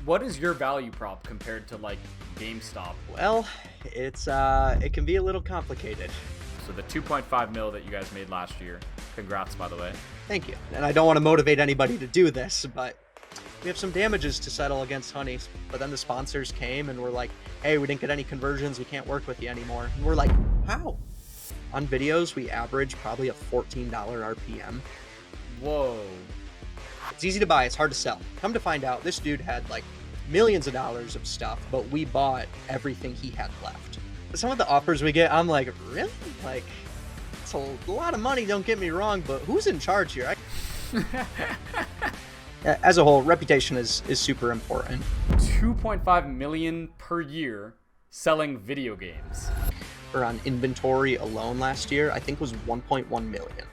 What is your value prop compared to like GameStop? Well, it can be a little complicated. So the 2.5 mil that you guys made last year. Congrats, by the way. Thank you. And I don't want to motivate anybody to do this, but we have some damages to settle against Honey. But then the sponsors came and were like, "Hey, we didn't get any conversions. We can't work with you anymore." And we're like, "How?" On videos, we average probably a $14 RPM. Whoa. It's easy to buy. It's hard to sell. Come to find out, this dude had like millions of dollars of stuff, but we bought everything he had left. Some of the offers we get, I'm like, really? Like, it's a lot of money, don't get me wrong, but who's in charge here? As a whole, reputation is super important. 2.5 million per year selling video games. Or on inventory alone last year, I think was 1.1 million.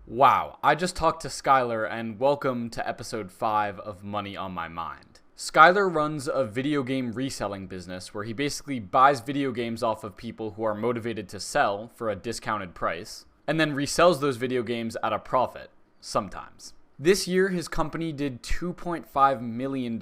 Wow, I just talked to Skylar, and welcome to episode 5 of Money on My Mind. Skylar runs a video game reselling business where he basically buys video games off of people who are motivated to sell for a discounted price, and then resells those video games at a profit, sometimes. This year, his company did $2.5 million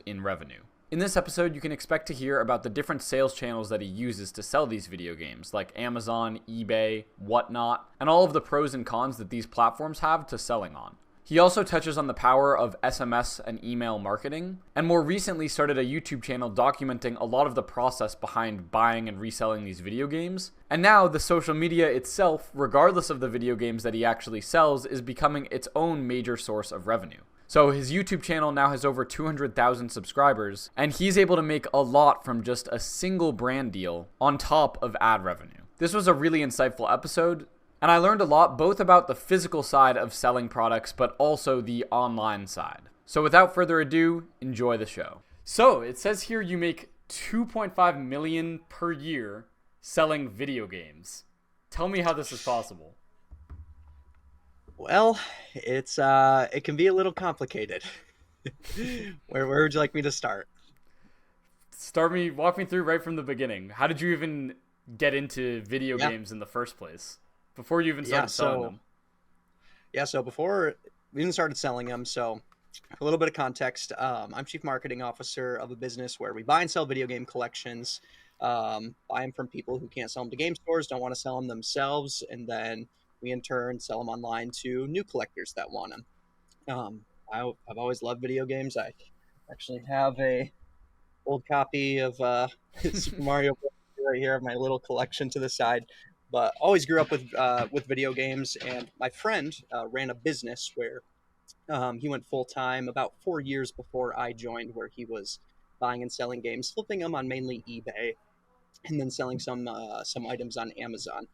in revenue. In this episode, you can expect to hear about the different sales channels that he uses to sell these video games, like Amazon, eBay, whatnot, and all of the pros and cons that these platforms have to selling on. He also touches on the power of SMS and email marketing, and more recently started a YouTube channel documenting a lot of the process behind buying and reselling these video games. And now the social media itself, regardless of the video games that he actually sells, is becoming its own major source of revenue. So his YouTube channel now has over 200,000 subscribers, and he's able to make a lot from just a single brand deal on top of ad revenue. This was a really insightful episode, and I learned a lot both about the physical side of selling products, but also the online side. So without further ado, enjoy the show. So it says here you make 2.5 million per year selling video games. Tell me how this is possible. Well, it can be a little complicated. Where would you like me to start? Walk me through right from the beginning. How did you even get into video Yeah, games in the first place? Before you even yeah. started selling So them? so before we even started selling them, so a little bit of context. I'm chief marketing officer of a business where we buy and sell video game collections. Buy them from people who can't sell them to game stores, don't want to sell them themselves, and then we in turn sell them online to new collectors that want them. I've always loved video games. I actually have a old copy of Super Mario Bros. Right here, of my little collection to the side. But always grew up with video games, and my friend ran a business where he went full time about 4 years before I joined, where he was buying and selling games, flipping them on mainly eBay, and then selling some items on Amazon.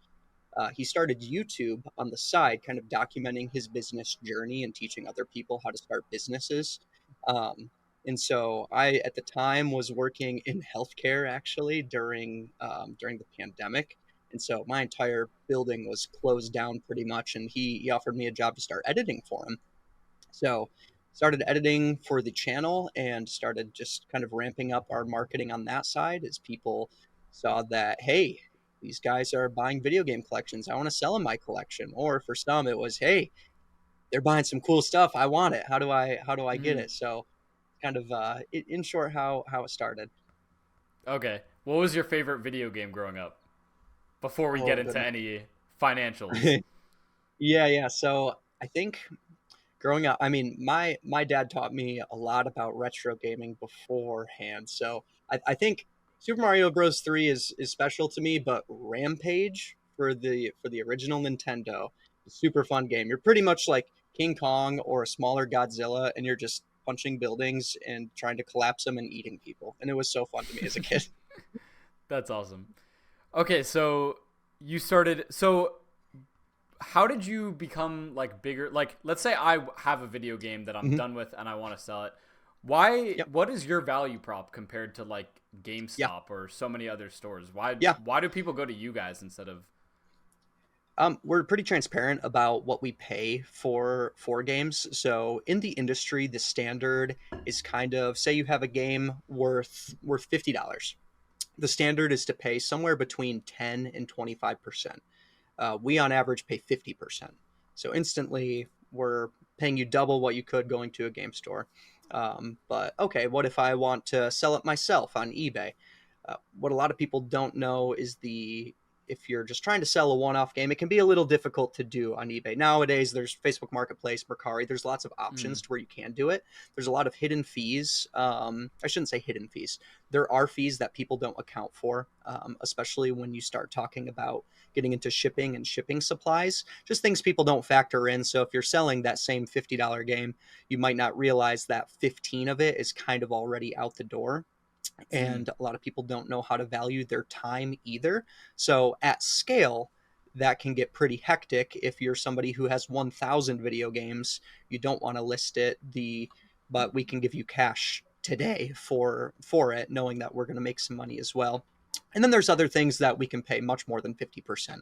He started YouTube on the side, kind of documenting his business journey and teaching other people how to start businesses. Um, and so I, at the time, was working in healthcare actually during the pandemic. And so my entire building was closed down pretty much. And he offered me a job to start editing for him. So started editing for the channel and started just kind of ramping up our marketing on that side as people saw that, hey, these guys are buying video game collections. I want to sell them my collection. Or for some, it was, hey, they're buying some cool stuff. I want it. How do I get Hmm. it? So kind of in short, how it started. Okay. What was your favorite video game growing up? Before we get Oh into goodness. any financials. Yeah. So I think growing up, I mean, my dad taught me a lot about retro gaming beforehand. So I think Super Mario Bros. 3 is special to me, but Rampage for the original Nintendo, super fun game. You're pretty much like King Kong or a smaller Godzilla, and you're just punching buildings and trying to collapse them and eating people. And it was so fun to me as a kid. That's awesome. Okay, so you started. So how did you become like bigger? Like, let's say I have a video game that I'm Mhm. done with and I want to sell it. Why? Yep. What is your value prop compared to like Yeah. GameStop or so many other stores? Why? Yeah. Why do people go to you guys instead of? We're pretty transparent about what we pay for games. So in the industry, the standard is kind of, say you have a game worth $50. The standard is to pay somewhere between 10 and 25%. We on average pay 50%. So instantly we're paying you double what you could going to a game store. But okay, what if I want to sell it myself on eBay? What a lot of people don't know is if you're just trying to sell a one-off game, it can be a little difficult to do on eBay. Nowadays, there's Facebook Marketplace, Mercari. There's lots of options to where you can do it. There's a lot of hidden fees. I shouldn't say hidden fees. There are fees that people don't account for, especially when you start talking about getting into shipping and shipping supplies. Just things people don't factor in. So if you're selling that same $50 game, you might not realize that 15 of it is kind of already out the door. And a lot of people don't know how to value their time either. So at scale, that can get pretty hectic. If you're somebody who has 1,000 video games, you don't want to list it, but we can give you cash today for it, knowing that we're going to make some money as well. And then there's other things that we can pay much more than 50%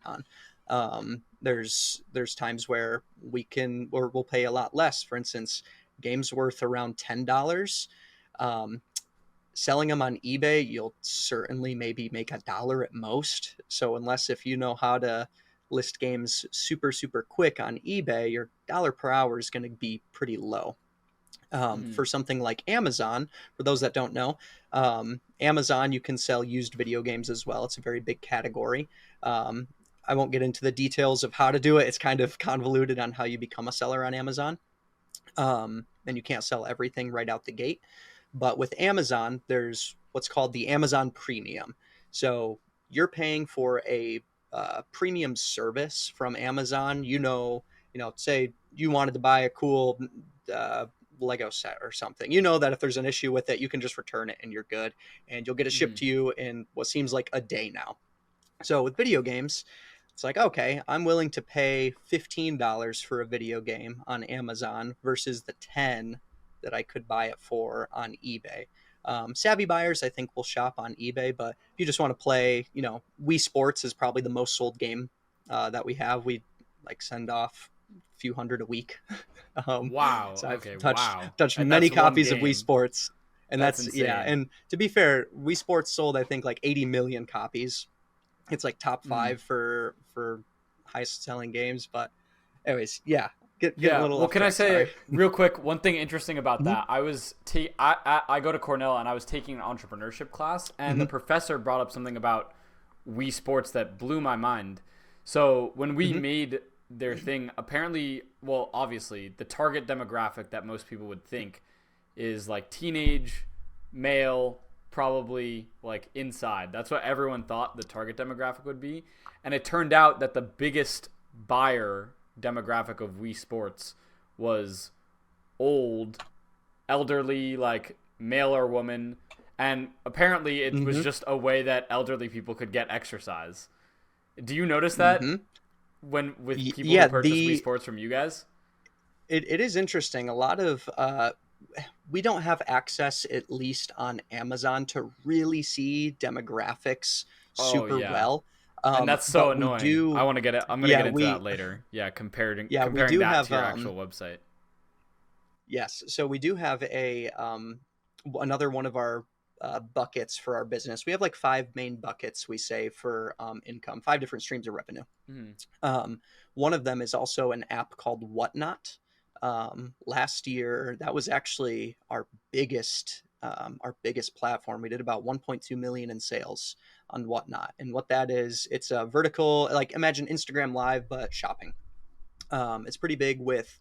on. There's times where we'll pay a lot less. For instance, games worth around $10. Selling them on eBay, you'll certainly maybe make $1 at most. So unless if you know how to list games super, super quick on eBay, your dollar per hour is going to be pretty low. For something like Amazon, for those that don't know, Amazon, you can sell used video games as well. It's a very big category. I won't get into the details of how to do it. It's kind of convoluted on how you become a seller on Amazon. And you can't sell everything right out the gate. But with Amazon, there's what's called the Amazon Premium. So you're paying for a premium service from Amazon. Say you wanted to buy a cool Lego set or something. You know that if there's an issue with it, you can just return it and you're good. And you'll get it shipped to you in what seems like a day now. So with video games, it's like, okay, I'm willing to pay $15 for a video game on Amazon versus the $10 that I could buy it for on eBay. Savvy buyers, I think, will shop on eBay, but if you just want to play, Wii Sports is probably the most sold game that we have. We send off a few hundred a week. Wow. So I've Okay. touched many copies of Wii Sports, and that's yeah. And to be fair, Wii Sports sold I think 80 million copies. It's top 5 for highest selling games. But anyways, yeah. Get a little well, off can track, I say sorry. real quick one thing interesting about that? I was I go to Cornell and I was taking an entrepreneurship class, and the professor brought up something about Wii Sports that blew my mind. So when we made their thing, apparently, well, obviously, the target demographic that most people would think is teenage, male, probably inside. That's what everyone thought the target demographic would be, and it turned out that the biggest buyer demographic of Wii Sports was old, elderly, male or woman, and apparently it was just a way that elderly people could get exercise. Do you notice that when with people who purchase Wii Sports from you guys? It is interesting. A lot of we don't have access, at least on Amazon, to really see demographics super well. And that's so annoying. I want to get it. I'm going to get into that later. Yeah, comparing that to your actual website. Yes, so we do have another one of our buckets for our business. We have 5 main buckets, we say, for income, 5 different streams of revenue. One of them is also an app called Whatnot. Last year, that was actually our biggest platform. We did about 1.2 million in sales on Whatnot. And what that is, it's a vertical, imagine Instagram Live, but shopping. It's pretty big with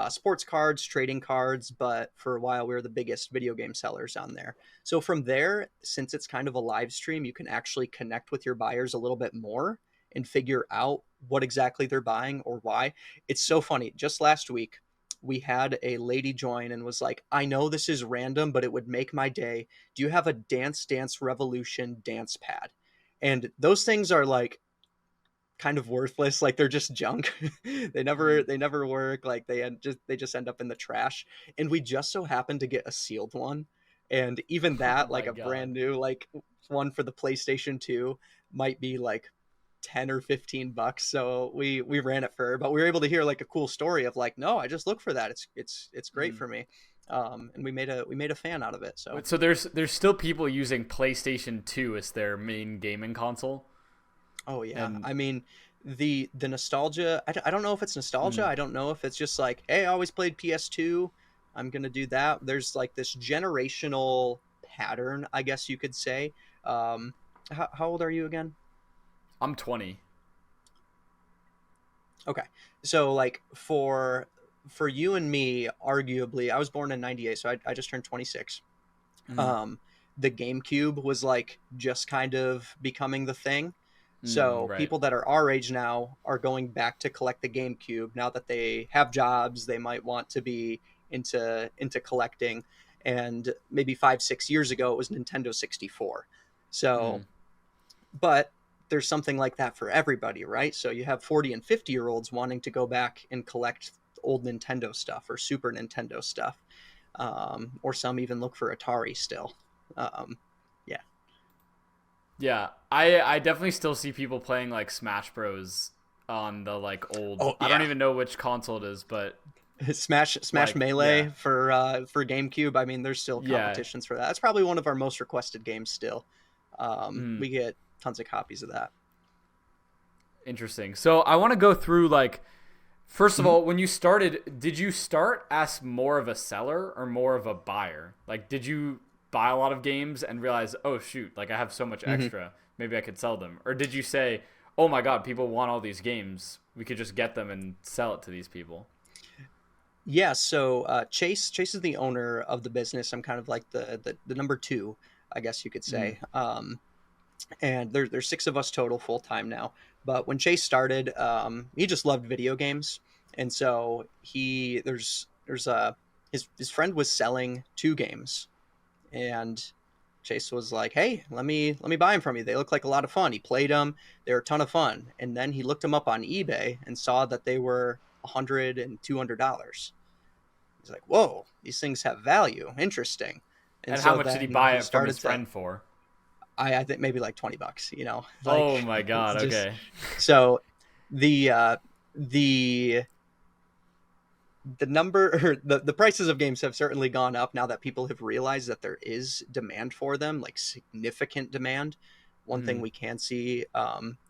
sports cards, trading cards, but for a while we were the biggest video game sellers on there. So from there, since it's kind of a live stream, you can actually connect with your buyers a little bit more and figure out what exactly they're buying or why. It's so funny. Just last week, we had a lady join and was like, I know this is random, but it would make my day. Do you have a Dance Dance Revolution dance pad? And those things are kind of worthless. They're just junk. they never work. They just end up in the trash. And we just so happened to get a sealed one. And even that, brand new, one for the PlayStation 2 might be 10 or 15 bucks. So we ran it for her, but we were able to hear a cool story of no, I just look for that. It's great for me. And we made a fan out of it. So there's still people using PlayStation 2 as their main gaming console. Oh yeah. I mean, the nostalgia, I don't know if it's nostalgia. Mm. I don't know if it's just like, hey, I always played PS2, I'm gonna do that. There's like this generational pattern, I guess you could say. How old are you again? I'm 20. Okay. So like for you and me, arguably, I was born in 98, so I just turned 26. Mm. um the GameCube was like just kind of becoming the thing. So Right. people that are our age now are going back to collect the GameCube now that they have jobs. They might want to be into collecting. And maybe 5 6 years ago it was Nintendo 64. So Mm. but there's something like that for everybody, right? So you have 40 and 50-year-olds wanting to go back and collect old Nintendo stuff or Super Nintendo stuff, or some even look for Atari still. Um, yeah. Yeah, I definitely still see people playing like Smash Bros on the like old. Oh I don't yeah, even know which console it is, but Smash like yeah, Melee for GameCube. I mean, there's still yeah. competitions for that. That's probably one of our most requested games still. Mm. We get tons of copies of that. Interesting. So I want to go through like first of Mhm. all, when you started, did you start as more of a seller or more of a buyer? Like, did you buy a lot of games and realize, oh shoot, like I have so much Mhm. extra, maybe I could sell them? Or did you say, oh my god, people want all these games, we could just get them and sell it to these people? Yeah, so Chase is the owner of the business. I'm kind of like the number two, I guess you could Mm. say. And there's six of us total full time now. But when Chase started, he just loved video games, and so there's a his friend was selling two games, and Chase was like, "Hey, let me buy them from you. They look like a lot of fun." He played them; they were a ton of fun. And then he looked them up on eBay and saw that they were $100 and $200. He's like, "Whoa, these things have value. Interesting." And And how so much did he then buy he it from started his to friend for? I think maybe like $20, Oh like my it's god, just okay. so the the the number or the prices of games have certainly gone up now that people have realized that there is demand for them, like significant demand. One thing Mm. we can see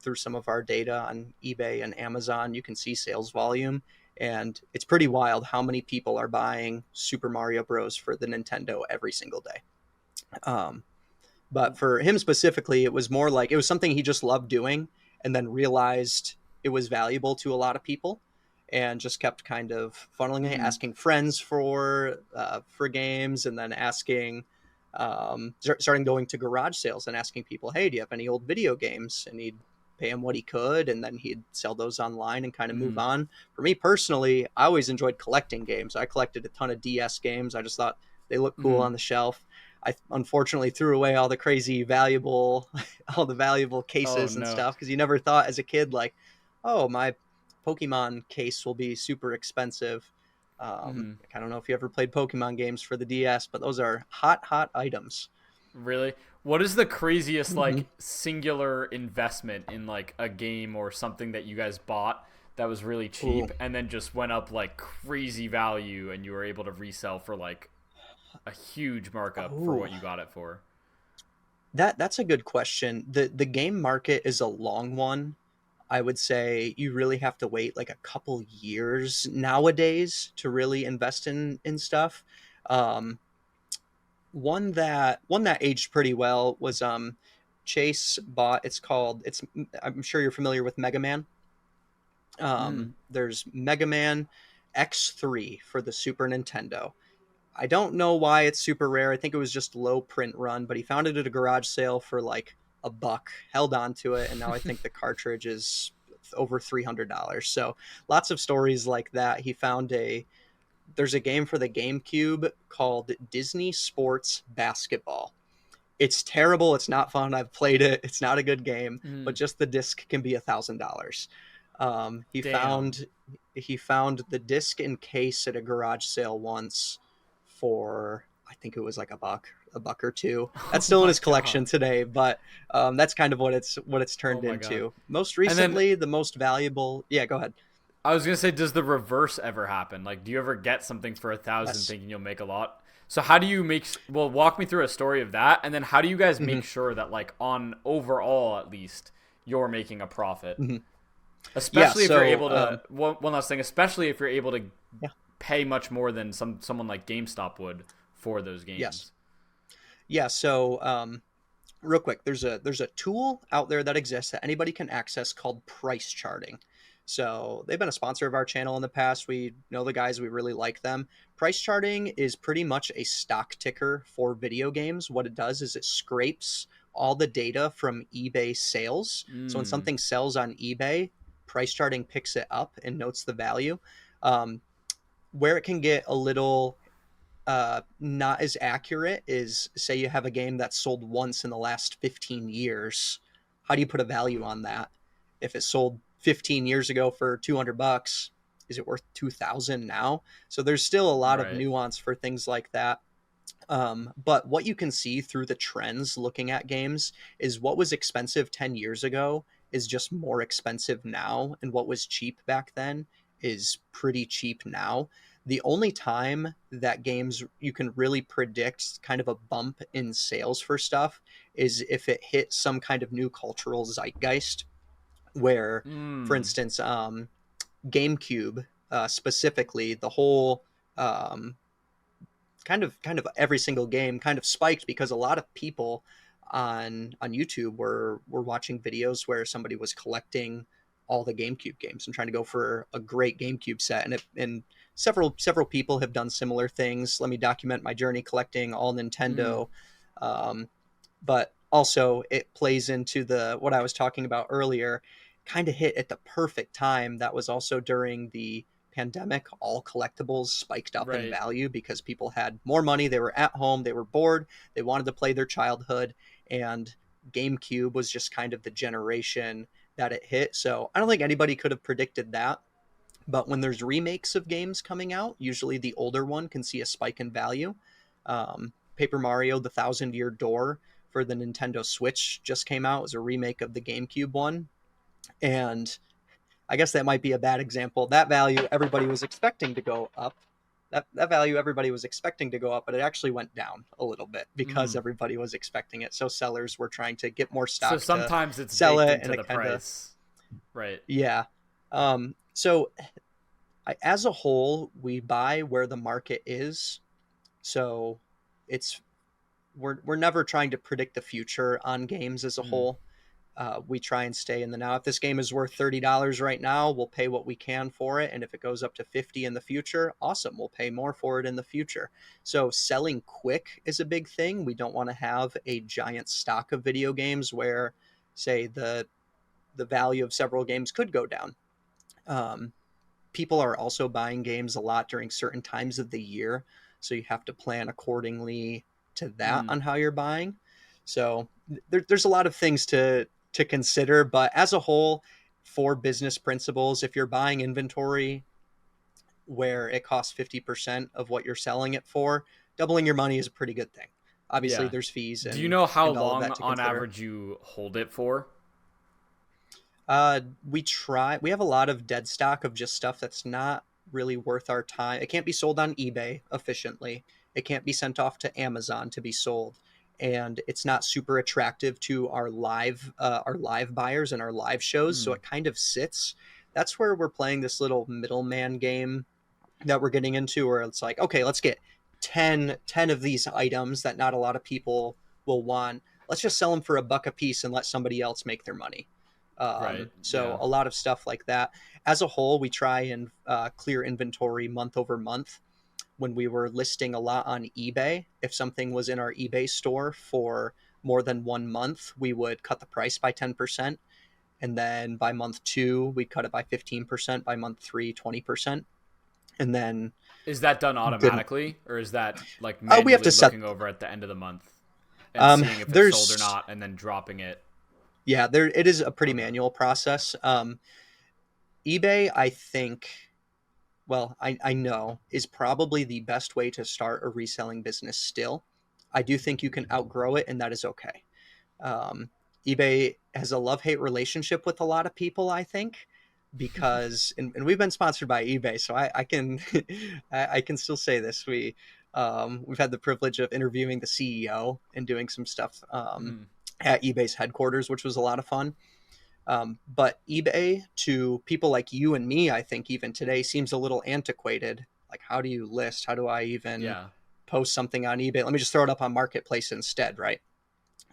through some of our data on eBay and Amazon, you can see sales volume, and it's pretty wild how many people are buying Super Mario Bros. For the Nintendo every single day. Um, But for him specifically, it was more like it was something he just loved doing and then realized it was valuable to a lot of people and just kept kind of funneling it, Mm. asking friends for games, and then asking starting going to garage sales and asking people, hey, do you have any old video games? And he'd pay him what he could, and then he'd sell those online and kind of move Mm. on. For me personally, I always enjoyed collecting games. I collected a ton of DS games. I just thought they looked cool Mm. on the shelf. I unfortunately threw away all the crazy valuable, all the valuable Oh cases and no. stuff because you never thought as a kid like, oh, my Pokemon case will be super expensive. Mm. I don't know if you ever played Pokemon games for the DS, but those are hot items. Really? What is the craziest Mm-hmm. like singular investment in like a game or something that you guys bought that was really Ooh, cheap and then just went up like crazy value and you were able to resell for like a huge markup for oh, what you got it for? that's a good question. The game market is a long one. I would say you really have to wait like a couple years nowadays to really invest in stuff. Um, one that aged pretty well was Chase bought. It's I'm sure you're familiar with Mega Man. Mm. There's Mega Man X3 for the Super Nintendo. I don't know why it's super rare. I think it was just low print run, but he found it at a garage sale for like a buck, held on to it, and now I think the cartridge is over $300. So lots of stories like that. He found there's a game for the GameCube called Disney Sports Basketball. It's terrible. It's not fun. I've played it. It's not a good game, but Mm. just the disc can be $1,000. He Damn. found he found the disc and case at a garage sale once for I think it was like a buck or two. That's Oh still in my his collection god. today, but that's kind of what it's Oh turned my god. into. Most And then recently, the most valuable. Yeah, go ahead. I was gonna say, does the reverse ever happen? Like, do you ever get something for 1,000 Yes. thinking you'll make a lot? So how do you make? Well, walk me through a story of that, and then how do you guys hmm make sure that, like, on overall at least, you're making a profit? hmm Yeah. Especially if you're So able to one last thing, especially if you're able to yeah. pay much more than someone like GameStop would for those Yes. games. Yeah. So real quick, there's a tool out there that exists that anybody can access called price charting. So they've been a sponsor of our channel in the past. We know the guys, we really like them. Price charting is pretty much a stock ticker for video games. What it does is it scrapes all the data from eBay sales. So when Mm, something sells on eBay, price charting picks it up and notes the value. Um, where it can get a little not as accurate is, say you have a game that's sold once in the last 15 years. How do you put a value on that? If it sold 15 years ago for $200, is it worth 2,000 now? So there's still a lot of right. nuance for things like that. But what you can see through the trends looking at games is what was expensive 10 years ago is just more expensive now. And what was cheap back then is pretty cheap now. The only time that games you can really predict kind of a bump in sales for stuff is if it hits some kind of new cultural zeitgeist, where, for Mm, instance, GameCube, specifically, the whole kind of every single game kind of spiked because a lot of people on YouTube were watching videos where somebody was collecting all the GameCube games and trying to go for a great GameCube set, and several people have done similar things. Let me document my journey collecting all mm, Nintendo. um, but also it plays into the what I was talking about earlier, kind of hit at the perfect time. That was also during the pandemic. All collectibles spiked up in right. value because people had more money, they were at home, they were bored, they wanted to play their childhood, and GameCube was just kind of the generation that it hit. So I don't think anybody could have predicted that. But when there's remakes of games coming out, usually the older one can see a spike in value. Paper Mario: The Thousand Year Door for the Nintendo Switch just came out. It was a remake of the GameCube one, and I guess that might be a bad example. That value everybody was expecting to go up. That value everybody was expecting to go up, but it actually went down a little bit because Mm. everybody was expecting it. So sellers were trying to get more So stock to sometimes it's sell baked it, into and the it kind of, price. Right. yeah. So as a whole, we buy where the market is. So it's we're never trying to predict the future on games as a Mm, whole. We try and stay in the now. If this game is worth $30 right now, we'll pay what we can for it. And if it goes up to 50 in the future, awesome, we'll pay more for it in the future. So selling quick is a big thing. We don't want to have a giant stock of video games where, say, the value of several games could go down. Um, People are also buying games a lot during certain times of the year, so you have to plan accordingly to that mm. on how you're buying. So there's a lot of things to consider, but as a whole, for business principles, if you're buying inventory where it costs 50% of what you're selling it for, doubling your money is a pretty good thing. Obviously Yeah. there's fees Do you know how and all of long that to on consider. average you hold it for? We have a lot of dead stock of just stuff that's not really worth our time. It can't be sold on eBay efficiently. It can't be sent off to Amazon to be sold. And it's not super attractive to our live buyers and our live shows. So Mm, it kind of sits. That's where we're playing this little middleman game that we're getting into, where it's like, okay, let's get ten of these items that not a lot of people will want. Let's just sell them for $1 a piece and let somebody else make their money. right. So Yeah. a lot of stuff like that. As a whole, we try and clear inventory month over month. When we were listing a lot on eBay, if something was in our eBay store for more than 1 month, we would cut the price by 10%. And then by month two, we'd cut it by 15%. By month three, 20%. And then Is that done the automatically, or is that like we have manually to set. looking over at the end of the month and seeing if it's sold or There's not, and then dropping it? Yeah, there it is a pretty manual process. eBay, I think, well, I know is probably the best way to start a reselling business still. I do think you can outgrow it, and that is okay. Um, eBay has a love hate relationship with a lot of people, I think, because and we've been sponsored by eBay, so I can I can still say this. We've had the privilege of interviewing the CEO and doing some stuff Mm, at eBay's headquarters, which was a lot of fun. But eBay to people like you and me, I think even today seems a little antiquated. Like, how do you list? How do I even Yeah. post something on eBay? Let me just throw it up on Marketplace instead, right?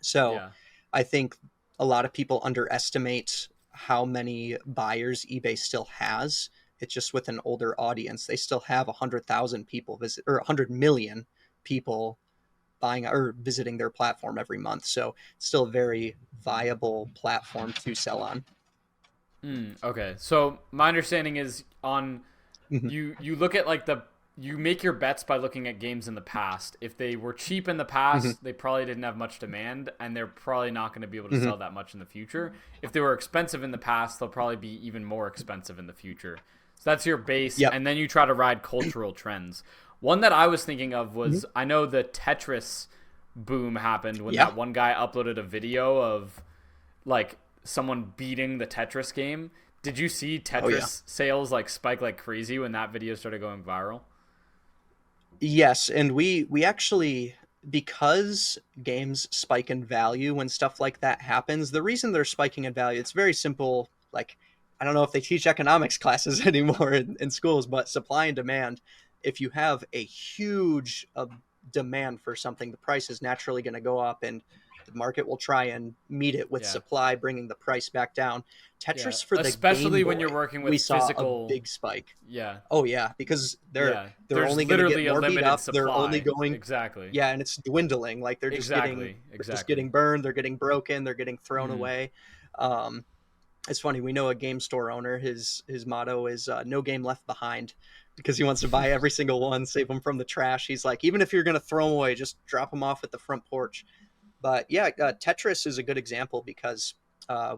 So Yeah. I think a lot of people underestimate how many buyers eBay still has. It's just with an older audience. They still have 100,000 people visit, or 100 million people buying or visiting their platform every month. So it's still a very viable platform to sell on. Okay. So my understanding is on Mhm. you look at like the you make your bets by looking at games in the past. If they were cheap in the Mhm. past, they probably didn't have much demand, and they're probably not going to be able to Mhm. sell that much in the future. If they were expensive in the past, they'll probably be even more expensive in the future. So that's your base, Yep. and then you try to ride cultural trends. One that I was thinking of Mhm. was I know the Tetris boom happened when Yeah. that one guy uploaded a video of like someone beating the Tetris game. Did you see Oh yeah. Tetris sales like spike like crazy when that video started going viral? Yes, and we actually, because games spike in value when stuff like that happens, the reason they're spiking in value, it's very simple. Like, I don't know if they teach economics classes anymore in schools, but supply and demand. If you have a huge demand for something, the price is naturally going to go up, and the market will try and meet it with Yeah. supply, bringing the price back down. Yeah. Tetris for the Game Especially when you're Boy, working with we saw a physical. big spike. Yeah. Oh yeah, because they're Yeah. they're There's only going to get literally a more beat limited up. They're only supply. going, Exactly. yeah, and it's dwindling. Like Exactly. they're just Exactly. getting burned. They're getting broken. They're getting thrown Mm-hmm. away. Um, it's funny. We know a game store owner. His motto is no game left behind, because he wants to buy every single one, save them from the trash. He's like, even if you're going to throw them away, just drop them off at the front porch. But yeah, Tetris is a good example because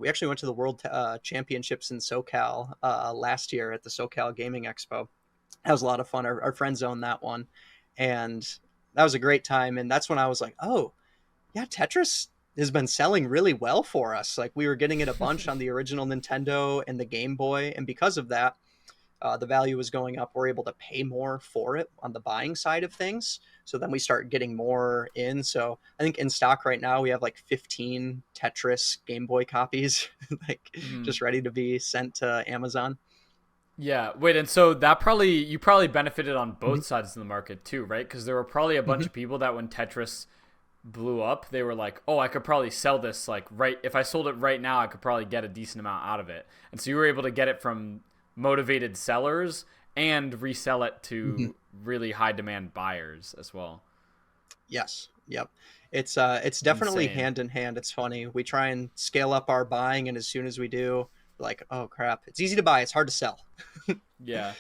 we actually went to the World Championships in SoCal last year at the SoCal Gaming Expo. That was a lot of fun. Our friends owned that one, and that was a great time. And that's when I was like, oh yeah, Tetris has been selling really well for us. Like, we were getting it a bunch on the original Nintendo and the Game Boy, and because of that, the value was going up. We're able to pay more for it on the buying side of things. So then we start getting more in. So I think in stock right now we have like 15 Tetris Game Boy copies, like Mm-hmm. just ready to be sent to Amazon. Yeah. Wait, and so that probably you probably benefited on Mm-hmm. both sides of the market too, right? Because there were probably a bunch Mm-hmm. of people that when Tetris blew up, they were like, "Oh, I could probably sell this like right if I sold it right now, I could probably get a decent amount out of it." And so you were able to get it from motivated sellers and resell it Mm-hmm. to really high demand buyers as well. Yes. Yep. It's definitely Insane. hand in hand. It's funny. We try and scale up our buying, and as soon as we do, like, oh crap, it's easy to buy, it's hard to sell. Yeah.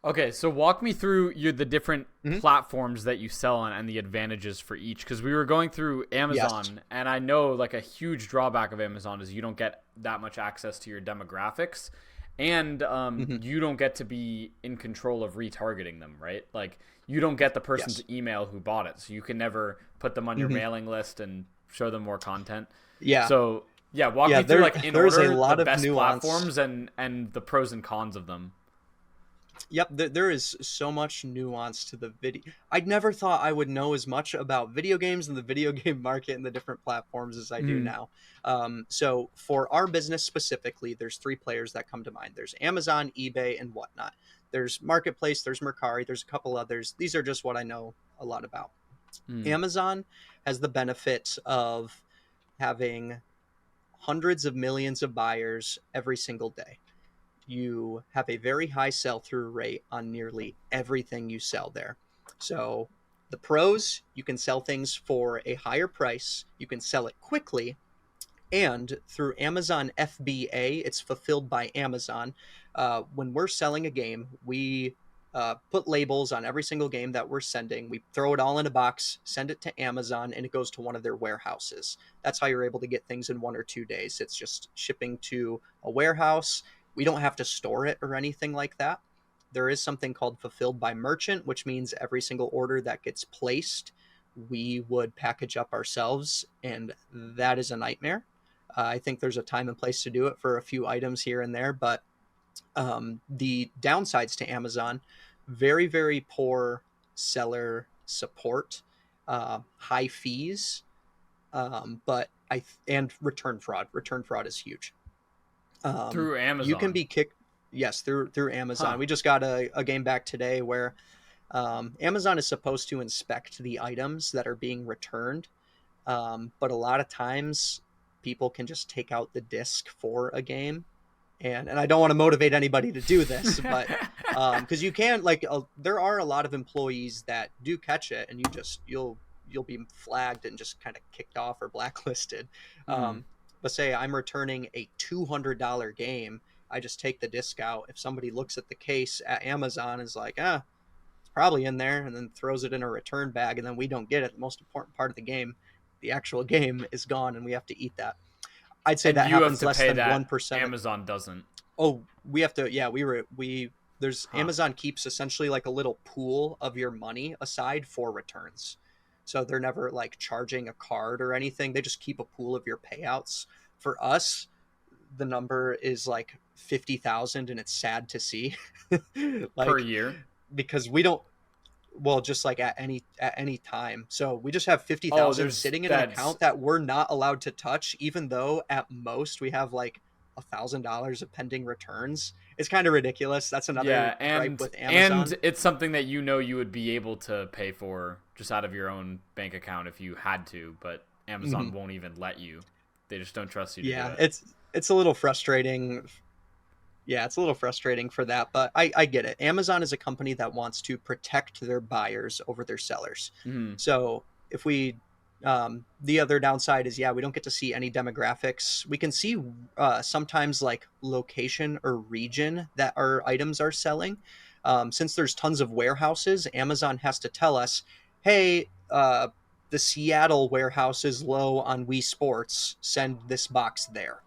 Okay, so walk me through the different Mm-hmm. platforms that you sell on and the advantages for each. Because we were going through Yes. Amazon, and I know like a huge drawback of Amazon is you don't get that much access to your demographics, and Mm-hmm. you don't get to be in control of retargeting them, right? Like you don't get the person's Yes. email who bought it, so you can never put them on your Mm-hmm. mailing list and show them more content. Yeah. So yeah, walk Yeah. me through There like in there is a order the lot of best nuance. platforms and the pros and cons of them. Yep, there is so much nuance to the video. I never thought I would know as much about video games and the video game market and the different platforms as I do Mm-hmm. now. So for our business specifically, there's three players that come to mind. There's Amazon, eBay, and whatnot. There's Marketplace, there's Mercari, there's a couple others. These are just what I know a lot about. Amazon has the benefit of having hundreds of millions of buyers every single day. You have a very high sell through rate on nearly everything you sell there. So, the pros, you can sell things for a higher price, you can sell it quickly, and through Amazon FBA, it's fulfilled by Amazon. When we're selling a game, we put labels on every single game that we're sending. We throw it all in a box, send it to Amazon, and it goes to one of their warehouses. That's how you're able to get things in 1 or 2 days. It's just shipping to a warehouse. We don't have to store it or anything like that. There is something called fulfilled by merchant, which means every single order that gets placed, we would package up ourselves, and that is a nightmare. I think there's a time and place to do it for a few items here and there, but the downsides to Amazon: very, very poor seller support, high fees, but And return fraud. Return fraud is huge. Through You can Amazon. be kicked. Yes, through Huh. Amazon. We just got a game back today where Amazon is supposed to inspect the items that are being returned, but a lot of times people can just take out the disc for a game, and I don't want to motivate anybody to do this, but because you can there are a lot of employees that do catch it, and you'll be flagged and just kind of kicked off or blacklisted. Hmm. But say I'm returning a $200 game, I just take the disc out. If somebody looks at the case at Amazon and is like, it's probably in there, and then throws it in a return bag, and then we don't get it, the most important part of the game, the actual game, is gone, and we have to eat that. I'd say And that you have happens to less pay than that. 1%. Amazon doesn't. Oh, we have to. Yeah, we there's Huh. Amazon keeps essentially like a little pool of your money aside for returns. So they're never like charging a card or anything. They just keep a pool of your payouts. For us, the number is like 50,000, and it's sad to see. Per Like, year. because we don't, well, just like at any time. So we just have fifty Oh, thousand there's sitting in an that's account that we're not allowed to touch, even though at most we have like $1,000 of pending returns. It's kind of ridiculous. That's another yeah, gripe and with Amazon. and it's something that you would be able to pay for just out of your own bank account if you had to, but Hmm. Amazon won't even let you. They just don't trust you to do Yeah, it. it's a little frustrating. Yeah, it's a little frustrating for that, but I get it. Amazon is a company that wants to protect their buyers over their sellers. Hmm. So if we, the other downside is, yeah, we don't get to see any demographics. We can see sometimes like location or region that our items are selling. Since there's tons of warehouses, Amazon has to tell us, hey, the Seattle warehouse is low on Wii Sports. Send this box there,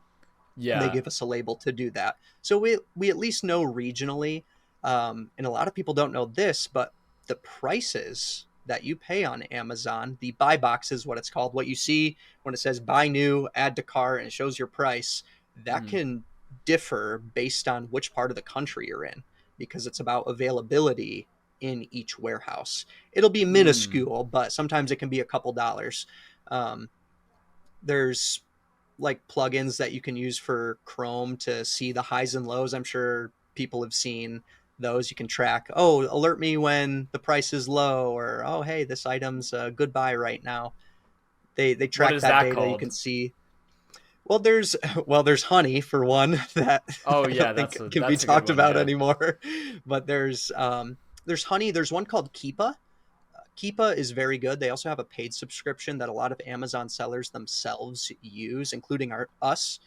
and they Yeah. give us a label to do that. So we at least know regionally, and a lot of people don't know this, but the prices that you pay on Amazon, the buy box is what it's called. What you see when it says buy new, add to cart, and it shows your price, that Hmm. can differ based on which part of the country you're in, because it's about availability in each warehouse. It'll be Hmm. minuscule, but sometimes it can be a couple dollars. Um, there's like plugins that you can use for Chrome to see the highs and lows. I'm sure people have seen those. You can track, oh, alert me when the price is low, or oh, hey, this item's a good buy right now. They What track is that that data. You called? can see. Well, there's honey for one that Oh I yeah, don't think can be that's a good talked one. about Yeah. anymore. But there's honey. There's one called Keepa. Keepa is very good. They also have a paid subscription that a lot of Amazon sellers themselves use, including us.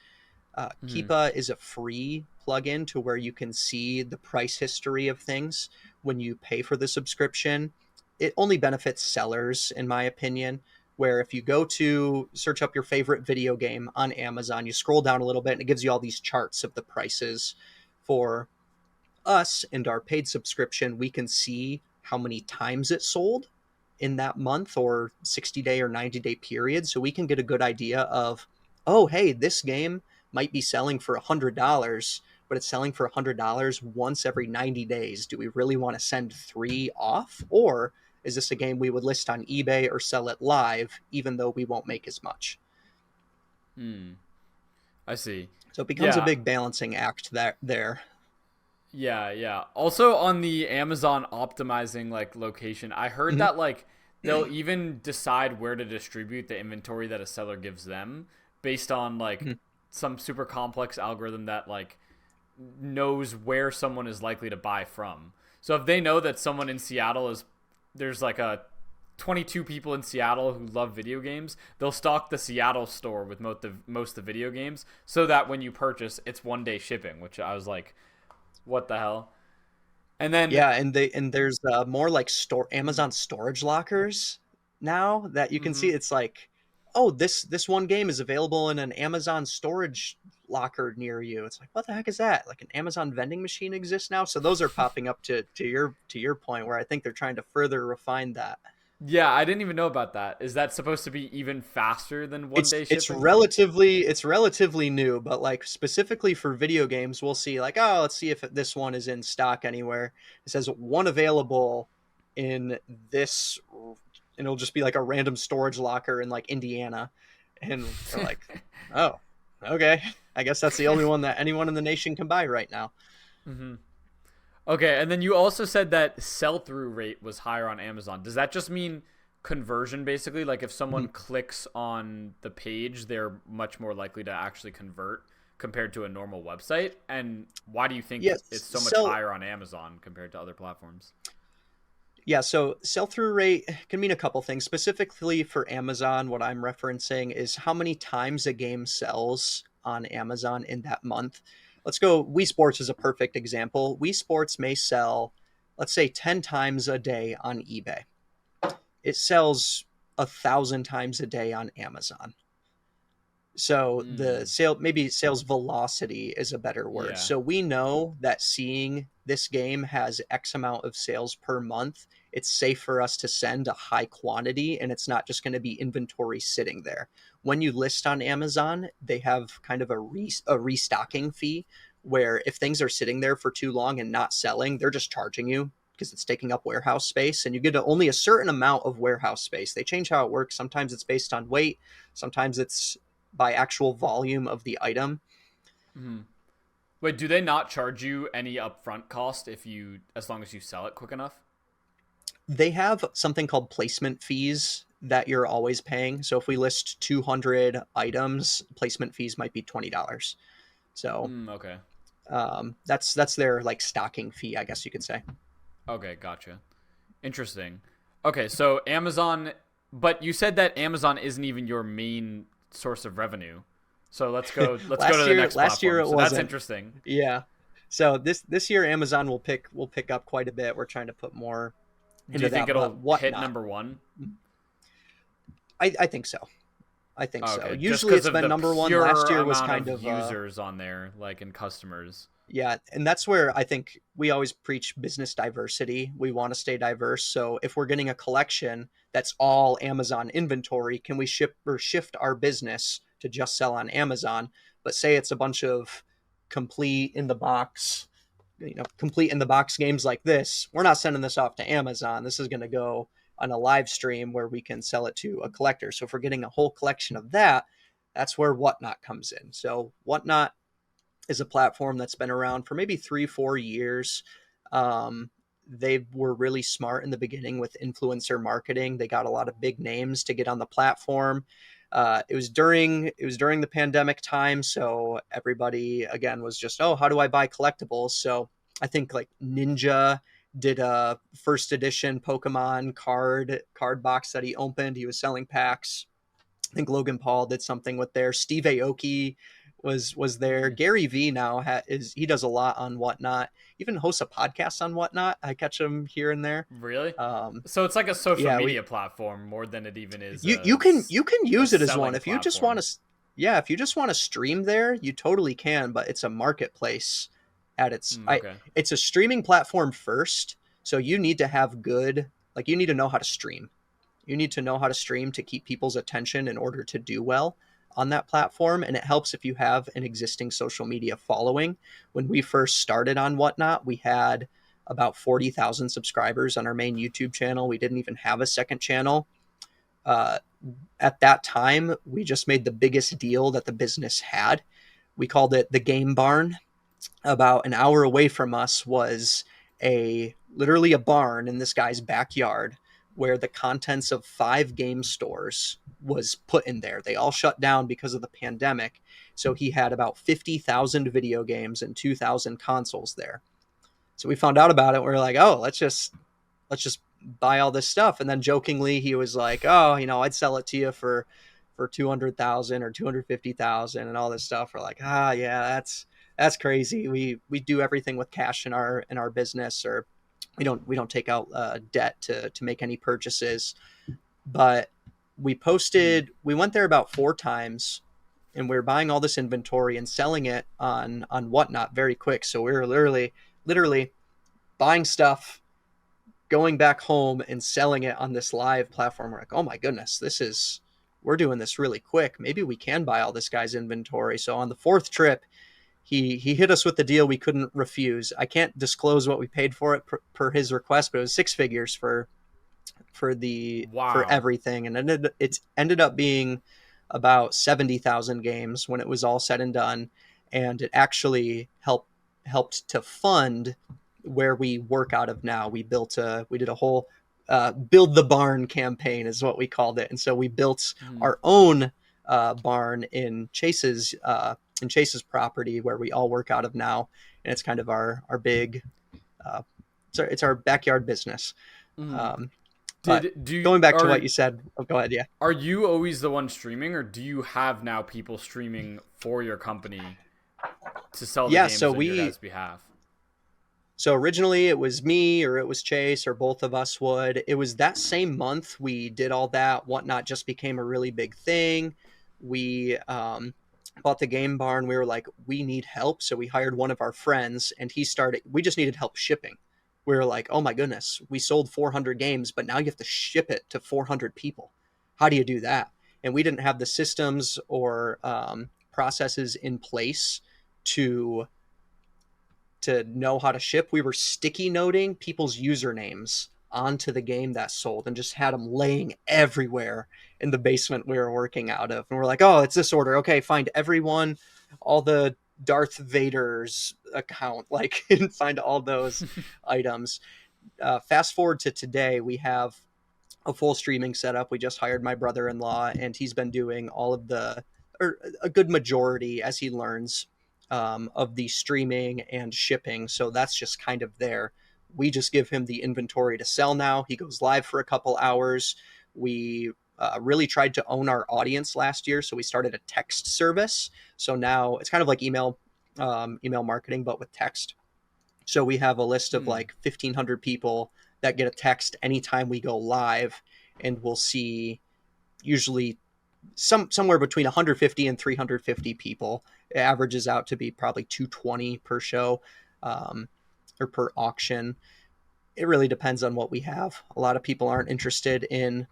Hmm. Keepa is a free plugin to where you can see the price history of things when you pay for the subscription. It only benefits sellers, in my opinion. Where if you go to search up your favorite video game on Amazon, you scroll down a little bit and it gives you all these charts of the prices. For us and our paid subscription, we can see how many times it sold in that month or 60-day or 90-day period. So we can get a good idea of, oh, hey, this game might be selling for $100, but it's selling for $100 once every 90 days. Do we really want to send three off? Or is this a game we would list on eBay or sell it live, even though we won't make as much? Hmm. I see. So it becomes a Yeah. big balancing act there. Yeah, yeah. Also on the Amazon optimizing like location, I heard Mm-hmm. that like they'll even decide where to distribute the inventory that a seller gives them based on like Mm-hmm. some super complex algorithm that like knows where someone is likely to buy from. So if they know that someone in Seattle is there's like a 22 people in Seattle who love video games, they'll stock the Seattle store with most of the video games so that when you purchase, it's 1 day shipping, which I was like, what the hell? And then, Yeah, and there's more like store Amazon storage lockers now that you can see. mm-hmm. It's like, oh, this one game is available in an Amazon storage locker near you. It's like, what the heck is that? Like an Amazon vending machine exists now. So those are popping up to your point, where I think they're trying to further refine that. Yeah, I didn't even know about that. Is that supposed to be even faster than one it's day it's shipping? relatively it's relatively new, but like specifically for video games, we'll see like, oh, let's see if this one is in stock anywhere. It says one available in this, and it'll just be like a random storage locker in like Indiana. And we're like, oh, okay. I guess that's the only one that anyone in the nation can buy right now. Hmm. Okay, and then you also said that sell-through rate was higher on Amazon. Does that just mean conversion basically? Like if someone Mhm. clicks on the page, they're much more likely to actually convert compared to a normal website? And why do you think it's Yes. so much So higher on Amazon compared to other platforms? yeah, so sell-through rate can mean a couple things. Specifically for Amazon, what I'm referencing is how many times a game sells on Amazon in that month. Let's go. Wii Sports is a perfect example. Wii Sports may sell, let's say, 10 times a day on eBay. It sells 1,000 times a day on Amazon. So the Mm, sale, maybe sales velocity is a better word. yeah. So we know that seeing this game has X amount of sales per month, it's safe for us to send a high quantity and it's not just going to be inventory sitting there. When you list on Amazon, they have kind of a restocking fee where if things are sitting there for too long and not selling, they're just charging you because it's taking up warehouse space and you get only a certain amount of warehouse space. They change how it works. Sometimes it's based on weight, sometimes it's by actual volume of the item. Hmm. Wait, do they not charge you any upfront cost if you, as long as you sell it quick enough? They have something called placement fees that you're always paying. So if we list 200 items, placement fees might be $20. So Mm, okay. that's their like stocking fee, I guess you could say. Okay, gotcha. Interesting. Okay, so Amazon, but you said that Amazon isn't even your main source of revenue. So let's go to the next Last year platform. it So that's wasn't. interesting. Yeah. So this year Amazon will pick up quite a bit. We're trying to put more Do you into think that, but it'll hit whatnot. number one? I think so. I think Oh, so. okay, just Usually because it's of been the number one. Last pure year was amount kind of of users on there, like and customers. yeah, and that's where I think we always preach business diversity. We want to stay diverse. So if we're getting a collection that's all Amazon inventory, can we ship or shift our business to just sell on Amazon? But say it's a bunch of complete in the box, complete in the box games like this. We're not sending this off to Amazon. This is going to go on a live stream where we can sell it to a collector. So if we're getting a whole collection of that, that's where Whatnot comes in. So Whatnot is a platform that's been around for maybe 3-4 years. They were really smart in the beginning with influencer marketing. They got a lot of big names to get on the platform. It was during the pandemic time, so everybody again was just, oh, how do I buy collectibles? So I think like Ninja did a first edition Pokemon card box that he opened. He was selling packs. I think Logan Paul did something with there. Steve Aoki was there. Hmm. Gary V now is he does a lot on Whatnot. Even hosts a podcast on Whatnot. I catch him here and there. Really? Um, So it's like a social yeah, we media platform more than it even is you can a use it as one selling if you just want platform. to. Yeah, if you just want to stream there, you totally can. But it's a marketplace at its. Hmm, I okay. It's a streaming platform first, so you need to have good. Like you need to know how to stream. You need to know how to stream to keep people's attention in order to do well on that platform. And it helps if you have an existing social media following. When we first started on Whatnot, we had about 40,000 subscribers on our main YouTube channel. We didn't even have a second channel. Uh, at that time, we just made the biggest deal that the business had. We called it the Game Barn. About an hour away from us was a literally a barn in this guy's backyard where the contents of 5 game stores was put in there. They all shut down because of the pandemic. So he had about 50,000 video games and 2,000 consoles there. So we found out about it. We are like, oh, let's just buy all this stuff. And then jokingly, he was like, oh, I'd sell it to you for 200,000 or 250,000 and all this stuff. We're like, yeah, that's crazy. We do everything with cash in our business, or we don't take out debt to make any purchases. But Hmm. we went there about 4 times, and we were buying all this inventory and selling it on Whatnot very quick. So we were literally buying stuff, going back home and selling it on this live platform. We're like, oh my goodness, we're doing this really quick. Maybe we can buy all this guy's inventory. So on the fourth trip, he hit us with the deal we couldn't refuse. I can't disclose what we paid for it per his request, but it was 6 figures for Wow. everything, and it's ended up being about 70,000 games when it was all said and done, and it actually helped to fund where we work out of now. We did a whole build the barn campaign is what we called it, and so we built Mm. our own barn in Chase's property where we all work out of now, and it's kind of our big uh, it's our backyard business. Mm. Um, but Did do you, going back to what you said, oh, go ahead. Yeah. are you always the one streaming, or do you have now people streaming for your company to sell the Yeah. games on your guys' behalf? So originally it was me or it was Chase or both of us would. It was that same month we did all that. Whatnot just became a really big thing. We bought the game barn. We were like, we need help. So we hired one of our friends and we just needed help shipping. We were like, oh my goodness, we sold 400 games, but now you have to ship it to 400 people. How do you do that? And we didn't have the systems or processes in place to know how to ship. We were sticky noting people's usernames onto the game that sold and just had them laying everywhere in the basement we were working out of. And we're like, oh, it's this order. Okay, find everyone, all the Darth Vader's account, like, and find all those items. Fast forward to today, we have a full streaming setup. We just hired my brother-in-law, and he's been doing all of or a good majority as he learns of the streaming and shipping. So that's just kind of there. We just give him the inventory to sell now. He goes live for a couple hours. We really tried to own our audience last year, so we started a text service. So now it's kind of like email marketing, but with text. So we have a list of Hmm. like 1,500 people that get a text anytime we go live, and we'll see usually somewhere between 150 and 350 people. It averages out to be probably 220 per show, or per auction. It really depends on what we have. A lot of people aren't interested in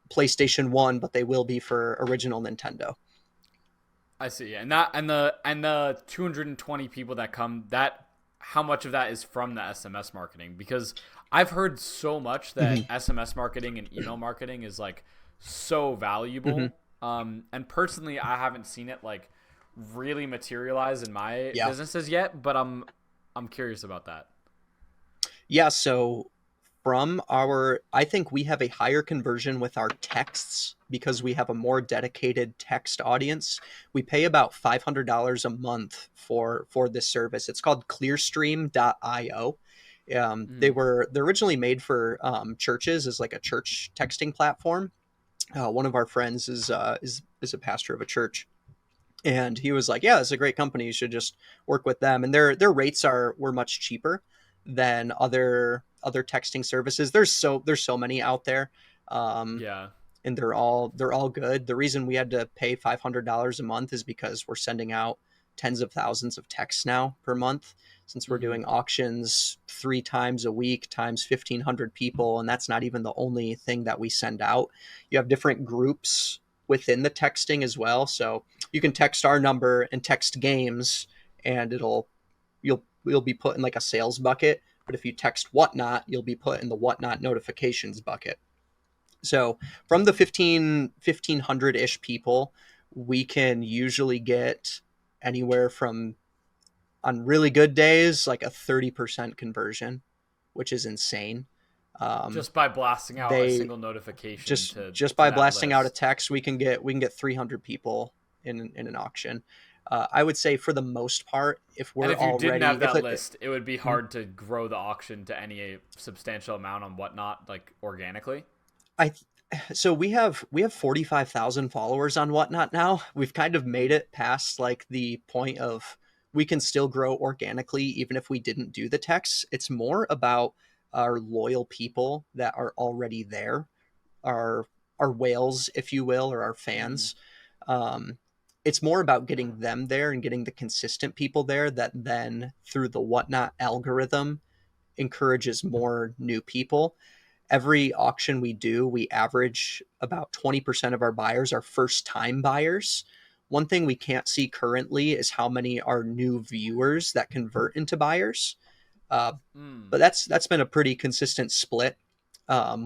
PlayStation 1, but they will be for original Nintendo. I see. And the 220 people that come, that how much of that is from the SMS marketing? Because I've heard so much that Mm-hmm. SMS marketing and email marketing is like so Mm-hmm. valuable. And personally, I haven't seen it like really materialize in my Yeah. businesses yet, but I'm curious about that. Yeah. So I think we have a higher conversion with our texts because we have a more dedicated text audience. We pay about $500 a month for this service. It's called Clearstream.io. Mm. They're originally made for churches as like a church texting platform. One of our friends is a pastor of a church, and he was like, "Yeah, it's a great company. You should just work with them." And their rates were much cheaper than other texting services. There's so many out there, um, Yeah. and they're all good. The reason we had to pay $500 a month is because we're sending out tens of thousands of texts now per month, since we're Mm-hmm. doing auctions 3 times a week times 1,500 people, and that's not even the only thing that we send out. You have different groups within the texting as well, so you can text our number and text games, and you'll be put in like a sales bucket. But if you text whatnot, you'll be put in the whatnot notifications bucket. So from the 1,500 ish people, we can usually get anywhere from, on really good days, like a 30% conversion, which is insane. Um, Just by blasting out a they single notification just to by that blasting out a list. text, we can get 300 people in an auction. I would say for the most part, if And we're if you didn't have already if that it list, it would be hard to grow the auction to any substantial amount on whatnot, like organically. I so we have 45,000 followers on Whatnot now. We've kind of made it past like the point of we can still grow organically even if we didn't do the text. It's more about our loyal people that are already there, our whales, if you will, or our Mm. fans. Um, it's more about getting them there and getting the consistent people there that then through the Whatnot algorithm encourages more new people. Every auction we do, we average about 20% of our buyers are first time buyers. One thing we can't see currently is how many are new viewers that convert into buyers. Uh, Mm. but that's been a pretty consistent split,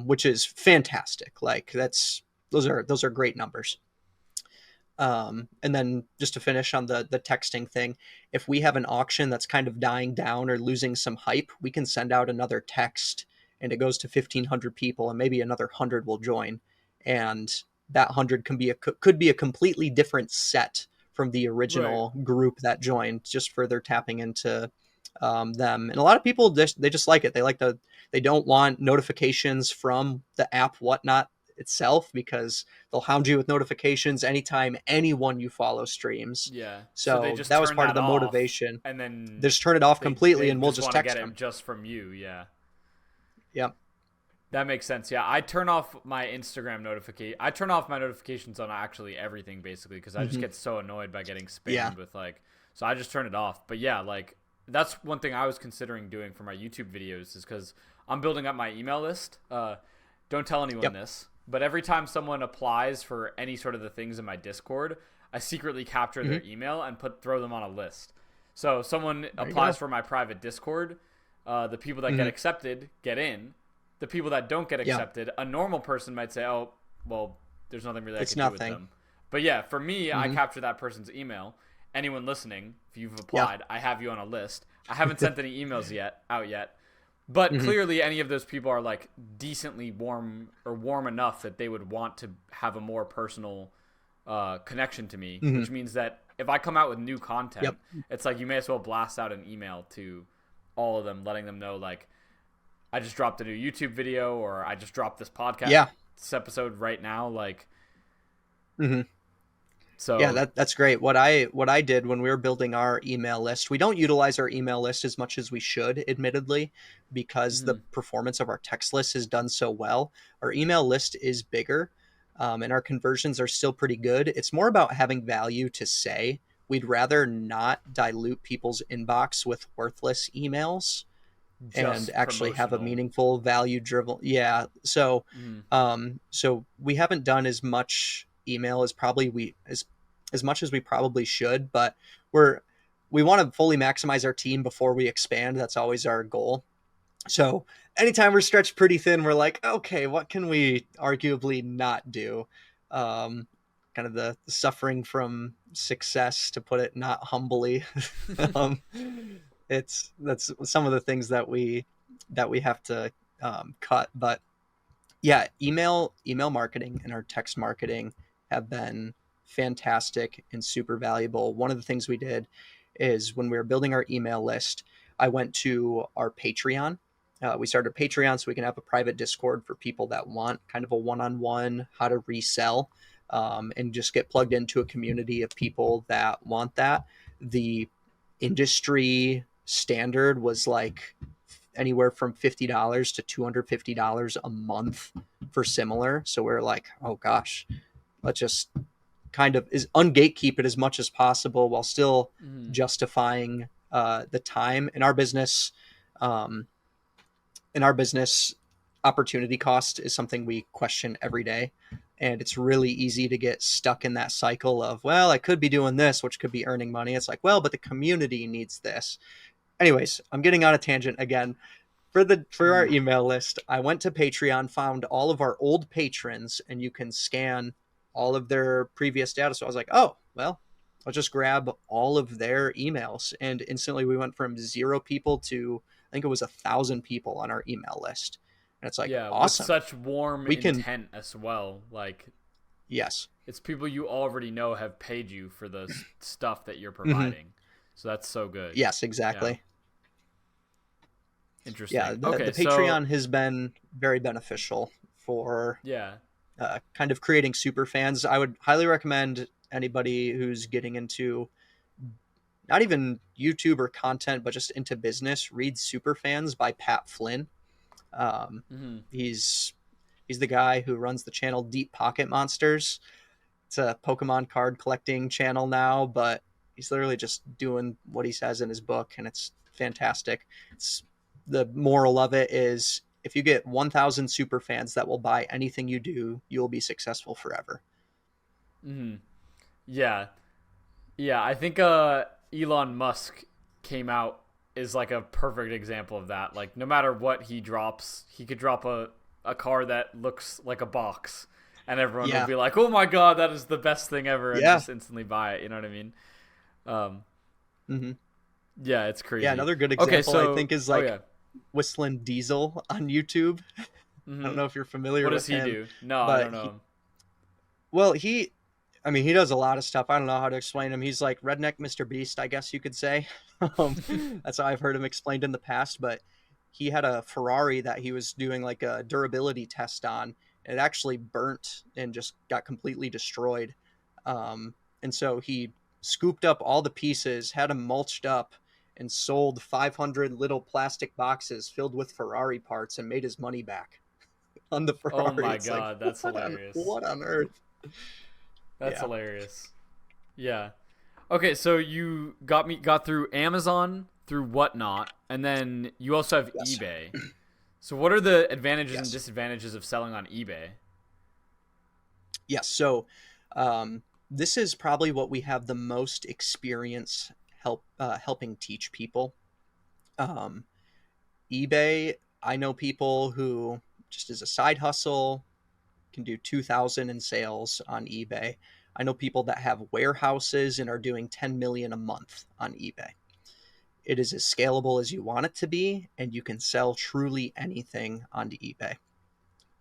which is fantastic. Like those are great numbers. And then just to finish on the texting thing, if we have an auction that's kind of dying down or losing some hype, we can send out another text and it goes to 1,500 people and maybe another 100 will join. And that 100 could be a completely different set from the Right. original group that joined, just further tapping into them. And a lot of people they just like it. They don't want notifications from the app whatnot itself because they'll hound you with notifications anytime anyone you follow streams. Yeah. So they So just that was turn part of that the off, motivation. and then Just turn it off completely they and we'll just just want to get text it them. just from you. Yeah. Yep. That makes sense. Yeah, I turn off my Instagram notification. I turn off my notifications on actually everything basically because I just Mm-hmm. get so annoyed by getting Yeah. spammed with like. So I just turn it off. But yeah, like that's one thing I was considering doing for my YouTube videos is because I'm building up my email list. Don't tell anyone Yep. this, but every time someone applies for any sort of the things in my Discord, I secretly capture Mm-hmm. their email and throw them on a list. So someone There you applies go. for my private Discord. The people that get Mm-hmm. accepted get in. The people that don't get Yeah. accepted, a normal person might say, "Oh, well, there's nothing really I It's could do with nothing. them." But yeah, for me, I Mm-hmm. capture that person's email. Anyone listening, if you've Yeah. applied, I have you on a list. I haven't sent any emails yet, but Mm-hmm. clearly any of those people are like decently warm or warm enough that they would want to have a more personal connection to me, Mm-hmm. which means that if I come out with new content, Yep. it's like you may as well blast out an email to all of them, letting them know like I just dropped a new YouTube video or I just dropped this podcast Yeah. this episode right now. Like, Mm-hmm. Yeah, so, that's great. What I did when we were building our email list, we don't utilize our email list as much as we should, admittedly, because the mhm, performance of our text list has done so well. Our email list is bigger, and our conversions are still pretty good. It's more about having value to say. We'd rather not dilute people's inbox with worthless emails and just actually have a promotional. meaningful value driven. Yeah. So Mhm, so we haven't done as much email as probably we as much as we probably should, but we're we want to fully maximize our team before we expand. That's always our goal. So anytime we're stretched pretty thin, we're like, okay, what can we arguably not do? Um, Kind of the suffering from success, to put it not humbly. um, that's some of the things that we have to cut. But yeah, email marketing and our text marketing have been fantastic and super valuable. One of the things we did is when we were building our email list, I went to our Patreon. We started a Patreon so we can have a private Discord for people that want kind of a one-on-one how to resell, and just get plugged into a community of people that want that. The industry standard was like anywhere from $50 to $250 a month for similar. So we're like, oh gosh, let's just kind of is ungatekeep it as much as possible while still mhm. justifying the time in our business. Um, in our business, opportunity cost is something we question every day. And it's really easy to get stuck in that cycle of, well, I could be doing this, which could be earning money. It's like, well, but the community needs this. Anyways, I'm getting on a tangent again. For our Mhm. email list, I went to Patreon, found all of our old patrons, and you can scan all of their previous data. So I was like, oh, well, I'll just grab all of their emails. And instantly we went from 0 people to, I think it was 1,000 people on our email list. And it's like, Yeah, with awesome. such warm We can, intent as well. Like, yes. it's people you already know have paid you for the stuff that you're Hmm. providing. So that's so good. Yes, Yeah, exactly. Yeah, interesting. the Okay, so Patreon has been very beneficial for yeah, kind of creating super fans. I would highly recommend anybody who's getting into not even YouTube or content, but just into business, read Super Fans by Pat Flynn. Um, mhm, he's he's the guy who runs the channel Deep Pocket Monsters. It's a Pokemon card collecting channel now, but he's literally just doing what he says in his book, and it's fantastic. It's the moral of it is if you get 1,000 super fans that will buy anything you do, you'll be successful forever. mhm, yeah, yeah. I think Elon Musk came out is like a perfect example of that. Like, no matter what he drops, he could drop a car that looks like a box, and everyone will Yeah. be like, "Oh my god, that is the best thing ever," and Yeah. just instantly buy it. You know what I mean? Um, Hmm. yeah, it's Yeah. crazy. Another good Okay, example I so think is oh like yeah, Whistling Diesel on YouTube. I don't mm-hmm. know if you're What familiar does with he him, do? No, I but don't know him. well, I mean, he does a lot of stuff. I don't know how to explain him. He's like redneck Mr. Beast, I guess you could say. um, that's how I've heard him explained in the past. But he had a Ferrari that he was doing like a durability test on, and it actually burnt and just got completely destroyed. And so he scooped up all the pieces, had them mulched up, and sold 500 little plastic boxes filled with Ferrari parts and made his money back on the Oh Ferrari. my It's like, god, that's hilarious. what on earth? That's Yeah. hilarious. Yeah. Okay, so you got through Amazon, through Whatnot, and then you also have Yes. eBay. So what are the advantages and Yes. disadvantages of selling on eBay? Yes. So, um, this is probably what we have the most experience helping teach people. Um, eBay. I know people who just as a side hustle can do 2,000 in sales on eBay. I know people that have warehouses and are doing 10 million a month on eBay. It is as scalable as you want it to be, and you can sell truly anything onto eBay.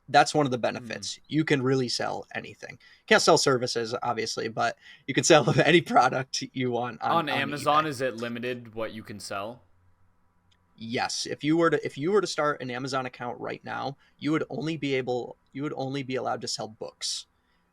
That's one of the Mm. benefits. You can really sell anything. Can't sell services, obviously, but you can sell any product you want On on Amazon, eBay. is it limited what you can sell? Yes, if you were to start an Amazon account right now, you would only be allowed to sell books.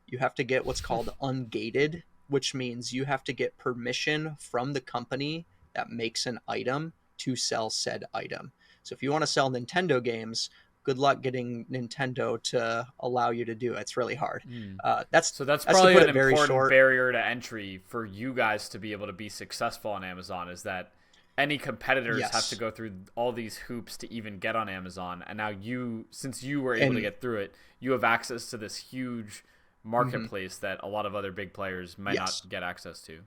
You have to get what's called ungated, which means you have to get permission from the company that makes an item to sell said item. So if you want to sell Nintendo games, good luck getting Nintendo to allow you to do it. It's really hard. Mm. That's So that's to probably put an it very important short. barrier to entry for you guys to be able to be successful on Amazon is that any competitors have to Yes, go through all these hoops to even get on Amazon. And now since you were able to and get through it, you have access to this huge mhm, marketplace that a lot of other big players might yes. not get access to.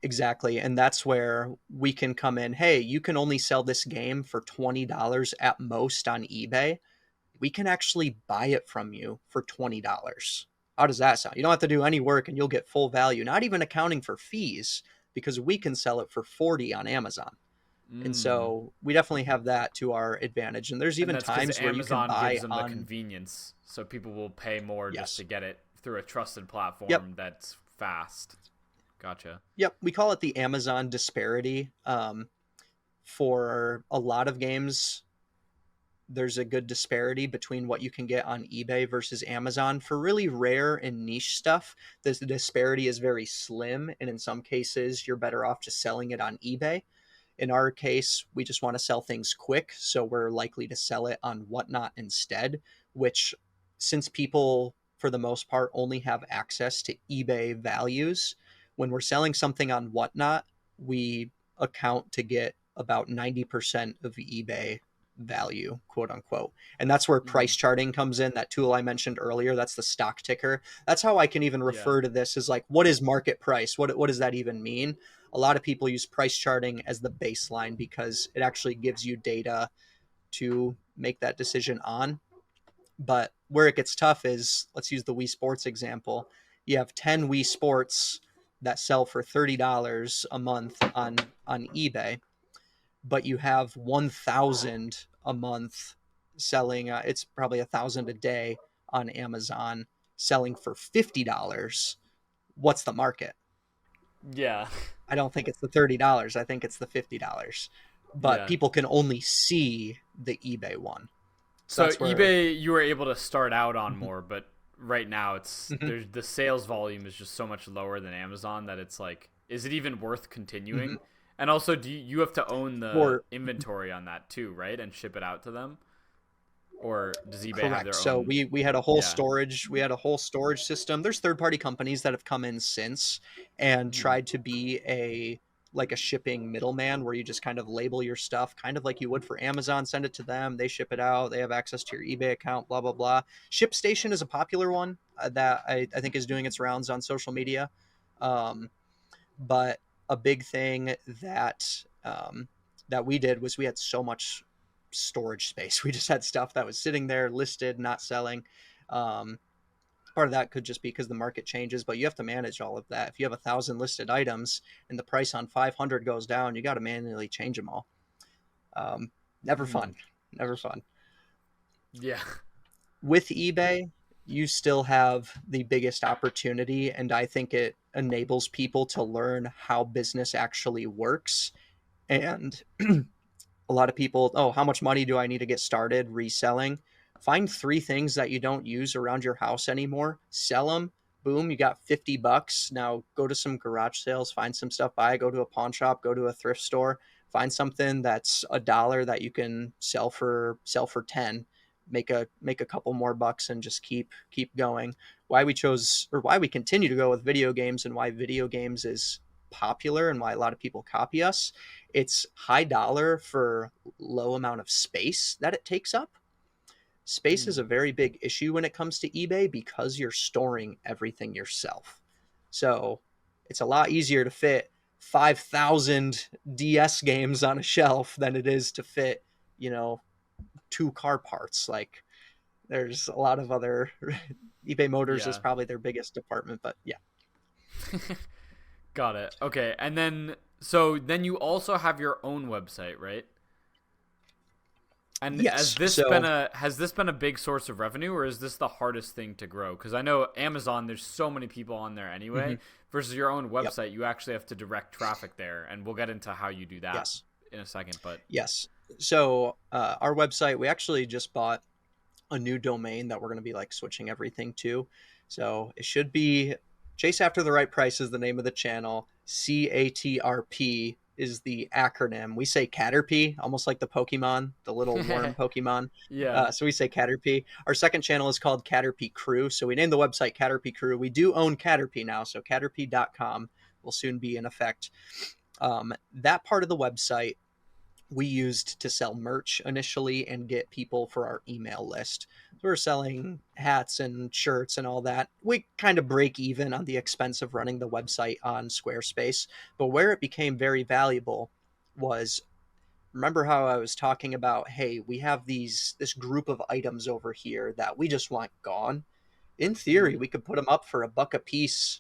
Exactly. And that's where we can come in. Hey, you can only sell this game for $20 at most on eBay. We can actually buy it from you for $20. How does that sound? You don't have to do any work and you'll get full value, not even accounting for fees, because we can sell it for 40 on Amazon. And Mm. so we definitely have that to our advantage. And there's And even that's because times where you can Amazon gives buy them the on, convenience, so people will pay more just to yes. get it through a trusted Yep. platform that's fast. Gotcha. Yep. We call it the Amazon disparity. For a lot of games, there's a good disparity between what you can get on eBay versus Amazon. For really rare and niche stuff, the disparity is very slim. And in some cases, you're better off just selling it on eBay. In our case, we just want to sell things quick. So we're likely to sell it on Whatnot instead, which, since people, for the most part, only have access to eBay values, when we're selling something on Whatnot, we account to get about 90% of eBay value, quote unquote. And that's where Mm. price charting comes in. That tool I mentioned earlier, that's the stock ticker. That's how I can even Yeah. refer to this as like, what is market price? What does that even mean? A lot of people use price charting as the baseline because it actually gives you data to make that decision on. But where it gets tough is, let's use the Wii Sports example. You have 10 Wii Sports that sell for $30 a month on eBay, but you have 1,000 a month selling. It's probably 1,000 a day on Amazon selling for $50. What's the market? Yeah. I don't think it's the $30. I think it's the $50. But Yeah. people can only see the eBay one. So So that's where. eBay, you were able to start out on Mhm, more, but right now mhm, there's the sales volume is just so much lower than Amazon that it's like, is it even worth mhm. continuing? And also, do you have to own the For inventory on that too, right, and ship it out to them, or does eBay have correct. their So own? we had a whole Yeah. storage. We had a whole storage system. There's third party companies that have come in since and Hmm. tried to be a like a shipping middleman where you just kind of label your stuff kind of like you would for Amazon, send it to them, they ship it out, they have access to your eBay account, blah blah blah. ShipStation is a popular one that I think is doing its rounds on social media. Um, but a big thing that we did was we had so much. storage space. We just had stuff that was sitting there listed, not selling. Um, Part of that could just be because the market changes, but you have to manage all of that. If you have 1,000 listed items and the price on 500 goes down, you got to manually change them all. Never Hmm. fun. Never fun. Yeah. With eBay, you still have the biggest opportunity, and I think it enables people to learn how business actually works. And a lot of people, oh, how much money do I need to get started reselling? Find 3 things that you don't use around your house anymore, sell them. Boom, you got $50. Now go to some garage sales, find some stuff, buy, go to a pawn shop, go to a thrift store, find something that's $1 that you can sell for 10, make a couple more bucks and just keep going. Why we chose, or why we continue to go with video games, and why video games is popular and why a lot of people copy us, it's high dollar for low amount of space that it takes up. Space is Hmm. a very big issue when it comes to eBay because you're storing everything yourself. So it's a lot easier to fit 5,000 DS games on a shelf than it is to fit, you know, 2 car parts. Like, there's a lot of other eBay Motors is Yeah. probably their biggest department, but yeah. Got it. Okay. And then so then you also have your own website, right? And Yes. So has this been a big source of revenue, or is this the hardest thing to grow? Because I know Amazon, there's so many people on there anyway. mhm, Versus your own yep. website, you actually have to direct traffic there, and we'll get into how you do that Yes. in a second. But Yes. So our website, we actually just bought a new domain that we're going to be like switching everything to. So it should be Chase After the Right Price is the name of the channel. CATRP is the acronym. We say Caterpie, almost like the Pokemon, the little worm Pokemon. yeah. So we say Caterpie. Our second channel is called Caterpie Crew. So we named the website Caterpie Crew. We do own Caterpie now. So caterpie.com will soon be in effect. That part of the website we used to sell merch initially and get people for our email list. So we're selling hats and shirts and all that. We kind of break even on the expense of running the website on Squarespace. But where it became very valuable was, remember how I was talking about, hey, we have this group of items over here that we just want gone. In theory, Mm. we could put them up for $1 a piece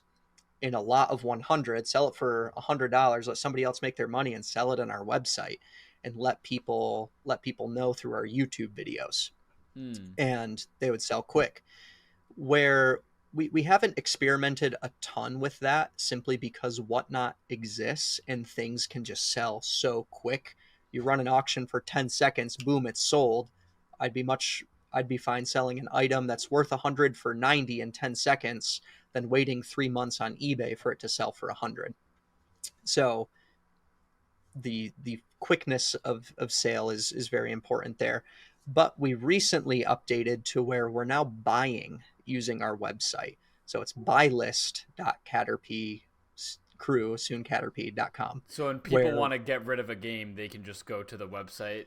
in a lot of 100, sell it for $100, let somebody else make their money and sell it on our website, and let people know through our YouTube videos, Mm. and they would sell quick. Where we haven't experimented a ton with that, simply because Whatnot exists and things can just sell so quick. You run an auction for 10 seconds, boom, it's sold. I'd be fine selling an item that's worth 100 for 90 in 10 seconds than waiting 3 months on eBay for it to sell for 100. So the quickness of sale is very important there. But we recently updated to where we're now buying using our website. So it's buylist.caterpie soon caterpie.com, So when people where want to get rid of a game, they can just go to the website.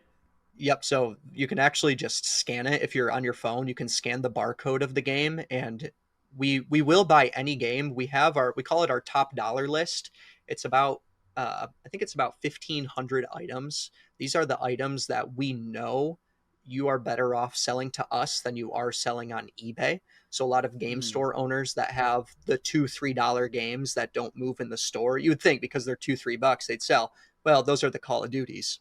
yep, so you can actually just scan it. If you're on your phone, you can scan the barcode of the game, and we will buy any game. We call it our top dollar list. It's about I think it's about 1,500 items. These are the items that we know you are better off selling to us than you are selling on eBay. So a lot of game Mm. store owners that have the $2-3 games that don't move in the store, you would think because they're $2-3 they'd sell. Well, those are the Call of Duties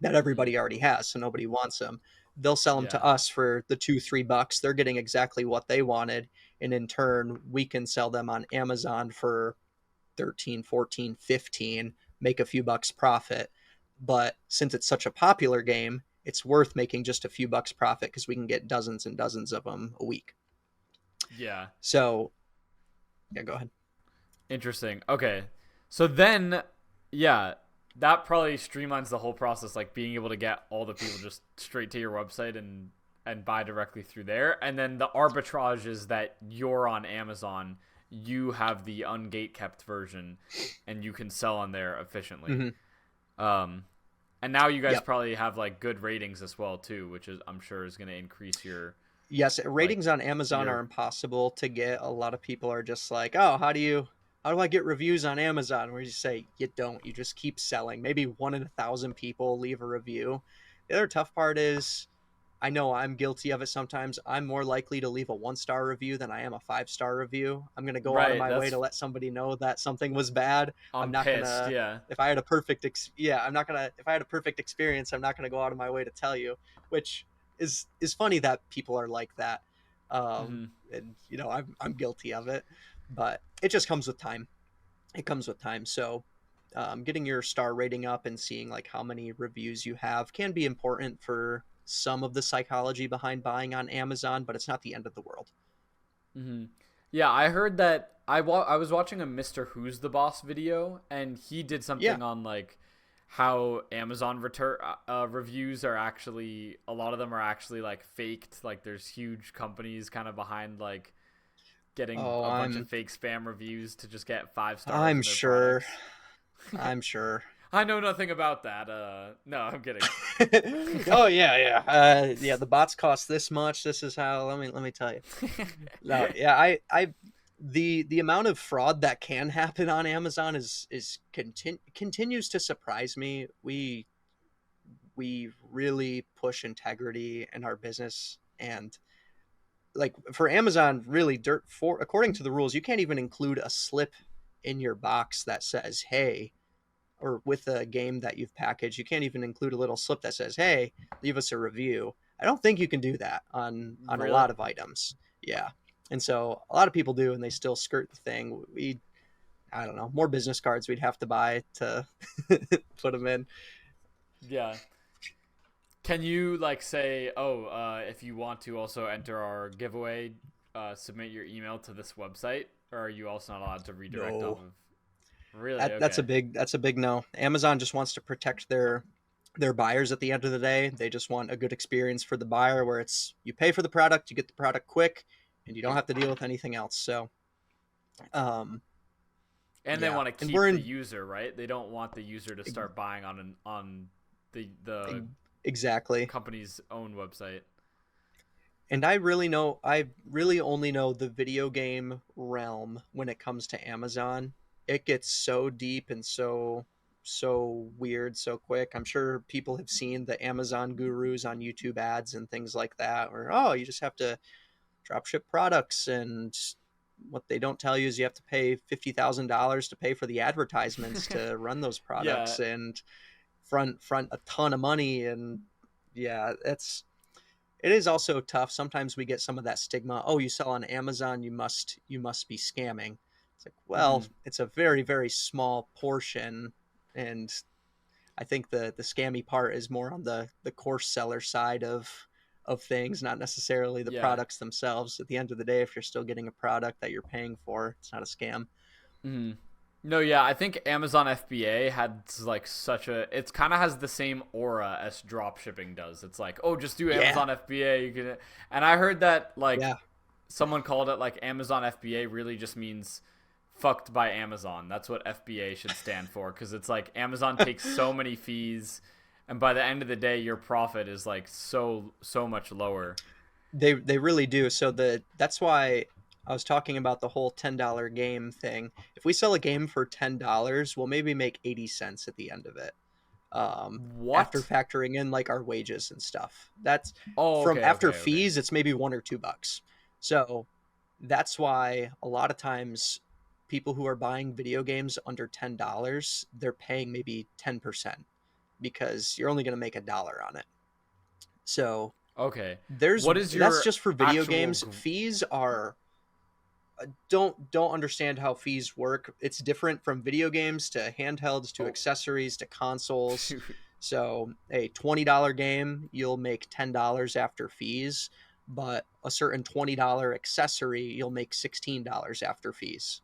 that Mm. everybody already has, so nobody wants them. They'll sell them to Yeah. us for the $2-3. They're getting exactly what they wanted, and in turn, we can sell them on Amazon for 13, 14, 15, make a few bucks profit. But since it's such a popular game, it's worth making just a few bucks profit because we can get dozens and dozens of them a week. Yeah. So, yeah, go ahead. Interesting. Okay. So then, yeah, that probably streamlines the whole process, like being able to get all the people just straight to your website and buy directly through there. And then the arbitrage is that you're on Amazon, you have the ungatekept version, and you can sell on there efficiently. Mm-hmm. Um, and now you guys Yep. probably have like good ratings as well too, which is I'm sure is going to increase your Yes, like ratings on Amazon are your impossible to get. A lot of people are just like, "Oh, how do I get reviews on Amazon?" Where you say you don't, you just keep selling. Maybe 1 in 1,000 people leave a review. The other tough part is I know I'm guilty of it sometimes. I'm more likely to leave a 1-star review than I am a 5-star review. I'm going to go out of Right, my way to that's let somebody know that something was bad. I'm I'm not going pissed. to Yeah. if I had a perfect I'm not going to if I had a perfect experience, I'm not going to go out of my way to tell you, which is funny that people are like that. Hmm. And I'm guilty of it, but it just comes with time. It comes with time. So getting your star rating up and seeing like how many reviews you have can be important for some of the psychology behind buying on Amazon, but it's not the end of the world. Hmm. Yeah, I heard that I was watching a Mr. Who's the Boss video, and he did Yeah. something on like how Amazon reviews are actually, a lot of them are actually like faked. Like there's huge companies kind of behind like getting Oh, a bunch of fake spam reviews to just get 5 stars I'm in their sure. products. I'm sure. I know nothing about that. No, I'm kidding. Oh yeah, yeah. Yeah, the bots cost this much. This is how let me tell you. No, yeah, I the amount of fraud that can happen on Amazon continues to surprise me. We really push integrity in our business, and like for Amazon, really dirt for according to the rules, you can't even include a slip in your box that says, "Hey," or with a game that you've packaged, you can't even include a little slip that says, "Hey, leave us a review." I don't think you can do that on a Really? lot of items. Yeah. And so a lot of people do, and they still skirt the thing. I don't know, more business cards we'd have to buy to put them in. Yeah. Can you like say, oh, if you want to also enter our giveaway, submit your email to this website, or are you also not allowed to redirect off No, of? Really? that's a Okay. big no. Amazon just wants to protect their buyers at the end of the day. They just want a good experience for the buyer where it's you pay for the product, you get the product quick, and you don't have to deal with anything else. So, um, And they yeah, want to and keep we're the in user, right? They don't want the user to start buying on the exactly. company's own website. And I really only know the video game realm when it comes to Amazon. It gets so deep and so weird so quick. I'm sure people have seen the Amazon gurus on YouTube ads and things like that, where oh, you just have to drop ship products, and what they don't tell you is you have to pay $50,000 to pay for the advertisements to run those Yeah. products and front a ton of money. And yeah, it is also tough. Sometimes we get some of that stigma. Oh, you sell on Amazon, you must be scamming. It's like, well, Hmm. it's a very very small portion, and I think the scammy part is more on the course seller side of things, not necessarily the Yeah. products themselves. At the end of the day, if you're still getting a product that you're paying for, it's not a scam. Hmm. No, yeah, I think Amazon FBA had like such a, it's kind of has the same aura as drop shipping does. It's like, oh, just do Yeah, Amazon FBA. You can, and I heard that like yeah. someone called it like Amazon FBA really just means fucked by Amazon. That's what FBA should stand for, because it's like Amazon takes so many fees, and by the end of the day, your profit is like so much lower. They really do. So that's why I was talking about the whole $10 game thing. If we sell a game for $10, we'll maybe make 80 cents at the end of it. After What? factoring in like our wages and stuff. That's Oh, from okay, after okay, okay. fees, it's maybe $1 or $2. So that's why a lot of times people who are buying video games under $10, they're paying maybe 10% because you're only going to make $1 on it. So Okay. there's What is that's your just for video actual games. Fees are don't understand how fees work. It's different from video games to handhelds to Oh, accessories to consoles. shoot. So a $20 game, you'll make $10 after fees, but a certain $20 accessory, you'll make $16 after fees.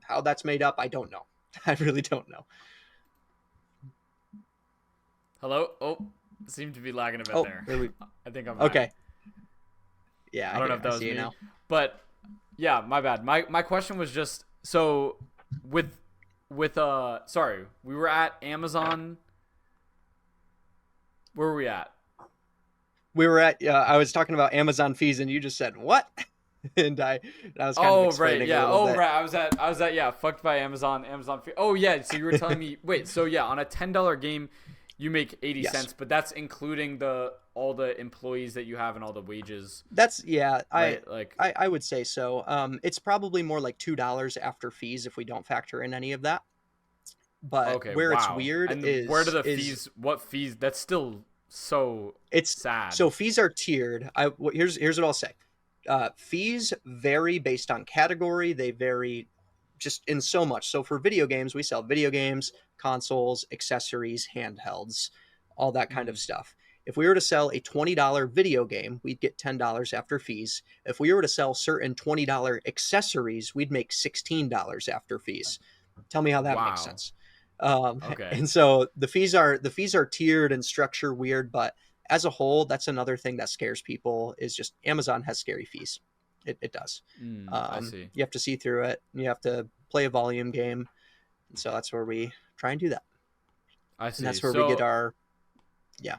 How that's made up, I don't know. I really don't know. Hello? Oh, seemed to be lagging a bit Oh, there. there we I think I'm back. okay. Yeah, I don't know if I that was see you me. now. But yeah, my bad. My question was just, so with sorry, we were at Amazon. Where were we at? We were at I was talking about Amazon fees and you just said what? And I was kind of Oh right, explaining a yeah. little Oh bit. right, I was at yeah, fucked by Amazon fee. Oh yeah, so you were telling me, wait, so yeah, on a $10 game, You make 80 Yes. cents, but that's including all the employees that you have and all the wages, That's yeah, right? Like, I would say so. It's probably more like $2 after fees if we don't factor in any of that. But okay, where it's wow. weird And where do the is fees? What fees? That's still so it's sad. so fees are tiered. Here's what I'll say. Fees vary based on category. They vary just in so much. So for video games, we sell video games, consoles, accessories, handhelds, all that kind of Mm, stuff. If we were to sell a $20 video game, we'd get $10 after fees. If we were to sell certain $20 accessories, we'd make $16 after fees. Tell me how that makes wow. sense. Okay. And so the fees are tiered and structure weird, but as a whole, that's another thing that scares people is just Amazon has scary fees. It does. I see. You have to see through it. You have to play a volume game. And so that's where we try and do that. I And see. that's where we get So, our, yeah.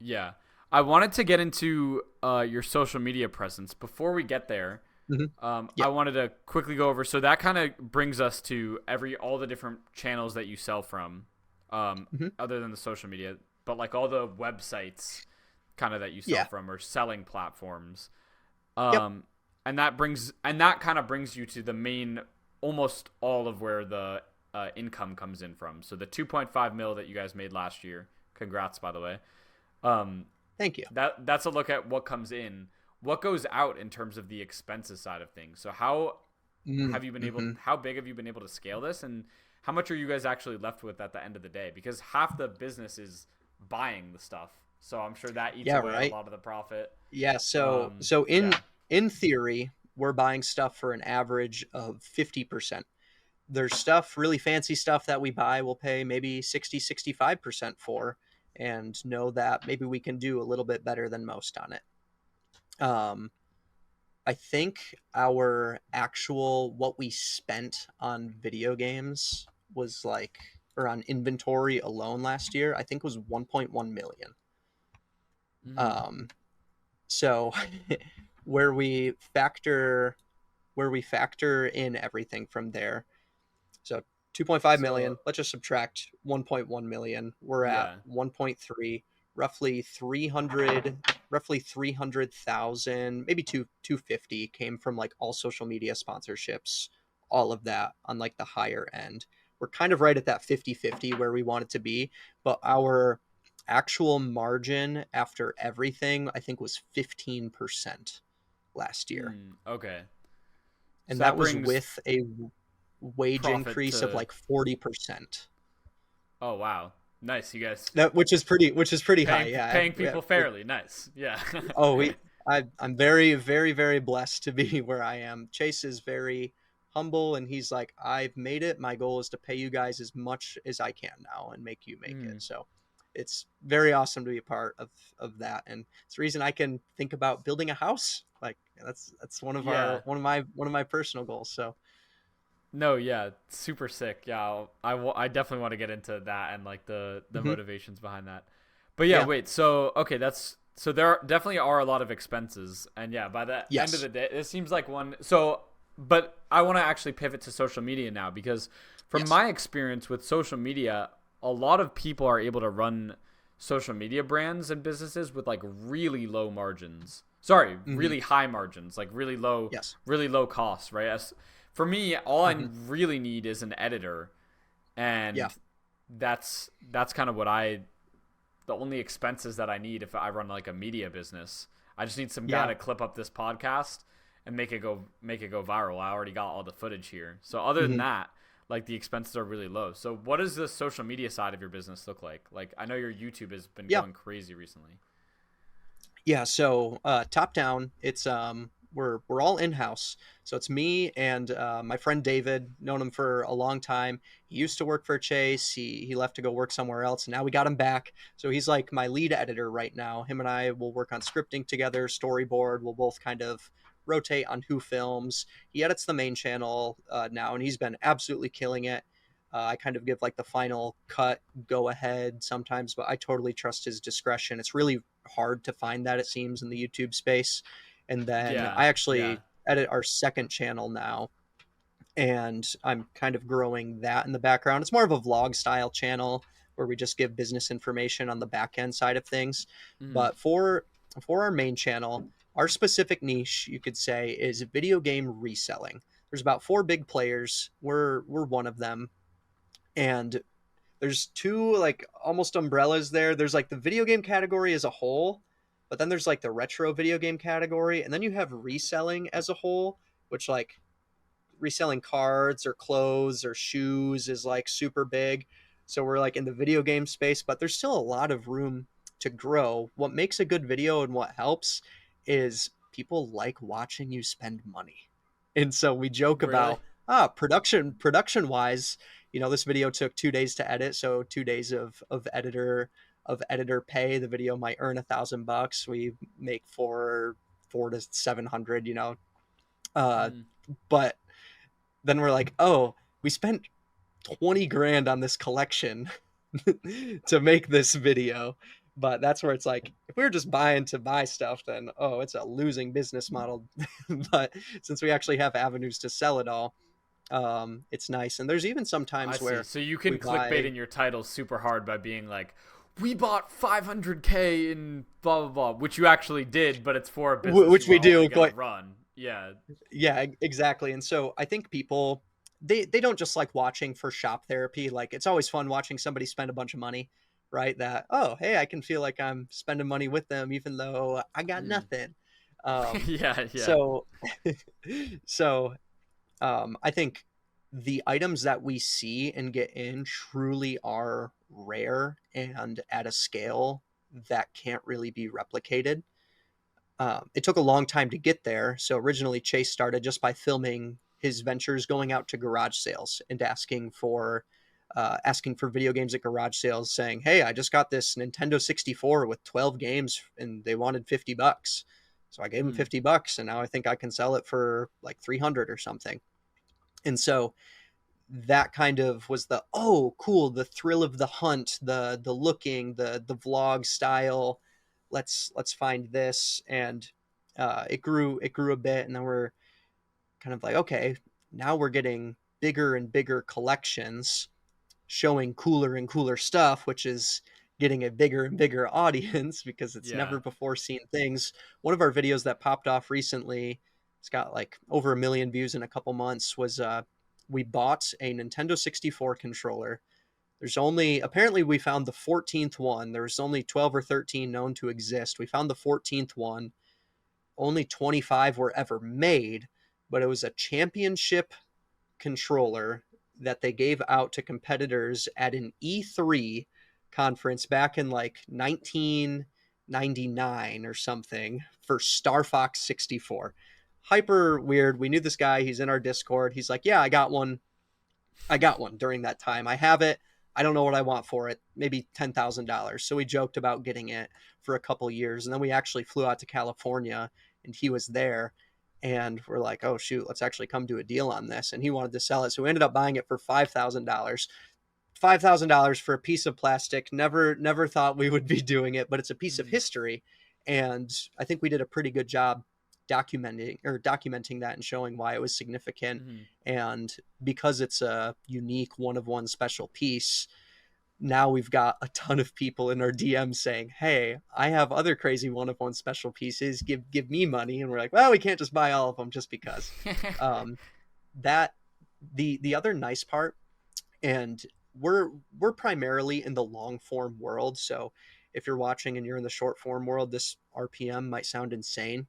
yeah. I wanted to get into your social media presence. Before we get there, Hmm. I Yeah. wanted to quickly go over. So that kind of brings us to all the different channels that you sell from, Hmm. other than the social media, but like all the websites kind of that you sell Yeah. from or selling platforms. Yep. And that kind of brings you to the main, almost all of where the income comes in from. So the 2.5 mil that you guys made last year. Congrats, by the way. Um, Thank you. that's a look at what comes in. What goes out in terms of the expenses side of things. So Mm-hmm. how big have you been able to scale this, and how much are you guys actually left with at the end of the day? Because half the business is buying the stuff, so I'm sure that eats Yeah. away at a Right. lot of the profit. Yeah. So Yeah. in theory, we're buying stuff for an average of 50%. There's stuff, really fancy stuff that we buy, we'll pay maybe 65% for, and know that maybe we can do a little bit better than most on it. Um, I think our actual what we spent on video games was like, or on inventory alone last year, I think was 1.1 million. Mm. Um, so where we factor in everything from there. So 2.5 million, So let's just subtract 1.1 million. We're at yeah. 1.3, roughly 300, roughly 300,000, maybe 250 came from like all social media sponsorships, all of that on like the higher end. We're kind of right at that 50-50 where we want it to be, but our actual margin after everything I think was 15% last year. Okay. And So that that was brings with a wage profit increase of to. like 40%. Oh wow, nice. You guys That which is pretty high. Yeah. paying people fairly. Nice. Yeah. Oh, I'm very very very blessed to be where I am. Chase is very humble and he's like, I've made it. My goal is to pay you guys as much as I can now and make you make it. Mm, So it's very awesome to be a part of that, and it's the reason I can think about building a house. Like that's yeah. one of my personal goals. So No, yeah, super sick. Yeah, I definitely want to get into that and like the mhm. motivations behind that. But yeah, Yeah. wait. So okay, that's so definitely are a lot of expenses, and yeah, by the end of Yes. the day, it seems like one. So, but I want to actually pivot to social media now because from Yes. my experience with social media, a lot of people are able to run social media brands and businesses with like really low margins. Sorry, Hmm. really high margins, like Yes. really low costs, right? For me, all I Hmm. really need is an editor, Yeah. and that's kind of the only expenses that I need if I run like a media business. I just need some guy Yeah. to clip up this podcast and make it go viral. I already got all the footage here. So other than Hmm. that, like the expenses are really low. So what does the social media side of your business look like? Like I know your YouTube has been Yeah. going crazy recently. Yeah. So top down, it's we're all in house. So it's me and my friend David. Known him for a long time. He used to work for Chase. He left to go work somewhere else. And now we got him back. So he's like my lead editor right now. Him and I will work on scripting together, storyboard. We'll both kind of rotate on who films. He edits the main channel now, and he's been absolutely killing it. I kind of give like the final cut, go ahead sometimes, but I totally trust his discretion. It's really hard to find that, it seems, in the YouTube space. And then Yeah, I yeah. actually edit our second channel now, and I'm kind of growing that in the background. It's more of a vlog style channel, where we just give business information on the back end side of things. Mm-hmm. But for our main channel, our specific niche, you could say, is video game reselling. There's about 4 big players. We're one of them, and there's two like almost umbrellas there. There's like the video game category as a whole, but then there's like the retro video game category, and then you have reselling as a whole, which like reselling cards or clothes or shoes is like super big. So we're like in the video game space, but there's still a lot of room to grow. What makes a good video and what helps is people like watching you spend money. And so we joke Really? about production wise, this video took 2 days to edit, so 2 days of editor pay. The video might earn $1,000. We make four to 700, uh, Mm. but then we're like, oh, we spent 20 grand on this collection to make this video. But that's where it's like, if we were just buying to buy stuff, then, oh, it's a losing business model. But since we actually have avenues to sell it all, it's nice. And there's even some I times see. where So you we can clickbait buy, in your titles super hard by being like, "We bought 500K in blah blah blah," which you actually did, but it's for a business which you are we only do gonna quite, run. Yeah. yeah, exactly. And so I think people, they don't just like watching for shop therapy. Like it's always fun watching somebody spend a bunch of money, right? That, oh, hey, I can feel like I'm spending money with them even though I got Mm. nothing. Um, Yeah, yeah. so so I think the items that we see and get in truly are rare and at a scale that can't really be replicated. It took a long time to get there. So originally, Chase started just by filming his ventures going out to garage sales and asking for video games at garage sales, saying, "Hey, I just got this Nintendo 64 with 12 games, and they wanted $50." So I gave him Mm. $50, and now I think I can sell it for like 300 or something. And so that kind of was the, oh, cool, the thrill of the hunt, the looking, the vlog style. Let's find this. And it grew a bit, and then we're kind of like, okay, now we're getting bigger and bigger collections showing cooler and cooler stuff, which is getting a bigger and bigger audience because it's Yeah. never before seen things. One of our videos that popped off recently, it's got like over 1 million views in a couple months, was we bought a Nintendo 64 controller. There's only, apparently we found the 14th one. There's only 12 or 13 known to exist. We found the 14th one. Only 25 were ever made, but it was a championship controller that they gave out to competitors at an E3 conference back in like 1999 or something for Star Fox 64. Hyper weird. We knew this guy. He's in our Discord. He's like, yeah, I got one. I got one during that time. I have it. I don't know what I want for it. Maybe $10,000. So we joked about getting it for a couple years. And then we actually flew out to California and he was there. And we're like, oh, shoot, let's actually come to a deal on this. And he wanted to sell it. So we ended up buying it for $5,000. $5,000 for a piece of plastic. Never thought we would be doing it, but it's a piece of Mm. history. And I think we did a pretty good job documenting that and showing why it was significant. Mm-hmm. And because it's a unique one of one special piece, now we've got a ton of people in our DMs saying, hey, I have other crazy one of one special pieces, give me money. And we're like, well, we can't just buy all of them just because. That the other nice part, and we're primarily in the long form world. So if you're watching and you're in the short form world, this RPM might sound insane.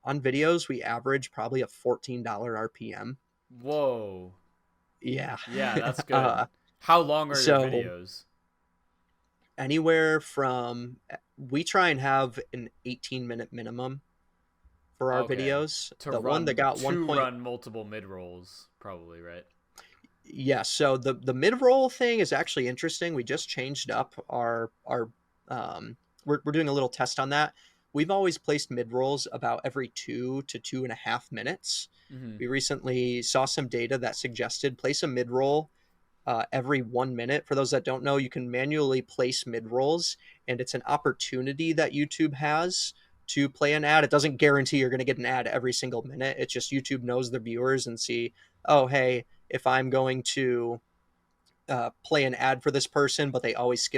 On videos, we average probably a $14 RPM. Whoa. Yeah. Yeah, that's good. uh, How long are your so videos? anywhere from, we try and have an 18-minute minimum for our Okay. videos. The one that got one To point, run multiple mid rolls, probably, right? yeah. So the mid roll thing is actually interesting. We just changed up our we're doing a little test on that. We've always placed mid rolls about every 2 to 2.5 minutes. Mm-hmm. We recently saw some data that suggested place a mid roll every 1 minute. For those that don't know, you can manually place mid rolls, and it's an opportunity that YouTube has to play an ad. It doesn't guarantee you're going to get an ad every single minute. It's just YouTube knows the viewers and see, oh, hey, if I'm going to play an ad for this person, but they always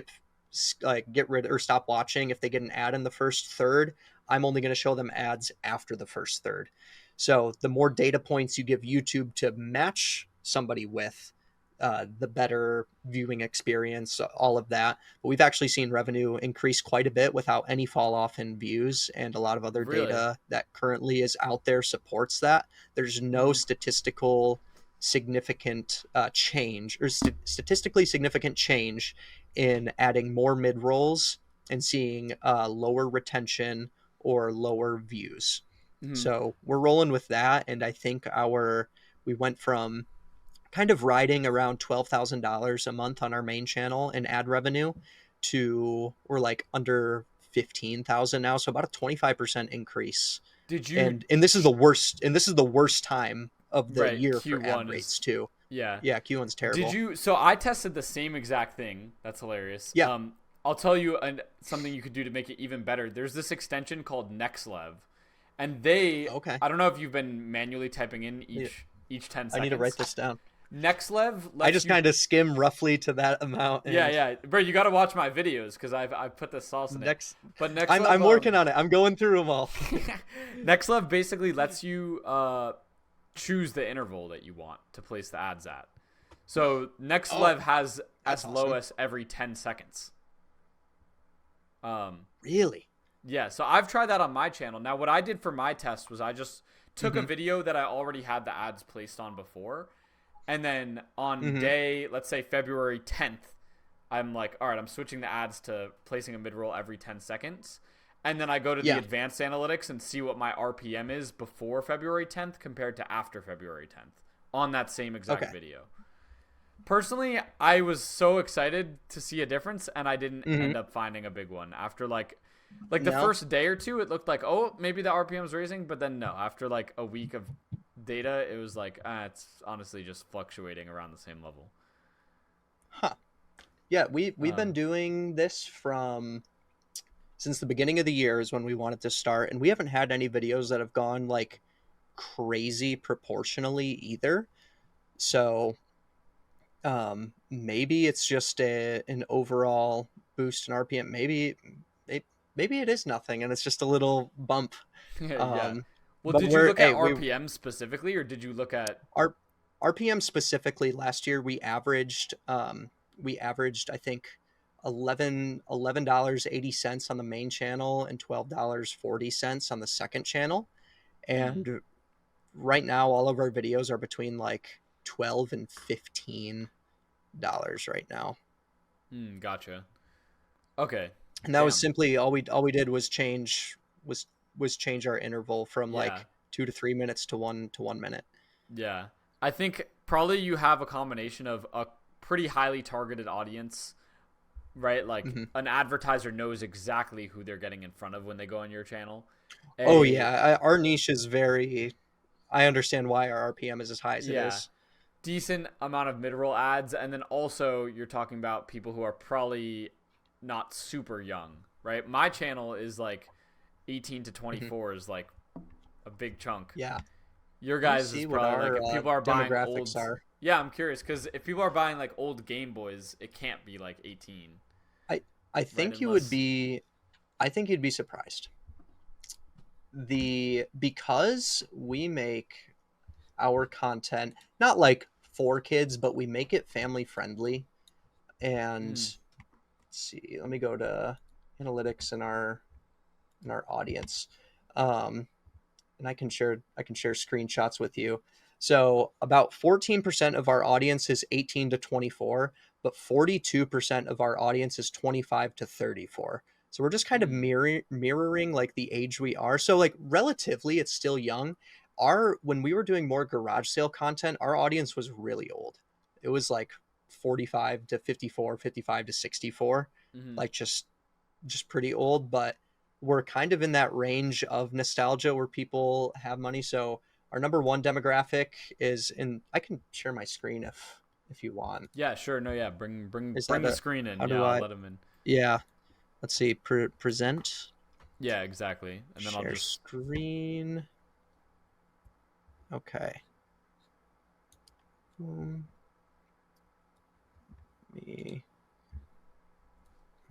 like get rid or stop watching if they get an ad in the first third. I'm only going to show them ads after the first third. So the more data points you give YouTube to match somebody with, the better viewing experience, all of that. But we've actually seen revenue increase quite a bit without any fall off in views, and a lot of other Really? data that currently is out there supports that. There's no Mm-hmm. statistical significant change or statistically significant change in adding more mid rolls and seeing lower retention or lower views. Mm-hmm. So we're rolling with that, and I think we went from kind of riding around $12,000 a month on our main channel in ad revenue to we're like under 15,000 now, so about a 25% increase. Did you And this is the worst time of the right, year for ad Q1 is rates too. yeah. Yeah, Q1's Did terrible. you so I tested the same exact thing. That's hilarious. Yeah. I'll tell you something you could do to make it even better. There's this extension called NextLev, and Okay. I don't know if you've been manually typing in Yeah, each 10 I need to write seconds. this down. NextLev I lets just you kind of skim roughly to that amount yeah, and yeah. Bro, you got to watch my videos cuz I've put the sauce in it. next But I'm working on it. I'm going through them all. NextLev basically lets you choose the interval that you want to place the ads at. So Oh, NextLev has that's as low awesome. as every 10 seconds. Really? Yeah, so I've tried that on my channel. Now, what I did for my test was I just took a Mm-hmm. video that I already had the ads placed on before. And then on Mm-hmm. day, let's say February 10th, I'm like, all right, I'm switching the ads to placing a mid roll every 10 seconds. And then I go to the Yeah. advanced analytics and see what my RPM is before February 10th compared to after February 10th on that same exact Okay. video. Personally, I was so excited to see a difference, and I didn't Mm-hmm. end up finding a big one. After like the No. first day or two, it looked like, oh, maybe the RPM's raising, but then no. After like a week of data, it was like, it's honestly just fluctuating around the same level. Huh. Yeah, we've been Um, doing this from since the beginning of the year is when we wanted to start, and we haven't had any videos that have gone like crazy proportionally either. So maybe it's just an overall boost in RPM. Maybe it is nothing, and it's just a little bump. yeah. Um, Well, but did you we're look at hey we RPM specifically, or did you look at? our RPM specifically last year we averaged I think $11.80 on the main channel and $12.40 on the second channel. Mm, And right now all of our videos are between like 12 and $15 right now. gotcha. Okay. And that was Damn. simply all we did was change our interval from Yeah. like 2 to 3 minutes to 1 minute. Yeah. I think probably you have a combination of a pretty highly targeted audience, right? Like Mm-hmm. an advertiser knows exactly who they're getting in front of when they go on your channel. Oh A yeah, our niche is very. I understand why our RPM is as high as it yeah, is. decent amount of mid-roll ads, and then also you're talking about people who are probably not super young, right? My channel is like 18 to Mhm. 24 is like a big chunk. Yeah. Your Let me guys is see what probably like our if people are buying demographics old. are. Yeah, I'm curious because if people are buying like old Game Boys, it can't be like 18, I I right? think you would Unless be. I think you'd be surprised. Because we make our content not like for kids, but we make it family friendly. And mm, let's see, let me go to analytics in our audience. Um, and I can share screenshots with you. So about 14% of our audience is 18 to 24, but 42% of our audience is 25 to 34. So we're just kind of mm, mirroring like the age we are. So like relatively it's still young. Our when we were doing more garage sale content, our audience was really old. It was like 45 to 54, 55 to 64, mm, like just pretty old, but we're kind of in that range of nostalgia where people have money. So our number one demographic is in. I can share my screen if you want. yeah, sure, no, yeah, Is bring that the a screen in, how yeah, do I'll I? let them in. Yeah. Let's see. Present. Yeah, exactly, and then I'll Share just screen. Okay. Um, I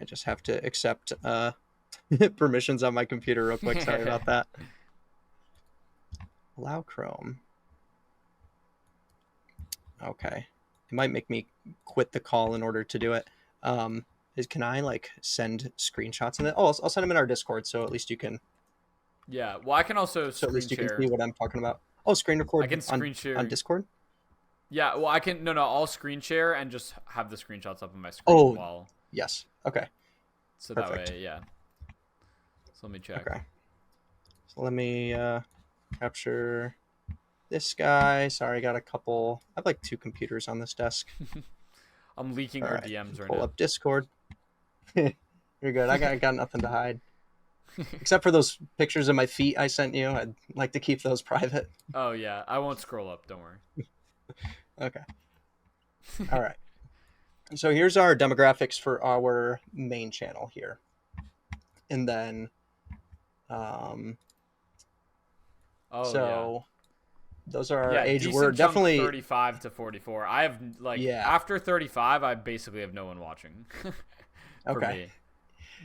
just have to accept permissions on my computer real quick. Sorry about that. Allow Chrome. Okay. It might make me quit the call in order to do it. Can I like send screenshots in it? Oh, I'll send them in our Discord, so at least you can. Yeah. Well, I can also So at screen least you can share. see what I'm talking about. Oh, screen I record can screen share. on Discord. Yeah. Well, I can. No. I'll screen share and just have the screenshots up on my screen Oh, while. yes. Okay. So Perfect. that way, yeah. So let me check. Okay. So let me capture this guy. Sorry, I got a couple. I have like 2 computers on this desk. I'm leaking All your right. DMs right Pull now. up Discord. You're good. I got nothing to hide. Except for those pictures of my feet I sent you. I'd like to keep those private. Oh yeah, I won't scroll up. Don't worry. Okay. All right. So here's our demographics for our main channel here. And then Oh yeah. so those are our Yeah, age. We're decent chunk definitely 35 to 44. I have like yeah. after 35, I basically have no one watching. For Okay. me.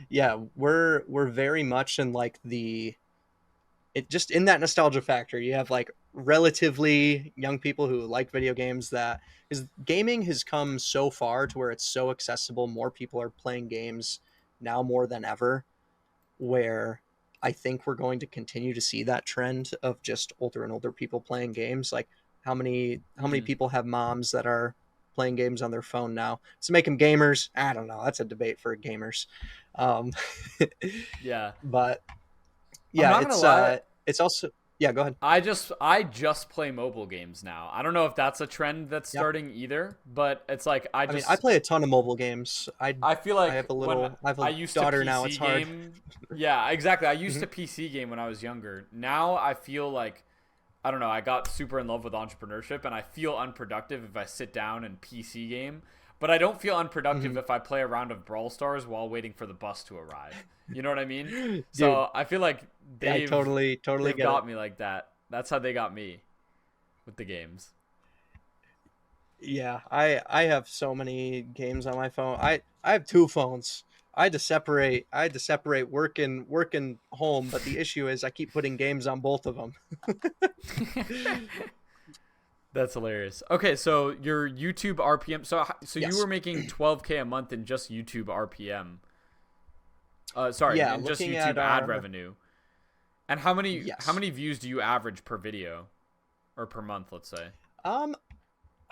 Yeah, we're very much in like it just in that nostalgia factor. You have like relatively young people who like video games that is gaming has come so far to where it's so accessible. More people are playing games now more than ever, where I think we're going to continue to see that trend of just older and older people playing games. Like how many people have moms that are playing games on their phone now to make them gamers? I don't know. That's a debate for gamers. Um, Yeah. but I'm yeah, not gonna lie. it's also yeah. Go ahead. I just play mobile games now. I don't know if that's a trend that's Yeah, starting either, but it's like I I mean, I just play a ton of mobile games. I feel I have like a when little I have I a used to daughter now. PC It's hard. game, yeah, exactly. I used Hmm. to PC game when I was younger. Now I feel like I don't know, I got super in love with entrepreneurship and I feel unproductive if I sit down and PC game, but I don't feel unproductive Hmm. if I play a round of Brawl Stars while waiting for the bus to arrive. You know what I mean? Dude, So I feel like I they've totally they've get it. got me like that. That's how they got me with the games. Yeah, I have so many games on my phone. I have 2 phones. I had to separate work and home, but the issue is I keep putting games on both of them. That's hilarious. Okay, so your YouTube RPM. So you Yes. were making 12K a month in just YouTube RPM. Sorry, Yeah, in just looking YouTube at ad our revenue. And how many yes. views do you average per video or per month, let's say? Um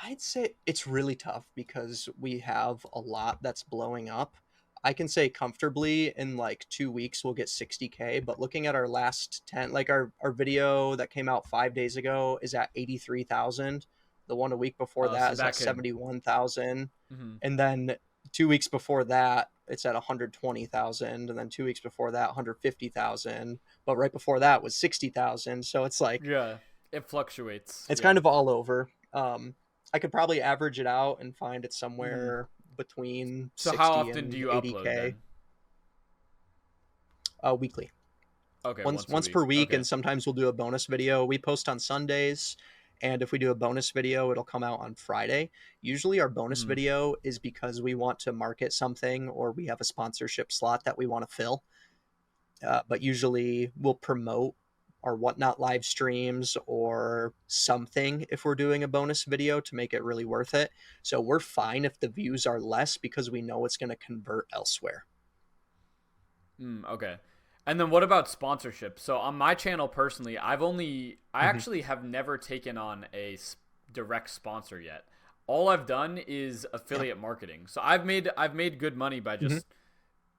I'd say it's really tough because we have a lot that's blowing up. I can say comfortably in like 2 weeks we'll get 60K, but looking at our last 10, like our video that came out 5 days ago is at 83,000. The one a week before that So is at that could. 71,000. Mhm. And then 2 weeks before that, it's at 120,000. And then 2 weeks before that, 150,000. But right before that was 60,000. So it's like, Yeah, it fluctuates. it's Yeah. kind of all over. I could probably average it out and find it Mhm. somewhere between So how 60 often do and you upload 80K then? weekly. Okay, Once once a once week. per week, Okay. and sometimes we'll do a bonus video. We post on Sundays, and if we do a bonus video, it'll come out on Friday. Usually our bonus Mhm. video is because we want to market something or we have a sponsorship slot that we want to fill. But usually we'll promote our whatnot live streams or something if we're doing a bonus video to make it really worth it. So we're fine if the views are less because we know it's going to convert elsewhere. Okay. And then what about sponsorship? So on my channel personally, I Mhm. actually have never taken on a direct sponsor yet. All I've done is Yeah. affiliate marketing. So I've made good money by Hmm. just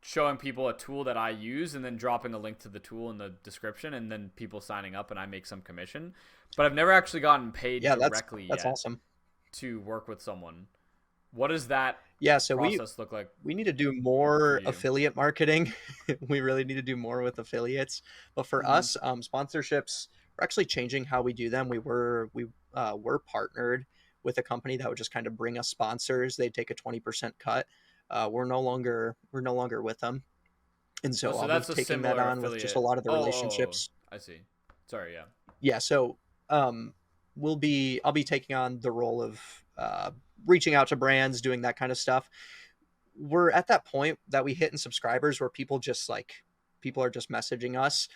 showing people a tool that I use and then dropping a link to the tool in the description and then people signing up and I make some commission. But I've never actually gotten paid Yeah, directly that's yet awesome. to work with someone. What does that Yeah, so process look like we need to do for more you? affiliate marketing. We really need to do more with affiliates. But for Mm-hmm. us, sponsorships, we're actually changing how we do them. We were partnered with a company that would just kind of bring us sponsors. They'd take a 20% cut. We're no longer with them, and Oh, so so I'll be that's a taking that similar on with just a affiliate. lot of the Oh, relationships. I see. Sorry, yeah. Yeah, so um, I'll be taking on the role of reaching out to brands, doing that kind of stuff. We're at that point that we hit in subscribers where people are just messaging us.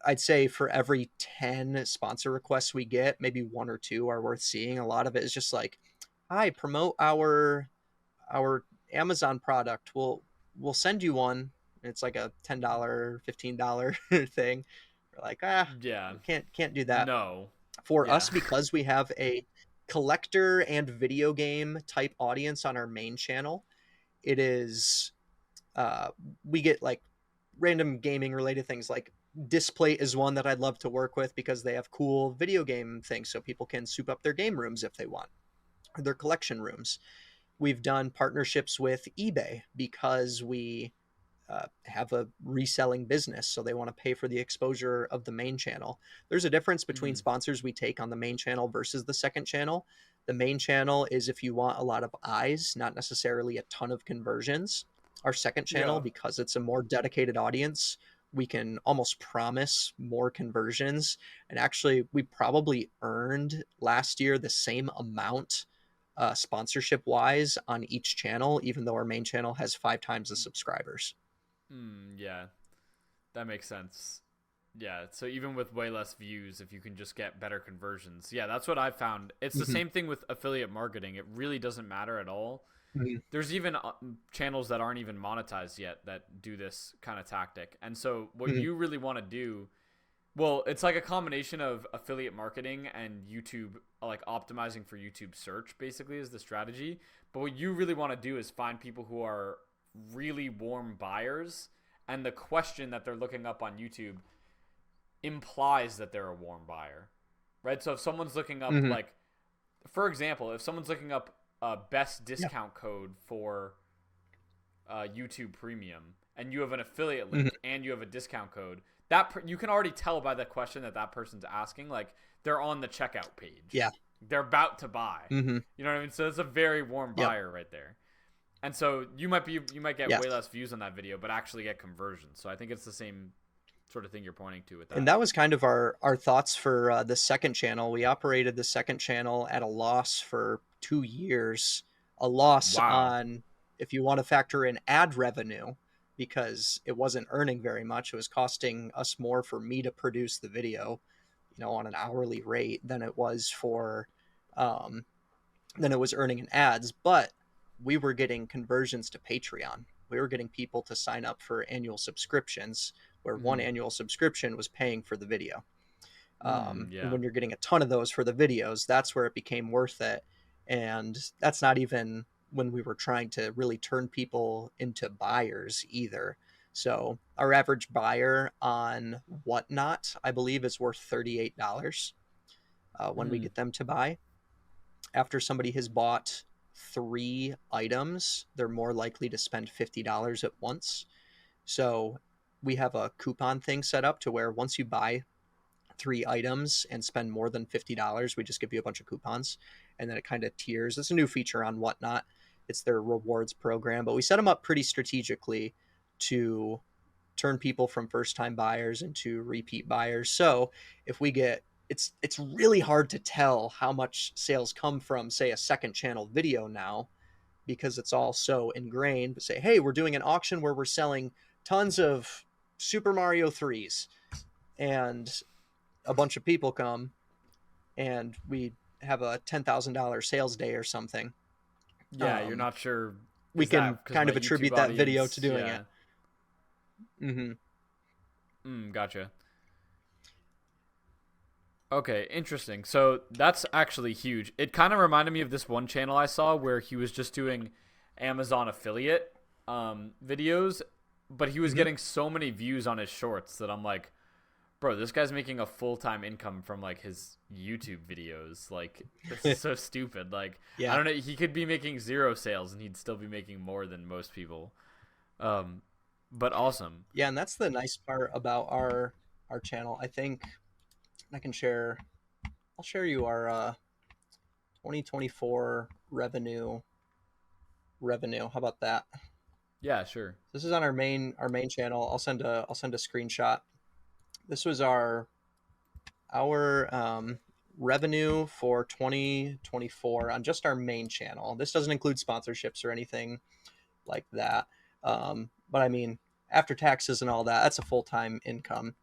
I'd say for every 10 sponsor requests we get, maybe one or two are worth seeing. A lot of it is just like, hi, promote our Amazon product. We'll send you one. It's like a $10, $15 thing. We're like, Yeah. can't do that. No. For Yeah. us, because we have a collector and video game type audience on our main channel, it is we get like random gaming related things. Like Displate is one that I'd love to work with because they have cool video game things, so people can soup up their game rooms if they want, or their collection rooms. We've done partnerships with eBay because we have a reselling business, so they want to pay for the exposure of the main channel. There's a difference between sponsors we take on the main channel versus the second channel. The main channel is if you want a lot of eyes, not necessarily a ton of conversions. Our second channel, Yeah. because it's a more dedicated audience, we can almost promise more conversions. And actually, we probably earned last year the same amount sponsorship wise on each channel, even though our main channel has 5 times the subscribers. Yeah. That makes sense. Yeah, so even with way less views, if you can just get better conversions. Yeah, that's what I found. It's the same thing with affiliate marketing. It really doesn't matter at all. There's even channels that aren't even monetized yet that do this kind of tactic. And so what you really want to do, well, it's like a combination of affiliate marketing and YouTube, like optimizing for YouTube search basically is the strategy. But what you really want to do is find people who are really warm buyers, and the question that they're looking up on YouTube implies that they're a warm buyer, right? So if someone's looking up, like, for example, if someone's looking up a best discount code for YouTube Premium, and you have an affiliate link and you have a discount code, you can already tell by the question that person's asking, like, they're on the checkout page. Yeah. They're about to buy. You know what I mean? So it's a very warm buyer right there. And so you might get way less views on that video, but actually get conversions. So I think it's the same sort of thing you're pointing to with that. And that was kind of our thoughts for the second channel. We operated the second channel at a loss for 2 years, a loss on, if you want to factor in ad revenue, because it wasn't earning very much. It was costing us more for me to produce the video, on an hourly rate than it was earning in ads. But we were getting conversions to Patreon. We were getting people to sign up for annual subscriptions, where one annual subscription was paying for the video. And when you're getting a ton of those for the videos, that's where it became worth it. And that's not even when we were trying to really turn people into buyers either. So our average buyer on Whatnot, I believe, is worth $38 when we get them to buy. After somebody has bought 3 items, they're more likely to spend $50 at once. So we have a coupon thing set up to where once you buy 3 items and spend more than $50, we just give you a bunch of coupons, and then it kind of tiers. It's a new feature on Whatnot. It's their rewards program, but we set them up pretty strategically to turn people from first-time buyers into repeat buyers. So if we get, it's really hard to tell how much sales come from, say, a second channel video now, because it's all so ingrained. But say, hey, we're doing an auction where we're selling tons of Super Mario 3s, and a bunch of people come, and we have a $10,000 sales day or something. Yeah, you're not sure. We can kind of attribute that video to doing it. Gotcha. Okay, interesting. So that's actually huge. It kind of reminded me of this one channel I saw where he was just doing Amazon affiliate videos, but he was getting so many views on his shorts that I'm like, bro, this guy's making a full-time income from like his YouTube videos. Like, it's so stupid. Like, I don't know. He could be making 0 sales and he'd still be making more than most people. But awesome. Yeah, and that's the nice part about our channel. I think I can share. I'll share you our 2024 revenue. How about that? Yeah, sure. This is on our main channel. I'll send a screenshot. This was our revenue for 2024 on just our main channel. This doesn't include sponsorships or anything like that. But I mean, after taxes and all that, that's a full-time income.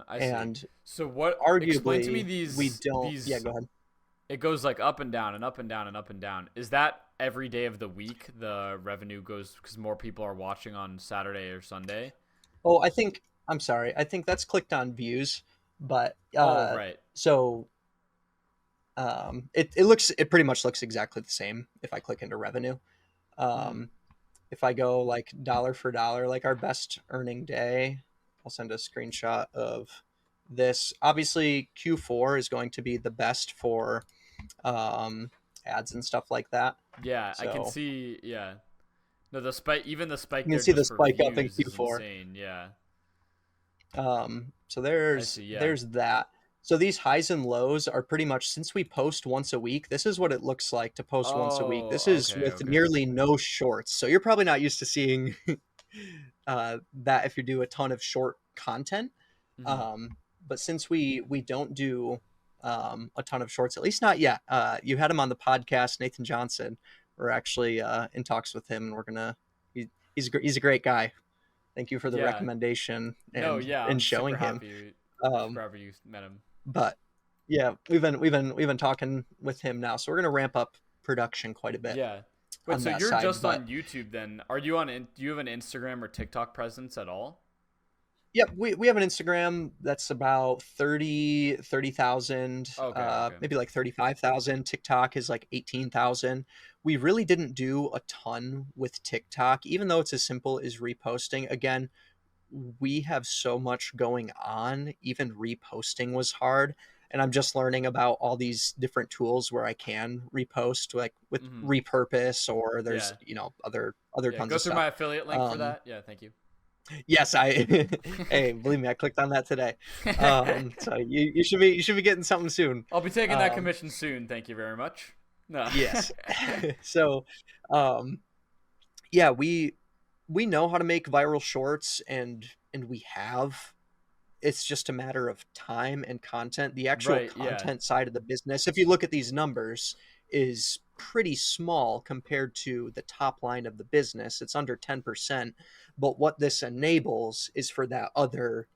I see. And So what? Explain to me arguably, we these don't. Yeah, these. go ahead. It goes like up and down and up and down and up and down. Is that every day of the week the revenue goes because more people are watching on Saturday or Sunday? Oh, I'm sorry. I think that's clicked on views, but Oh, right. so it pretty much looks exactly the same if I click into revenue. Mm. Um, if I go like dollar for dollar, like our best earning day, I'll send a screenshot of this. Obviously, Q4 is going to be the best for um, ads and stuff like that. Yeah, I can So see. Yeah. No, the spike, even the you spike can there see the just for spike up in views is Q4. insane. Yeah. So I there's see. Yeah. there's that. So these highs and lows are pretty much since we post once a week. This is what it looks like to post once a week. Oh, This is okay. with Okay. nearly no shorts. So you're probably not used to seeing that if you do a ton of short content. Hmm. Um, but since we don't do a ton of shorts, at least not yet. You had him on the podcast, Nathan Johnson. We're actually in talks with him, and we're gonna. He's a great guy. Thank you for the Yeah. recommendation No. and Yeah. in I'm super showing him. happy. Um, Super happy you met him. but yeah, we've been talking with him now, so we're gonna ramp up production quite a bit Yeah. Wait. on So that you're side. just But on YouTube then? Are you on? Do you have an Instagram or TikTok presence at all? yeah, we have an Instagram that's about 30,000, Okay. Okay. maybe like 35,000. TikTok is like 18,000. We really didn't do a ton with TikTok, even though it's as simple as reposting. Again, we have so much going on, even reposting was hard. And I'm just learning about all these different tools where I can repost, like with Hmm. repurpose, or there's Yeah. other Yeah. tons Go of through stuff. my affiliate link for Um, that. Yeah. Thank you. yes, I hey, believe me, I clicked on that today. So you should be getting something soon. I'll be taking that Um, commission soon. Thank you very much. No. yes. So um, yeah, we know how to make viral shorts, and we have. It's just a matter of time and content. The actual Right. Yeah. content side of the business, if you look at these numbers, is pretty small compared to the top line of the business. It's under 10%. But what this enables is for that other,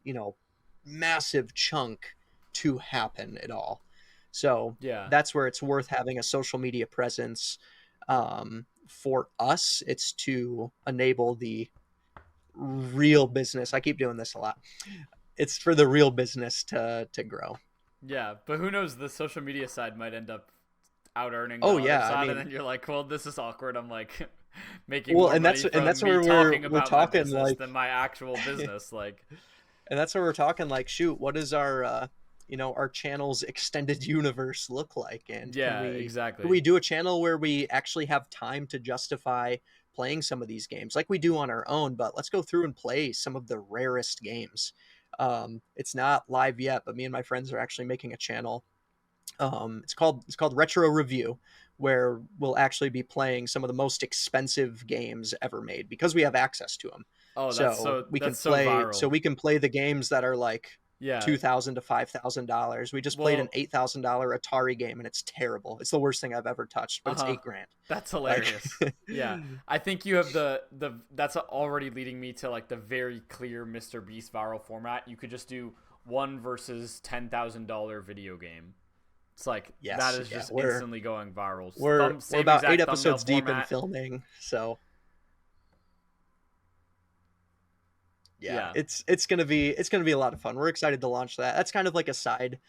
massive chunk to happen at all. So Yeah. that's where it's worth having a social media presence. For us, it's to enable the real business. I keep doing this a lot. It's for the real business to grow. Yeah. But who knows? The social media side might end up out earning the Oh other yeah, I side, and mean, then you're like, well, this is awkward. I'm like making well, more and money that's from me where talking we're about my talking business like, than my actual business. Like, and that's where we're talking like, shoot, what does our our channel's extended universe look like, and can yeah, we exactly. do a channel where we actually have time to justify playing some of these games like we do on our own, but let's go through and play some of the rarest games. It's not live yet, but me and my friends are actually making a channel. It's called Retro Review, where we'll actually be playing some of the most expensive games ever made because we have access to them. Oh, So we can that's so play. So viral. we can play the games that are like Yeah. $2,000 to $5,000. We just played an Well, $8,000 Atari game, and it's terrible. It's the worst thing I've ever touched, but it's uh-huh. $8,000. That's Like, hilarious. Yeah. I think you have the that's already leading me to like the very clear Mr. Beast viral format. You could just do one versus $10,000 video game. It's like that yes, is yeah, just we're instantly going viral. we're we're Same about eight exact thumbnail episodes deep in format. filming, so yeah, Yeah. it's gonna be a lot of fun. We're excited to launch that. That's kind of like a side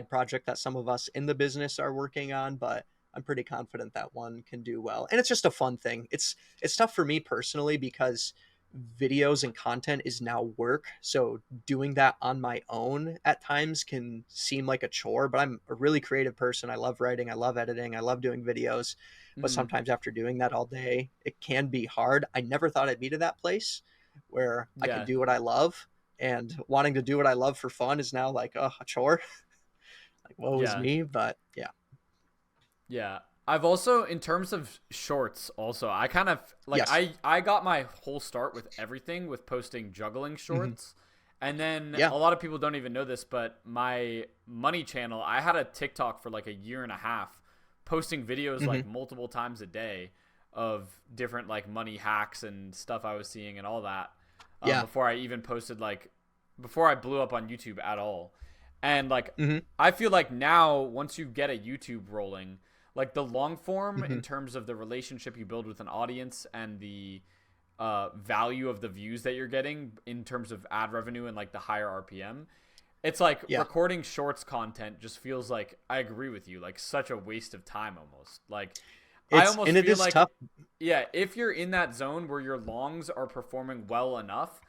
project that some of us in the business are working on, but I'm pretty confident that one can do well. And it's just a fun thing. It's tough for me personally because videos and content is now work. So doing that on my own at times can seem like a chore, but I'm a really creative person. I love writing, I love editing, I love doing videos. But Mm, sometimes after doing that all day, it can be hard. I never thought I'd be to that place where I could yeah. do what I love, and wanting to do what I love for fun is now like, a chore. Like, woe is Yeah. me. But yeah. Yeah. I've also in terms of shorts also, I kind of like Yes. I got my whole start with everything with posting juggling Hmm. shorts. And then Yeah. a lot of people don't even know this, but my money channel, I had a TikTok for like a year and a half, posting videos Hmm. like multiple times a day of different like money hacks and stuff I was seeing and all that. Yeah. Before I even posted like before I blew up on YouTube at all. And like Hmm. I feel like now once you get a YouTube rolling, like the long form Hmm. in terms of the relationship you build with an audience and the value of the views that you're getting in terms of ad revenue and like the higher RPM. It's like Yeah. recording shorts content just feels like, I agree with you, like such a waste of time almost. Like I almost It feel is like, tough. yeah, if you're in that zone where your longs are performing well enough,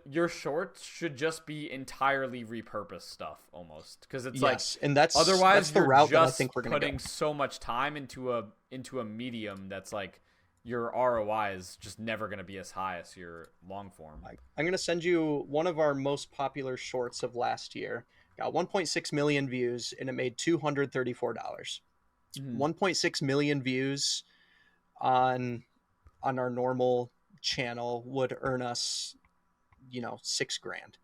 your shorts should just be entirely repurposed stuff almost, because it's like Yes, and that's otherwise the you're route that I just think we're gonna putting go. so much time into a medium that's like your ROI is just never going to be as high as your long form. I'm gonna send you one of our most popular shorts of last year. Got 1.6 million views, and it made $234. Mm-hmm. 1.6 million views on our normal channel would earn us, 6 grand.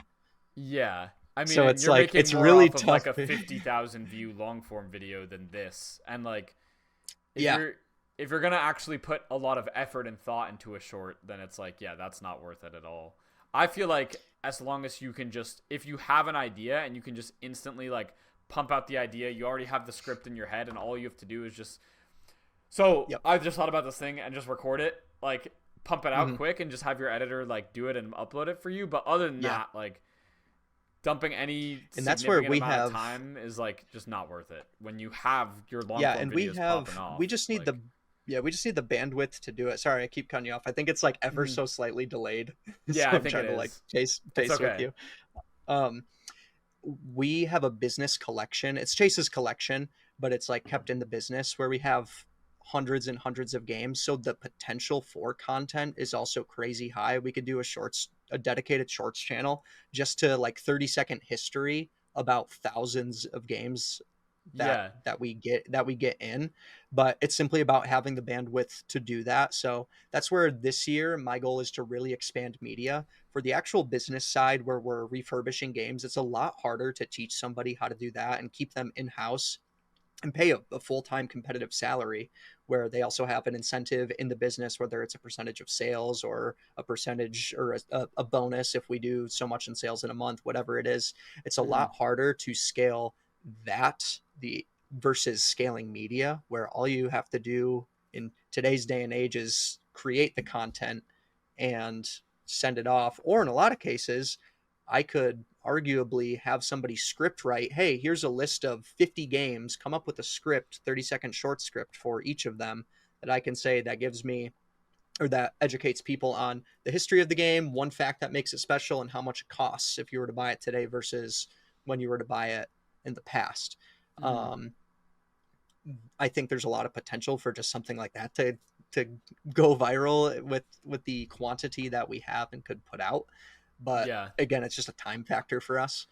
Yeah. I mean, So and it's you're like making it's more really off of like tough. a 50,000 view long form video than this. And like if Yeah. you're going to actually put a lot of effort and thought into a short, then it's like, yeah, that's not worth it at all. I feel like as long as you can just, if you have an idea and you can just instantly like pump out the idea, you already have the script in your head and all you have to do is just, so Yep. I just thought about this thing and just record it, like pump it out Hmm. quick and just have your editor like do it and upload it for you. But other than Yeah. that, like dumping any And that's where significant we amount of have. time is like just not worth it when you have your long Yeah, form and videos popping we off. just need Like, the yeah, we just need the bandwidth to do it. Sorry, I keep cutting you off. I think it's like ever mhm. so slightly delayed. Yeah, So I I'm think it trying to like is. It's pace with okay. you. Um we have a business collection. It's Chase's collection, but it's like kept in the business where we have hundreds and hundreds of games. So the potential for content is also crazy high. We could do a dedicated shorts channel just to like 30-second history about thousands of games that Yeah. we get in, but it's simply about having the bandwidth to do that. So that's where this year my goal is to really expand media. For the actual business side where we're refurbishing games, it's a lot harder to teach somebody how to do that and keep them in house and pay a full-time competitive salary, where they also have an incentive in the business, whether it's a percentage of sales or a percentage or a bonus if we do so much in sales in a month, whatever it is. It's a Hmm. lot harder to scale that the versus scaling media, where all you have to do in today's day and age is create the content and send it off. Or in a lot of cases, I could arguably have somebody script write, hey, here's a list of 50 games, come up with a script, 30-second short script for each of them that I can say that gives me or that educates people on the history of the game, one fact that makes it special, and how much it costs if you were to buy it today versus when you were to buy it in the past. Hmm. Um, I think there's a lot of potential for just something like that to go viral with the quantity that we have and could put out. But Yeah. again, it's just a time factor for us.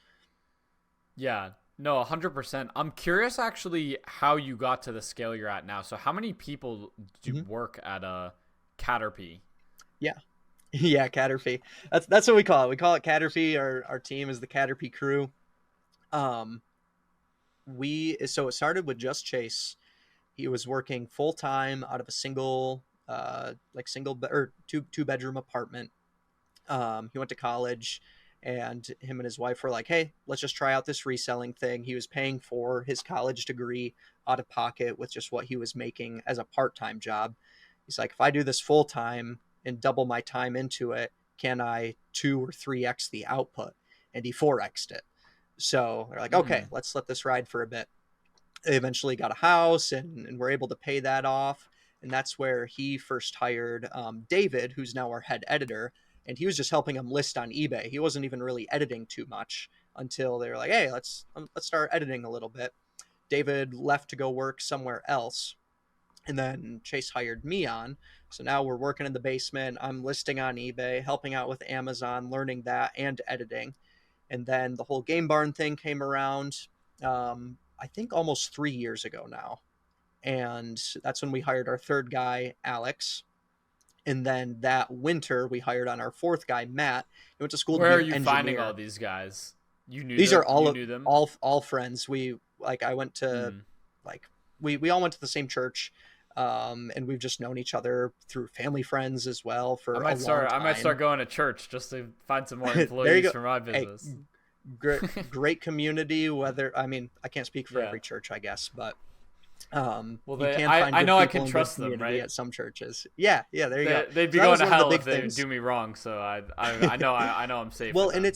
Yeah. No, 100%. I'm curious actually how you got to the scale you're at now. So how many people do Mm-hmm. work at a Caterpie? Yeah. Yeah, Caterpie. That's what we call it. We call it Caterpie. Our team is the Caterpie crew. Um, so it started with just Chase. He was working full time out of a or two bedroom apartment. He went to college, and him and his wife were like, "Hey, let's just try out this reselling thing." He was paying for his college degree out of pocket with just what he was making as a part time job. He's like, "If I do this full time and double my time into it, can I 2 or 3x the output?" And he 4x'd it. So they're like, "Okay, Hmm. let's let this ride for a bit." They eventually got a house and were able to pay that off. And that's where he first hired David, who's now our head editor. And he was just helping him list on eBay. He wasn't even really editing too much until they were like, "Hey, let's start editing a little bit." David left to go work somewhere else, and then Chase hired me on. So now we're working in the basement. I'm listing on eBay, helping out with Amazon, learning that and editing. And then the whole Game Barn thing came around. I think almost 3 years ago now, and that's when we hired our third guy, Alex. And then that winter, we hired on our fourth guy, Matt. He went to school to Where be are an you finding all engineer. these guys? You knew These are them? You all knew them? all friends. We like I went to Mm. like we all went to the same church, and we've just known each other through family friends as well for a long I might start time. going to church just to find some more There you employees go. for my Hey, business. great community. Whether I mean I can't speak for Yeah. every church, I guess, but Well, you can find I good know I can people and good trust them, community right? at some churches. Yeah, yeah, there you go. They'd So be that going was to one of the hell if big they things. do me wrong. So I know I'm safe Well, with and them.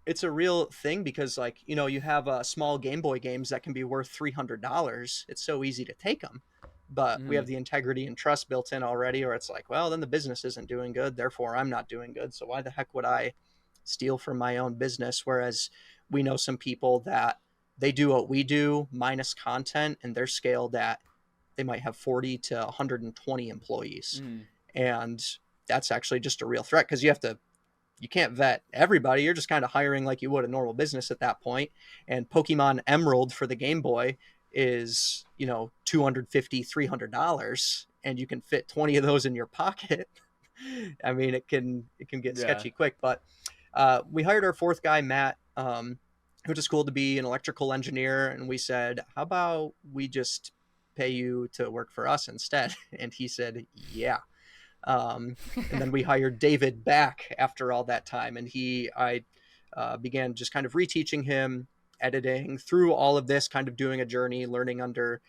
it's a real thing because like you have small Game Boy games that can be worth $300. It's so easy to take them, but we have Mm. the integrity and trust built in already, or it's like, well, then the business isn't doing good, therefore I'm not doing good. So why the heck would I steal from my own business? Whereas we know some people that they do what we do minus content, and they're scaled at they might have 40 to 120 employees, Mm. and that's actually just a real threat because you can't vet everybody. You're just kind of hiring like you would a normal business at that point. And Pokemon Emerald for the Game Boy is, $250, $300, and you can fit 20 of those in your pocket. I mean, it can get Yeah. sketchy quick, but we hired our fourth guy, Matt, who went to school to be an electrical engineer. And we said, how about we just pay you to work for us instead? And he said, yeah. And then we hired David back after all that time, and I began just kind of reteaching him editing through all of this, kind of doing a journey, learning under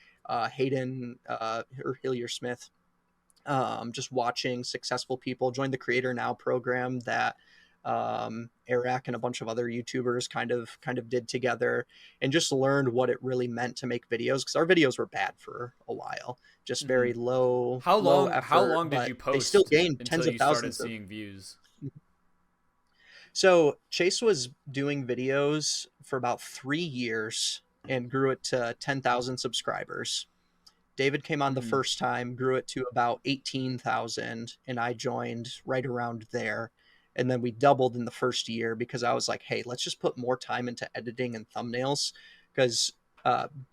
Hayden or Hillier Smith, just watching successful people join the Creator Now program that Eric and a bunch of other YouTubers kind of did together, and just learned what it really meant to make videos, because our videos were bad for a while, just Mm-hmm. very low How effort, long did but you they still post gained until tens of you started thousands of. seeing views? So Chase was doing videos for about 3 years and grew it to 10,000 subscribers. David came on the Mm-hmm. first time, grew it to about 18,000, and I joined right around there. And then we doubled in the first year because I was like, hey, let's just put more time into editing and thumbnails. Because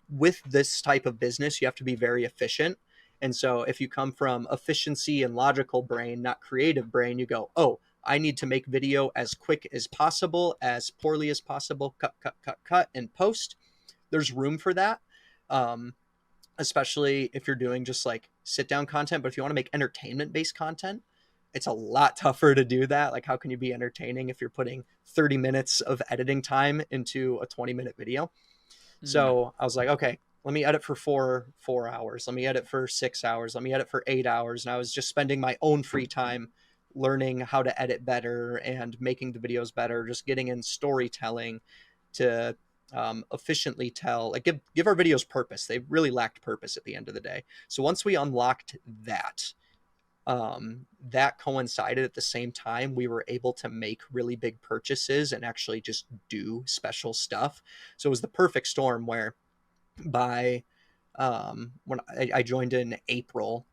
with this type of business, you have to be very efficient. And so if you come from efficiency and logical brain, not creative brain, you go, oh, I need to make video as quick as possible, as poorly as possible, cut, and post. There's room for that. Um, Especially if you're doing just like sit down content. But if you want to make entertainment based content, it's a lot tougher to do that. Like, how can you be entertaining if you're putting 30 minutes of editing time into a 20-minute video? Mm-hmm. So I was like, okay, let me edit for four hours. Let me edit for 6 hours. Let me edit for 8 hours. And I was just spending my own free time learning how to edit better and making the videos better, just getting in storytelling to efficiently tell, like give our videos purpose. They really lacked purpose at the end of the day. So once we unlocked that, that coincided at the same time we were able to make really big purchases and actually just do special stuff. So it was the perfect storm where by when I joined in April,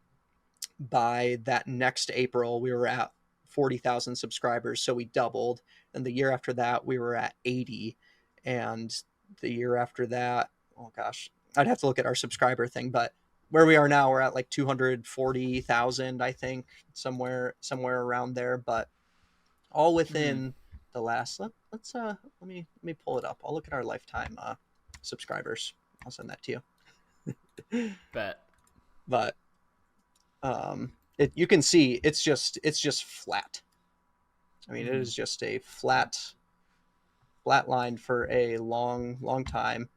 by that next April, we were at 40,000 subscribers. So we doubled. And the year after that, we were at 80. And the year after that, oh gosh, I'd have to look at our subscriber thing, but where we are now, we're at like 240,000, I think, somewhere around there, but all Mm-hmm. within the last, let me pull it up. I'll look at our lifetime subscribers. I'll send that to you. Bet. But you can see it's just flat. I mean, it Mm-hmm. is just a flat line for a long time.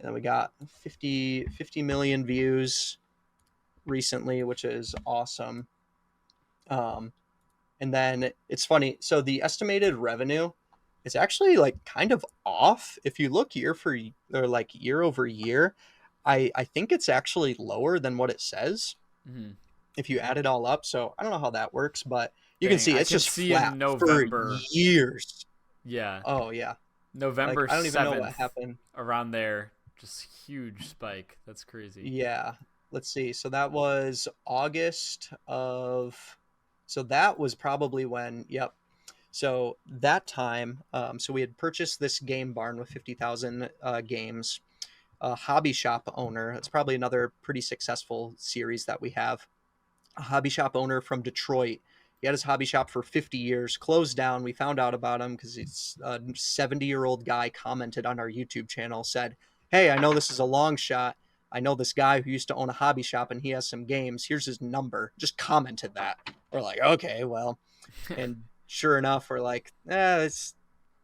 And then we got 50 million views recently, which is awesome. Um, and then it's funny. So the estimated revenue is actually like kind of off. If you look year over year, I think it's actually lower than what it says Mm-hmm. if you add it all up. So I don't know how that works, but you can Dang, see I it's can just see flat in for November. years. Yeah, Oh yeah. Like November I don't even know 7th, what happened. around there. Just huge spike. That's crazy. Yeah. Let's see. So that was August of so that was probably when, yep. So that time, so we had purchased this game barn with 50,000 games. A hobby shop owner. It's probably another pretty successful series that we have. a hobby shop owner from Detroit. He had his hobby shop for 50 years, closed down. We found out about him because he's a 70-year-old guy commented on our YouTube channel, said, "Hey, I know this is a long shot. I know this guy who used to own a hobby shop and he has some games. Here's his number." Just commented that. We're like, okay, well. And sure enough, we're like, it's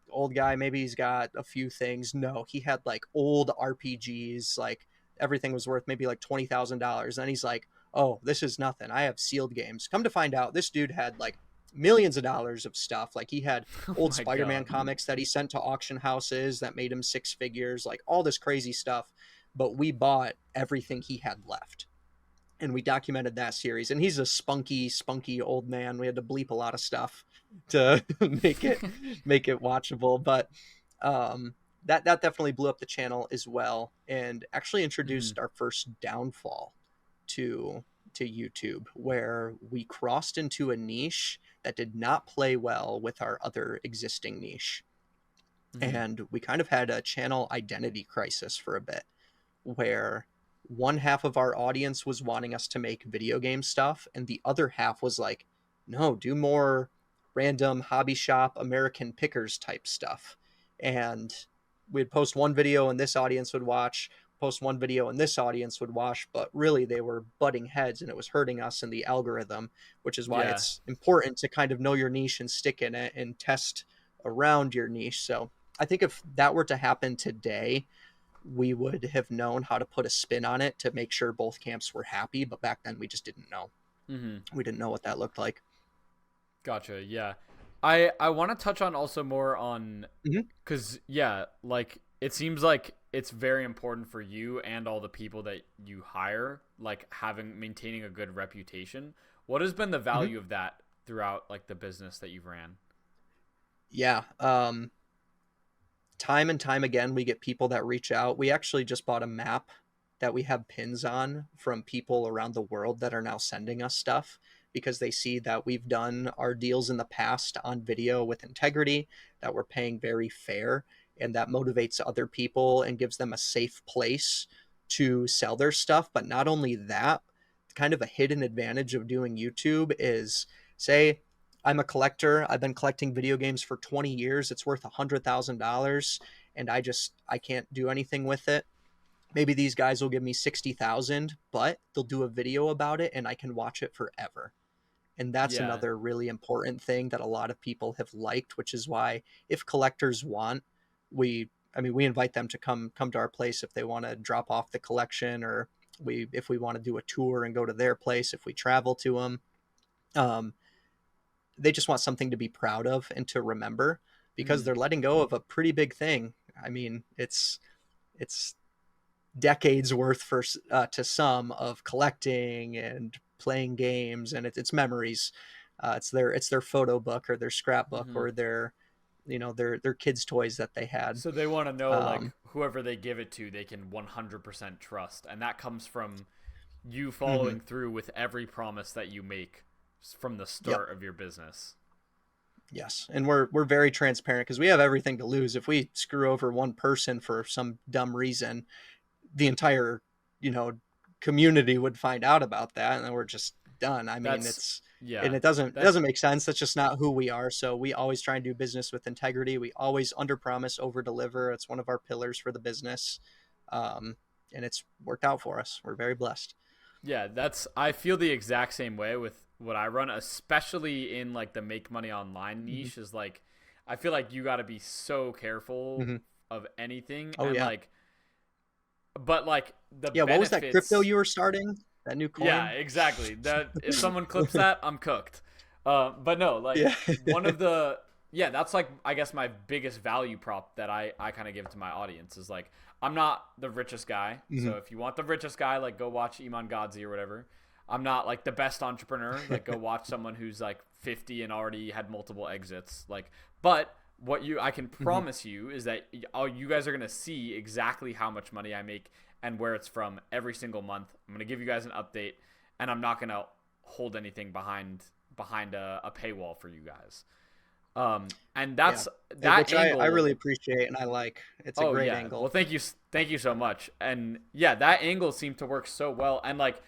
old guy. Maybe he's got a few things. No, he had like old RPGs. Like everything was worth maybe like $20,000. And he's like, "Oh, this is nothing. I have sealed games." Come to find out, this dude had like millions of dollars of stuff. Like he had Oh old my Spider-Man god. comics that he sent to auction houses that made him six figures, like all this crazy stuff. But we bought everything he had left. And we documented that series. And he's a spunky old man. We had to bleep a lot of stuff to make it watchable. But that definitely blew up the channel as well, and actually Mhm. introduced our first downfall to YouTube, where we crossed into a niche that did not play well with our other existing niche. Mhm. And we kind of had a channel identity crisis for a bit, where one half of our audience was wanting us to make video game stuff, and the other half was like, "No, do more random hobby shop American pickers type stuff." And we'd post one video and this audience would watch, post one video and this audience would watch, but really they were butting heads and it was hurting us in the algorithm, which is why Yeah. it's important to kind of know your niche and stick in it and test around your niche. So I think if that were to happen today, we would have known how to put a spin on it to make sure both camps were happy. But back then we just didn't know. Mhm. We didn't know what that looked like. Gotcha. Yeah. I want to touch on also more on, Mm-hmm. cuz yeah, like it seems like it's very important for you and all the people that you hire, like having maintaining a good reputation. What has been the Mm-hmm. value of that throughout like the business that you've ran? Yeah. Time and time again, we get people that reach out. We actually just bought a map that we have pins on from people around the world that are now sending us stuff because they see that we've done our deals in the past on video with integrity, that we're paying very fair, and that motivates other people and gives them a safe place to sell their stuff. But not only that, kind of a hidden advantage of doing YouTube is, say, I'm a collector. I've been collecting video games for 20 years. It's worth $100,000, and I can't do anything with it. Maybe these guys will give me 60,000, but they'll do a video about it and I can watch it forever. And that's Yeah. another really important thing that a lot of people have liked, which is why if collectors want, we invite them to come to our place if they want to drop off the collection, or if we want to do a tour and go to their place if we travel to them. Um, they just want something to be proud of and to remember, because Mhm. they're letting go of a pretty big thing. I mean, it's decades worth for to some of collecting and playing games, and it's memories. It's their photo book or their scrapbook Mhm. or their kids' toys that they had. So they want to know like Um, whoever they give it to, they can 100% trust, and that comes from you mhm. following through with every promise that you make from the Yep. start of your business. Yes, and we're very transparent because we have everything to lose. If we screw over one person for some dumb reason, the entire you know community would find out about that, and then we're just done. I mean, That's it's and yeah. it doesn't That's make sense. That's just not who we are. So we always try and do business with integrity. We always under promise, over deliver. It's one of our pillars for the business, um, and it's worked out for us. We're very blessed. yeah, that's I feel the exact same way with what I run, especially in like the make money online Mm-hmm. niche is like I feel like you got to be so careful Mm-hmm. of anything Oh and yeah, like but like the yeah. What was that crypto benefits. you were starting? That new Yeah, coin? exactly. That if someone clips that, I'm cooked. But no, like Yeah. one of the yeah, that's like I guess my biggest value prop that I kind of give to my audience is like I'm not the richest guy. Hmm. So if you want the richest guy, like go watch Iman Godzi or whatever. I'm not like the best entrepreneur. Like go watch someone who's like 50 and already had multiple exits. Like, but what you I can Hmm. promise you is that you guys are gonna see exactly how much money I make and where it's from every single month. I'm gonna give you guys an update, and I'm not gonna hold anything behind a paywall for you guys. And Yeah. that's that Which I really angle. appreciate and I like. It's a Oh great yeah. Well, angle. thank you so much. And yeah, that angle seemed to work so well. And like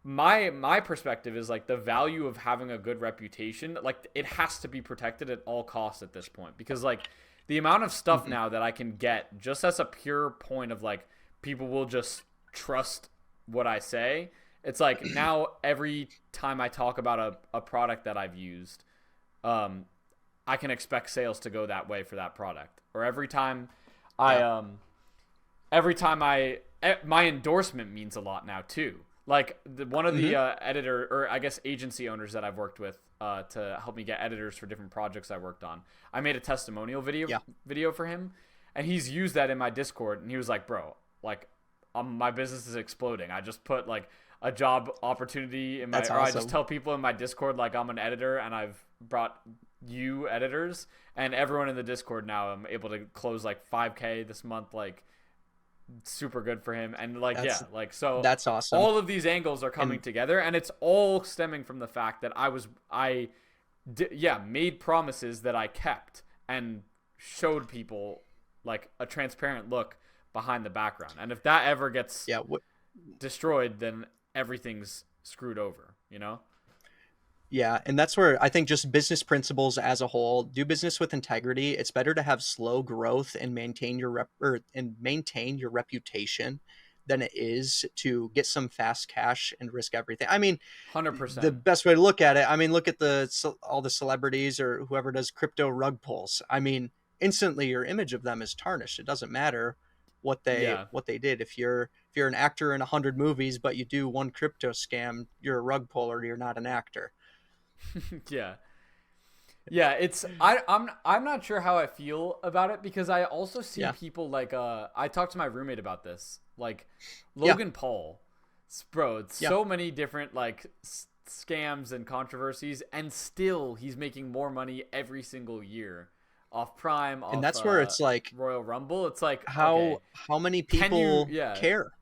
my perspective is like the value of having a good reputation, like it has to be protected at all costs at this point, because like the amount of stuff Hmm. now that I can get just as a pure point of like people will just trust what I say. It's like now every time I talk about a product that I've used, um, I can expect sales to go that way for that product. Or I Yeah. every time my endorsement means a lot now too. Like one of the Hmm. editor, or I guess agency owners that I've worked with to help me get editors for different projects I worked on, I made a testimonial Yeah. video for him, and he's used that in my Discord, and he was like, "Bro, like, my business is exploding. I just put like a job opportunity in my, That's or I just awesome. tell people in my Discord like I'm an editor, and I've brought you editors, and everyone in the Discord now I'm able to close like 5K this month, like super good for him. And like, yeah, That's like, so that's awesome. all of these angles are coming And together, and it's all stemming from the fact that I made promises that I kept and showed people like a transparent look behind the background. And if that ever gets yeah, destroyed, then everything's screwed over, you know? yeah, and that's where I think just business principles as a whole, do business with integrity. It's better to have slow growth and maintain your reputation than it is to get some fast cash and risk everything. I mean, the 100%. best way to look at it, I mean, look at all the celebrities or whoever does crypto rug pulls. I mean, instantly your image of them is tarnished. It doesn't matter Yeah. what they did. If you're an actor in 100 movies, but you do one crypto scam, you're a rug puller. You're not an actor. Yeah. Yeah, I'm not sure how I feel about it, because I also see Yeah. people like I talked to my roommate about this. Like Yeah. Logan Paul. Bro, it's Yeah. so many different like scams and controversies, and still he's making more money every single year off Prime, And off that's where it's like Royal Rumble. It's like, how okay, how many can you people yeah. care?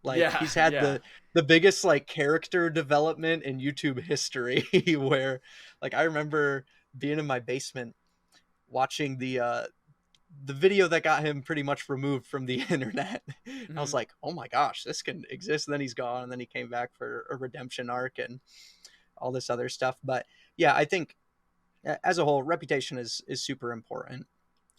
Like Yeah, he's had yeah. the biggest like character development in YouTube history where like I remember being in my basement watching the video that got him pretty much removed from the internet. I was Mhm. like, "Oh my gosh, this can exist." And then he's gone and then he came back for a redemption arc and all this other stuff. But yeah, I think as a whole reputation is super important.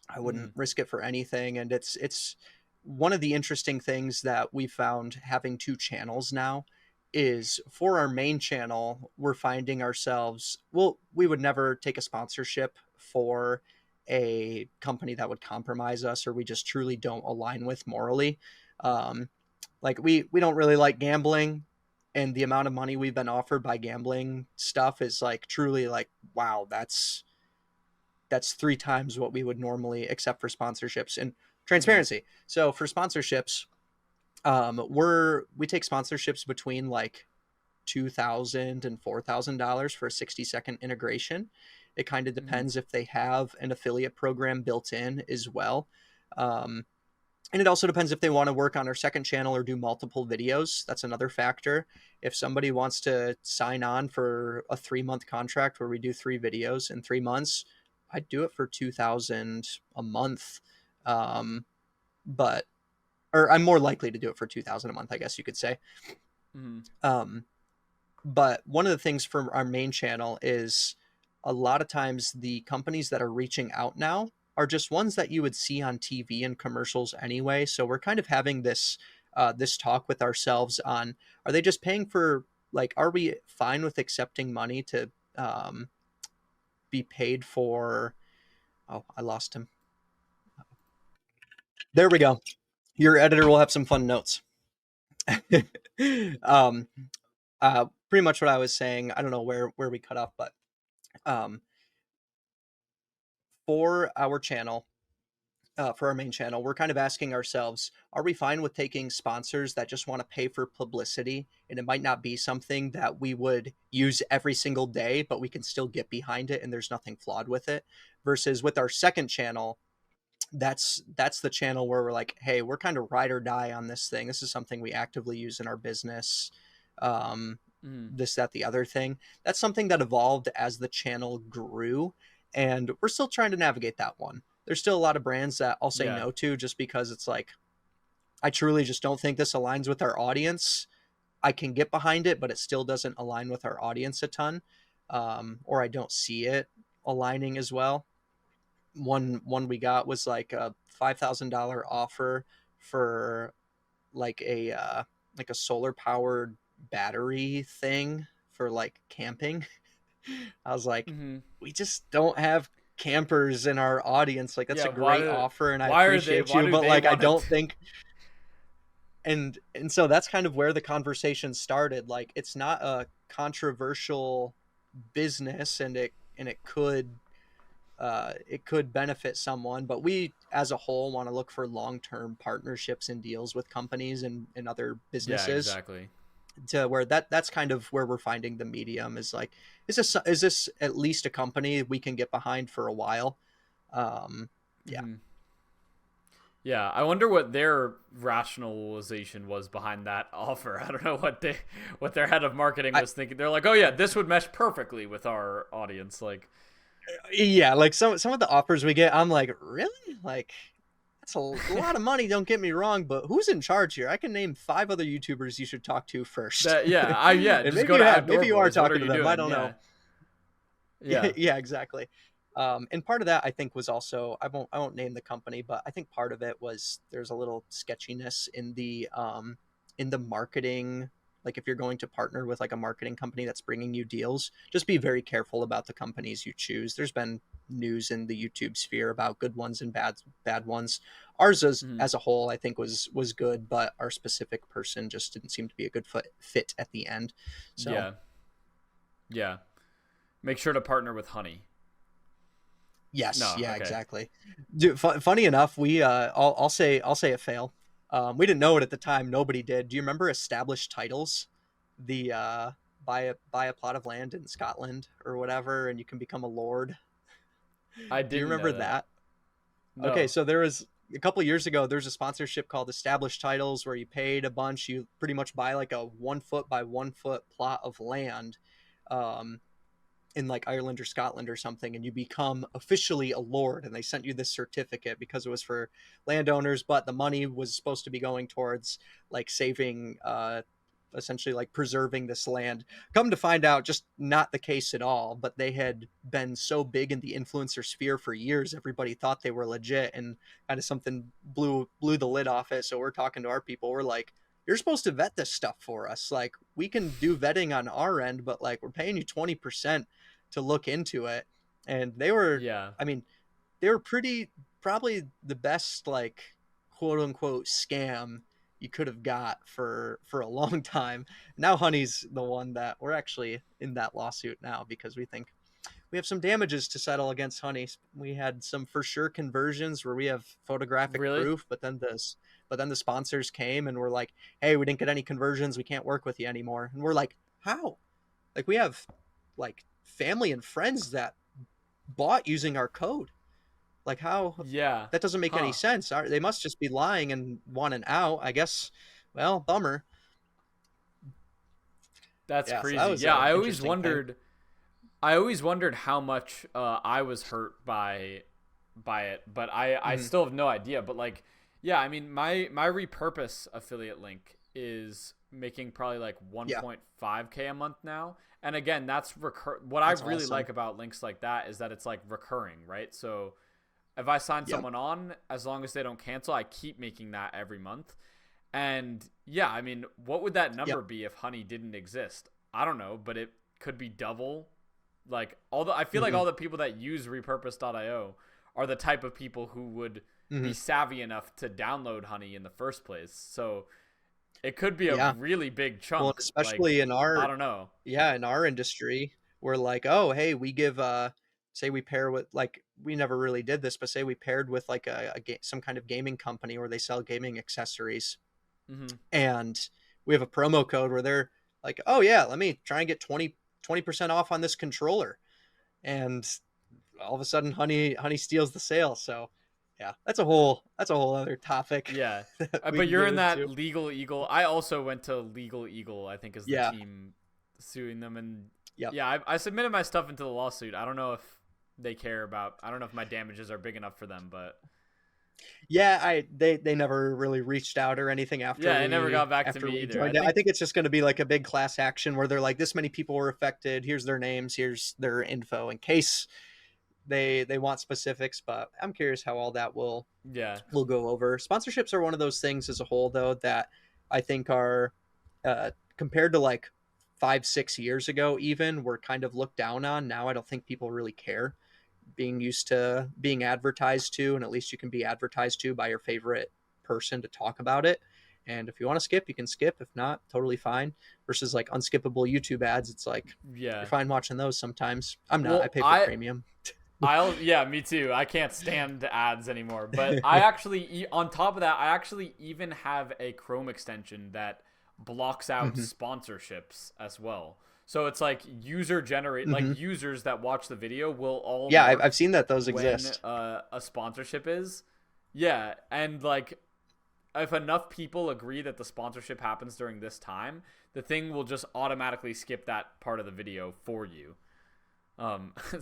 I wouldn't Mhm. risk it for anything. And it's one of the interesting things that we found having two channels now is for our main channel, we're finding ourselves, well, we would never take a sponsorship for a company that would compromise us or we just truly don't align with morally. Um, like we don't really like gambling, and the amount of money we've been offered by gambling stuff is like truly like, wow, that's three times what we would normally accept for sponsorships and Mhm. transparency. So for sponsorships, we take sponsorships between like $2,000 and $4,000 for a 60-second integration. It kind of Mhm. depends if they have an affiliate program built in as well. Um, and it also depends if they want to work on our second channel or do multiple videos. That's another factor. If somebody wants to sign on for a 3 month contract where we do 3 videos in 3 months, I'd do it for 2,000 a month. Um, but or I'm more likely to do it for 2,000 a month, I guess you could say. Mhm. Um, but one of the things from our main channel is a lot of times the companies that are reaching out now are just ones that you would see on TV and commercials anyway. So we're kind of having this talk with ourselves on, are they just paying for, like, are we fine with accepting money to um, be paid for? Oh, I lost him. There we go. Your editor will have some fun notes. um, Pretty much what I was saying. I don't know where we cut off, but um, for our channel, for our main channel, we're kind of asking ourselves, are we fine with taking sponsors that just want to pay for publicity? And it might not be something that we would use every single day, but we can still get behind it and there's nothing flawed with it. Versus with our second channel, that's the channel where we're like, hey, we're kind of ride or die on this thing. This is something we actively use in our business. Um, Mhm. this, that, the other thing. That's something that evolved as the channel grew, and we're still trying to navigate that one. There's still a lot of brands that I'll say Yeah. no to just because it's like, I truly just don't think this aligns with our audience. I can get behind it, but it still doesn't align with our audience a ton, or I don't see it aligning as well. One we got was like a $5,000 offer for like a solar powered battery thing for like camping. I was like, Mm-hmm. we just don't have campers in our audience. Like, that's Yeah. a great offer, and I Why are they? appreciate Why you, do but they like, I want don't it? think. And so that's kind of where the conversation started. Like, it's not a controversial business, and it could benefit someone, but we as a whole want to look for long-term partnerships and deals with companies and other Yeah. businesses, Exactly. to where that's kind of where we're finding the medium is like, is this at least a company we can get behind for a while. um yeah. Mm-hmm. Yeah, I wonder what their rationalization was behind that offer. I don't know what their head of marketing I was thinking. They're like, "Oh yeah, this would mesh perfectly with our audience." Like, Yeah, like some of the offers we get, I'm like, really? Like, that's a lot of money, don't get me wrong, but who's in charge here? I can name 5 other YouTubers you should talk to first. that yeah, I yeah, And just maybe go to maybe Outdoor you are Boys. What are talking to you them, I doing? don't Yeah. know. Yeah, Yeah. yeah, exactly. And part of that I think was also, I won't name the company, but I think part of it was there's a little sketchiness in the marketing. Like, if you're going to partner with like a marketing company that's bringing you deals, just be very careful about the companies you choose. There's been news in the YouTube sphere about good ones and bad ones. Ours Mm-hmm. as a whole, I think was good, but our specific person just didn't seem to be a good fit at the end. So Yeah. Yeah. Make sure to partner with Honey. yes, No, yeah, okay. exactly. Dude, funny enough, I'll say a fail. We didn't know it at the time. Nobody did. Do you remember established titles? The buy a plot of land in Scotland or whatever, and you can become a lord. I Do you didn't know remember that. that? Okay, No. so there was a couple of years ago. There's a sponsorship called Established Titles where you paid a bunch. You pretty much buy like a 1 foot by 1 foot plot of land. Um, in like Ireland or Scotland or something, and you become officially a lord. And they sent you this certificate because it was for landowners, but the money was supposed to be going towards like saving, essentially like preserving this land. Come to find out, just not the case at all. But they had been so big in the influencer sphere for years, everybody thought they were legit, and kind of something blew the lid off it. So we're talking to our people. We're like, you're supposed to vet this stuff for us. Like, we can do vetting on our end, but like, we're paying you 20% to look into it. And they were, Yeah. I mean, they were probably the best, like, quote unquote scam you could have got for a long time. Now Honey's the one that we're actually in that lawsuit now, because we think we have some damages to settle against Honey. We had some for sure conversions where we have photographic Really? proof, but then the sponsors came and were like, "Hey, we didn't get any conversions. We can't work with you anymore." And we're like, "How?" Like, we have like family and friends that bought using our code. Like, how? Yeah. That doesn't make any Huh. sense. They must just be lying and want an out, I guess. Well, bummer. That's Yeah, so that crazy. was Yeah, an I always interesting thing. wondered I always wondered how much I was hurt by it, but I Hmm. still have no idea. But like, yeah, I mean, my repurpose affiliate link is making probably like Yeah, 1.5K a month now. And again, that's what I that's really awesome. like about links like that is that it's like recurring, right? So if I sign Yep. someone on, as long as they don't cancel, I keep making that every month. And yeah, I mean, what would that Yep. number be if Honey didn't exist? I don't know, but it could be double. Like I feel like Hmm. all the people that use repurpose.io are the type of people who would be Hmm. savvy enough to download Honey in the first place. So it could be a Yeah. really big Well, chunk. especially Like, in I our, don't know. yeah, in our industry, we're like, oh, hey, we give, say we pair with, like, we never really did this, but say we paired with like some kind of gaming company where they sell gaming accessories, Hmm. and we have a promo code where they're like, oh yeah, let me try and get 20% off on this controller. And all of a sudden Honey steals the sale. So yeah, that's a whole other topic Yeah. that we But can you're get in that into. Legal Eagle. I also went to Legal Eagle, I think is the Yeah. team suing them. And Yep. yeah, I submitted my stuff into the lawsuit. I don't know if they care about, I don't know if my damages are big enough for them, but Yeah, they never really reached out or anything Yeah, it never got back to after me we either. I joined it. I think, think it's just going to be like a big class action where they're like, this many people were affected. Here's their names. Here's their info in case they want specifics. But I'm curious how all that yeah, will go over. Sponsorships are one of those things as a whole, though, that I think are compared to like 5-6 years ago, even were kind of looked down on. Now I don't think people really care, being used to being advertised to, and at least you can be advertised to by your favorite person to talk about it. And if you want to skip, you can skip. If not, totally fine. Versus like unskippable YouTube ads, it's like you're yeah. fine watching those sometimes. I'm not. I Well, pay for premium. yeah, me too. I can't stand ads anymore. But I actually, on top of that, I actually even have a Chrome extension that blocks out Hmm. sponsorships as well. So it's like like Hmm. users that watch the video will all Yeah, I've mark seen that those when exist. a sponsorship is. Yeah, and like if enough people agree that the sponsorship happens during this time, the thing will just automatically skip that part of the video for you.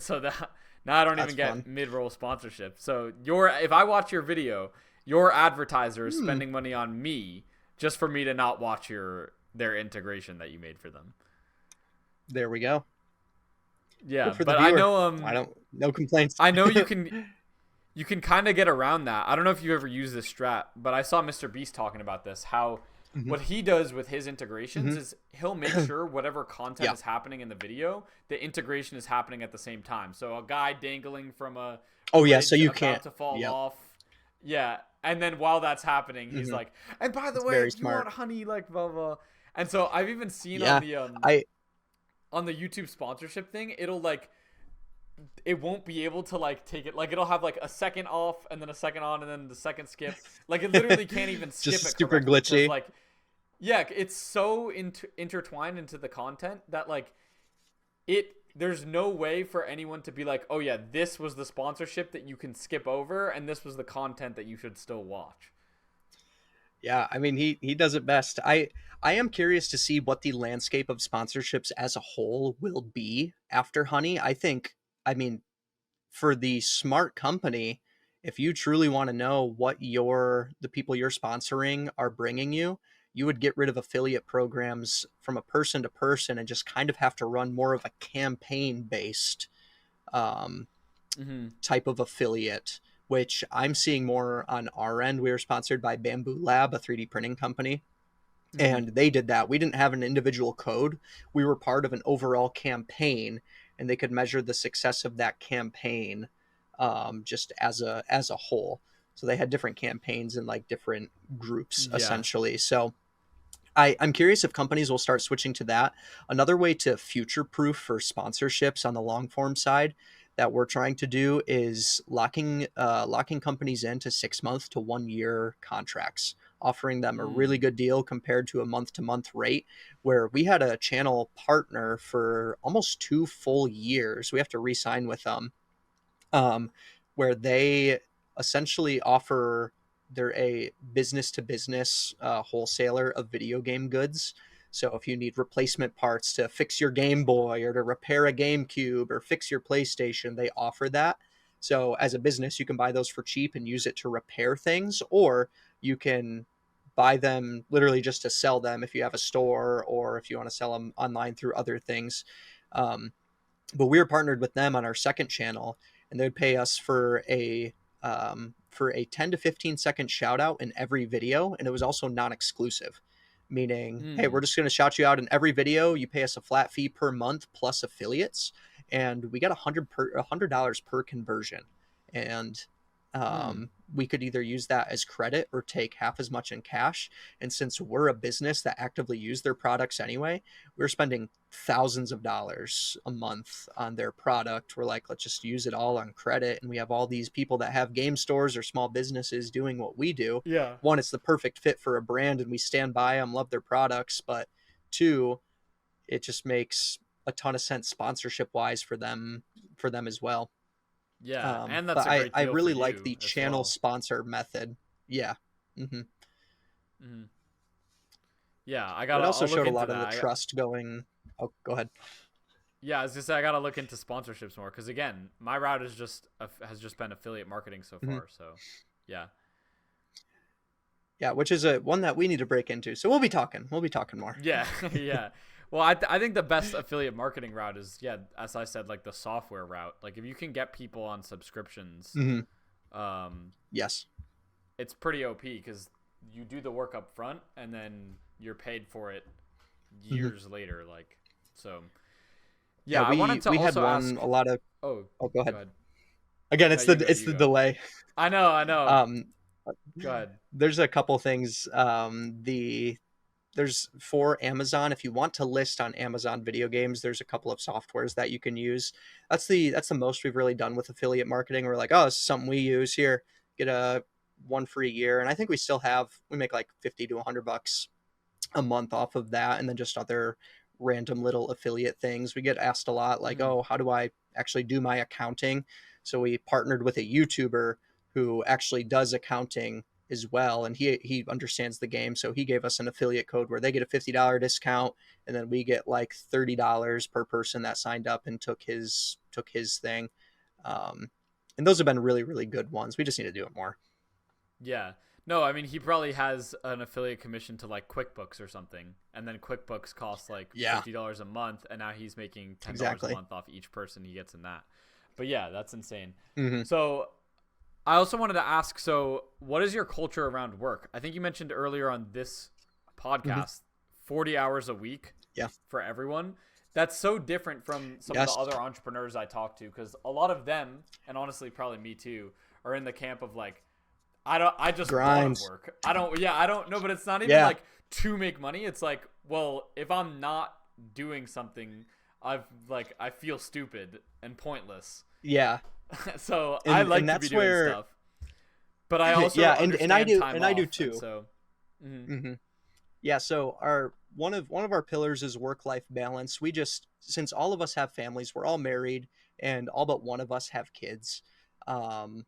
So that now I don't That's even fun. get mid-roll sponsorship. So if I watch your video, your advertiser is Hmm. spending money on me just for me to not watch their integration that you made for them. There we go. Yeah, Good for the but I viewer. know I don't. No complaints. I know you can kind of get around that. I don't know if you ever use this strat, but I saw Mr. Beast talking about this. How Hmm. what he does with his integrations Hmm. is he'll make sure whatever content Yeah. is happening in the video, the integration is happening at the same time. So a guy dangling from a Oh yeah. So bridge you can't. about to fall Yep. off. Yeah. And then while that's happening, he's Hmm. like, and by the It's way, very if you want smart. honey, like blah blah. And so I've even seen Yeah. I. on the YouTube sponsorship thing, it won't be able to like take it, like it'll have like a second off and then a second on and then the second skip, like it literally can't even skip it Just super correctly because glitchy. like yeah, it's so intertwined into the content that like there's no way for anyone to be like, oh yeah, this was the sponsorship that you can skip over and this was the content that you should still watch. Yeah, I mean he does it best. I am curious to see what the landscape of sponsorships as a whole will be after Honey. I mean for the smart company, if you truly want to know what the people you're sponsoring are bringing you, you would get rid of affiliate programs from a person to person and just kind of have to run more of a campaign based um, Mm-hmm. type of affiliate, which I'm seeing more on our end. We were sponsored by Bamboo Lab, a 3D printing company, Mm-hmm. and they did that. We didn't have an individual code. We were part of an overall campaign, and they could measure the success of that campaign just as a whole. So they had different campaigns and like different groups Yeah. essentially. So I'm curious if companies will start switching to that. Another way to future proof for sponsorships on the long form side that we're trying to do is locking companies into 6 month to 1 year contracts, offering them a really Mm. good deal compared to a month to month rate. Where we had a channel partner for almost 2 full years, we have to re-sign with them, um, where they essentially offer, they're a business to business wholesaler of video game goods. So if you need replacement parts to fix your Game Boy or to repair a GameCube or fix your PlayStation, they offer that. So as a business, you can buy those for cheap and use it to repair things, or you can buy them literally just to sell them if you have a store or if you want to sell them online through other things. Um, but we were partnered with them on our second channel, and they would pay us for a 10 to 15 second shout out in every video, and it was also non-exclusive, meaning, hey, we're Mm. just going to shout you out in every video. You pay us a flat fee per month plus affiliates, and we got $100 per conversion. And Mm. we could either use that as credit or take half as much in cash. And since we're a business that actively use their products anyway, we're spending thousands of dollars a month on their product. We're like, let's just use it all on credit. And we have all these people that have game stores or small businesses doing what we do. Yeah. One, it's the perfect fit for a brand and we stand by them, love their products. But two, it just makes a ton of sense sponsorship wise for them as well. Yeah, and But that's a great I deal for really like you the as channel well. sponsor method. Yeah. Hmm. Mm. Yeah, But it also I'll look showed a into lot of the that. trust going. Oh, go ahead. Yeah, I was just say I gotta look into sponsorships more because again, my route is has just been affiliate marketing so Hmm. far. So, yeah. Yeah, which is a one that we need to break into. So we'll be talking. We'll be talking more. Yeah, yeah. Well, I think the best affiliate marketing route is, yeah, as I said, like the software route. Like if you can get people on subscriptions, Hmm. um, Yes. it's pretty OP because you do the work up front and then you're paid for it Hmm. years later. Like, so Yeah, yeah, I wanted to we had also one ask. a lot of. Oh, Oh, go go ahead. ahead. Again, No, you go. it's You the go. delay. I know. I know. Um, Go ahead. there's a couple things. There's for Amazon. If you want to list on Amazon video games, there's a couple of softwares that you can use. That's the most we've really done with affiliate marketing. We're like, oh, this is something we use here. Get a one free year, and I think we make like 50 to $100 a month off of that, and then just other random little affiliate things. We get asked a lot, like, Mm-hmm. oh, how do I actually do my accounting? So we partnered with a YouTuber who actually does accounting as well, and he understands the game. So he gave us an affiliate code where they get a $50 discount, and then we get like $30 per person that signed up and took his thing. Um, and those have been really really good ones. We just need to do it more. Yeah. No, I mean he probably has an affiliate commission to like QuickBooks or something, and then QuickBooks costs like Yeah, $50 a month, and now he's making $10 a exactly. month off each person he gets in that. But yeah, that's insane. Hmm. So I also wanted to ask, so what is your culture around work? I think you mentioned earlier on this Hmm. podcast 40 hours a week Yeah. for everyone. That's so different from some of the Yes. other entrepreneurs I talk to because a lot of them, and honestly probably me too, are in the camp of like I just want to Grinds. work. I don't yeah, I don't know, but it's not even Yeah. like to make money. It's like, well, if I'm not doing something, I feel stupid and pointless. Yeah. So I like And to be that's doing where stuff, but I also yeah, understand time I do off, and too. so mhm. Hmm. Yeah, so our one of our pillars is work-life balance. We just since all of us have families, we're all married and all but one of us have kids. Um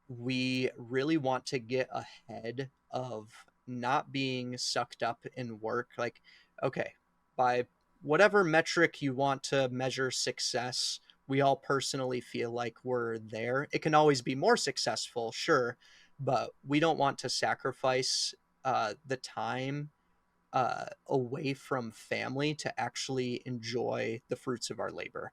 we really want to get ahead of not being sucked up in work. Like, okay, by whatever metric you want to measure success, we all personally feel like we're there. It can always be more successful, sure, but we don't want to sacrifice the time away from family to actually enjoy the fruits of our labor.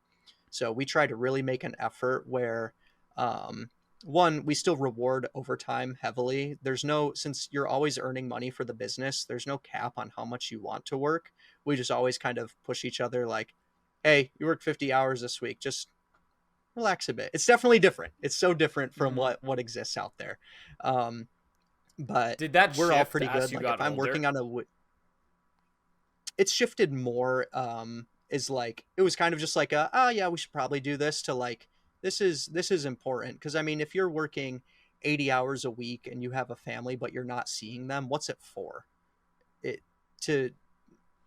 So we try to really make an effort where, um, one, we still reward overtime heavily. There's no, since you're always earning money for the business, there's no cap on how much you want to work. We just always kind of push each other like, hey, you worked 50 hours this week, just relax a bit. It's definitely different. It's so different from Mhm. what exists out there. Um, but Did that we're all shift pretty as good. you Like if got I'm working older? on it's shifted more is like it was kind of just like oh yeah, we should probably do this to like this is important because I mean if you're working 80 hours a week and you have a family but you're not seeing them, what's it for? It to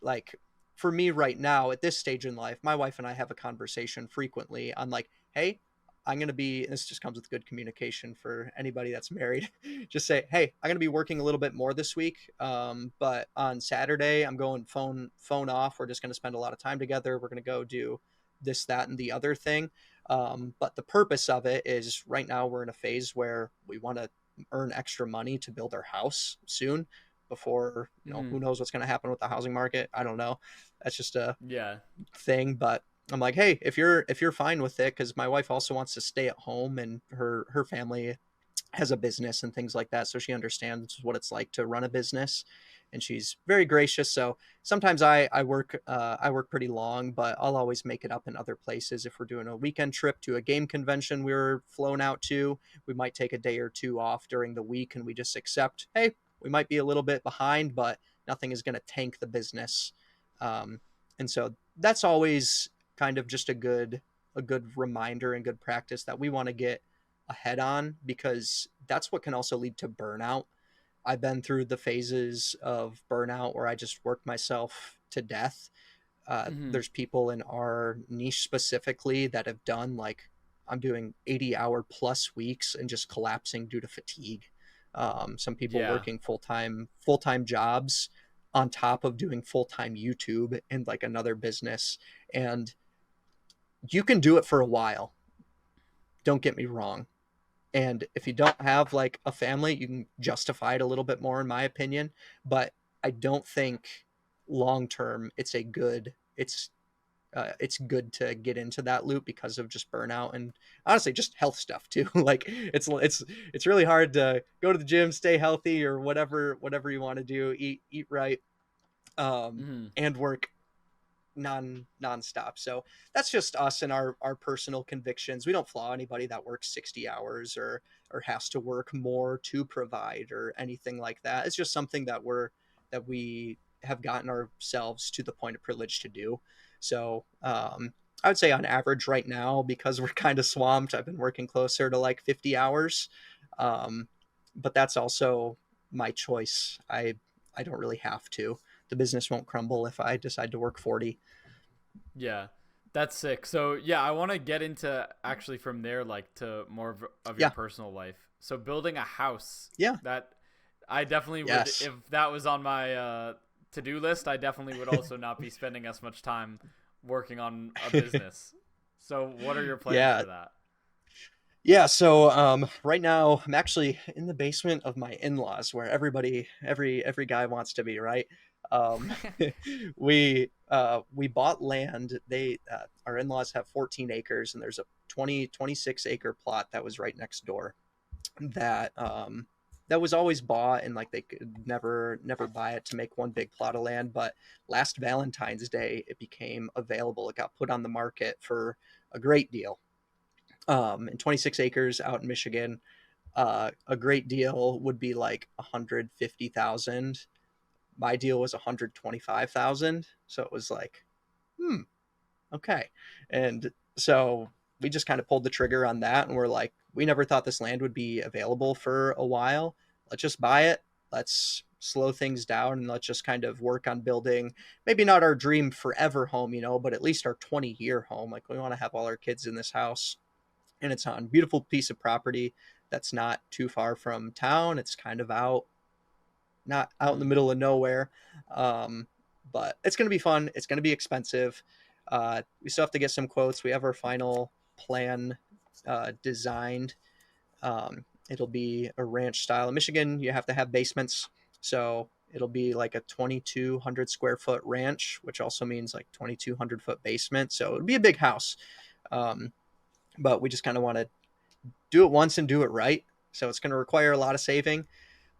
like for me right now at this stage in life, my wife and I have a conversation frequently on like, hey, I'm going to be, this just comes with good communication for anybody that's married. Just say, hey, I'm going to be working a little bit more this week. But on Saturday, I'm going phone off. We're just going to spend a lot of time together. We're going to go do this, that, and the other thing. But the purpose of it is right now we're in a phase where we want to earn extra money to build our house soon before Mhm. who knows what's going to happen with the housing market. I don't know. That's just a Yeah. thing, but I'm like, hey, if you're fine with it, because my wife also wants to stay at home and her family has a business and things like that, so she understands what it's like to run a business, and she's very gracious. So sometimes I work pretty long, but I'll always make it up in other places. If we're doing a weekend trip to a game convention we were flown out to, we might take a day or two off during the week, and we just accept, hey, we might be a little bit behind, but nothing is going to tank the business. Um, and so that's always kind of just a good reminder and good practice that we want to get ahead on because that's what can also lead to burnout. I've been through the phases of burnout where I just work myself to death. Mhm. There's people in our niche specifically that have done like I'm doing 80-hour plus weeks and just collapsing due to fatigue. Some people Yeah. working full time jobs on top of doing full time YouTube and like another business, and you can do it for a while. Don't get me wrong, And if you don't have like a family, you can justify it a little bit more, in my opinion. But I don't think long term it's good to get into that loop because of just burnout and honestly just health stuff too. Like it's really hard to go to the gym, stay healthy, or whatever you want to do, eat right, Hmm. and work nonstop. So that's just us and our personal convictions. We don't flaw anybody that works 60 hours or has to work more to provide or anything like that. It's just something that we have gotten ourselves to the point of privilege to do. So I would say on average right now, because we're kind of swamped, I've been working closer to like 50 hours. Um, but that's also my choice. I don't really have to. The business won't crumble if I decide to work 40. Yeah, that's sick. So yeah, I want to get into actually from there, like to more of your Yeah. personal life. So building a house, Yeah. that I definitely would, Yes. if that was on my to-do list, I definitely would also not be spending as much time working on a business. So what are your plans Yeah. for that? Yeah. So right now I'm actually in the basement of my in-laws where every guy wants to be, right? Um, we bought land. Our in-laws have 14 acres and there's a 26 acre plot that was right next door that was always bought, and like they could never buy it to make one big plot of land. But last Valentine's Day it became available. It got put on the market for a great deal. In 26 acres out in Michigan, a great deal would be like 150,000. My deal was 125,000, so it was like, okay. And so we just kind of pulled the trigger on that, and we're like, we never thought this land would be available for a while. Let's just buy it. Let's slow things down and let's just kind of work on building maybe not our dream forever home, but at least our 20-year home. Like we want to have all our kids in this house, and it's on a beautiful piece of property that's not too far from town. It's kind of not out in the Hmm. middle of nowhere. Um, but it's going to be fun. It's going to be expensive. We still have to get some quotes. We have our final plan designed. It'll be a ranch style. In Michigan, you have to have basements. So it'll be like a 2,200 square foot ranch, which also means like 2,200 foot basement. So it'll be a big house. Um, but we just kind of want to do it once and do it right. So it's going to require a lot of saving,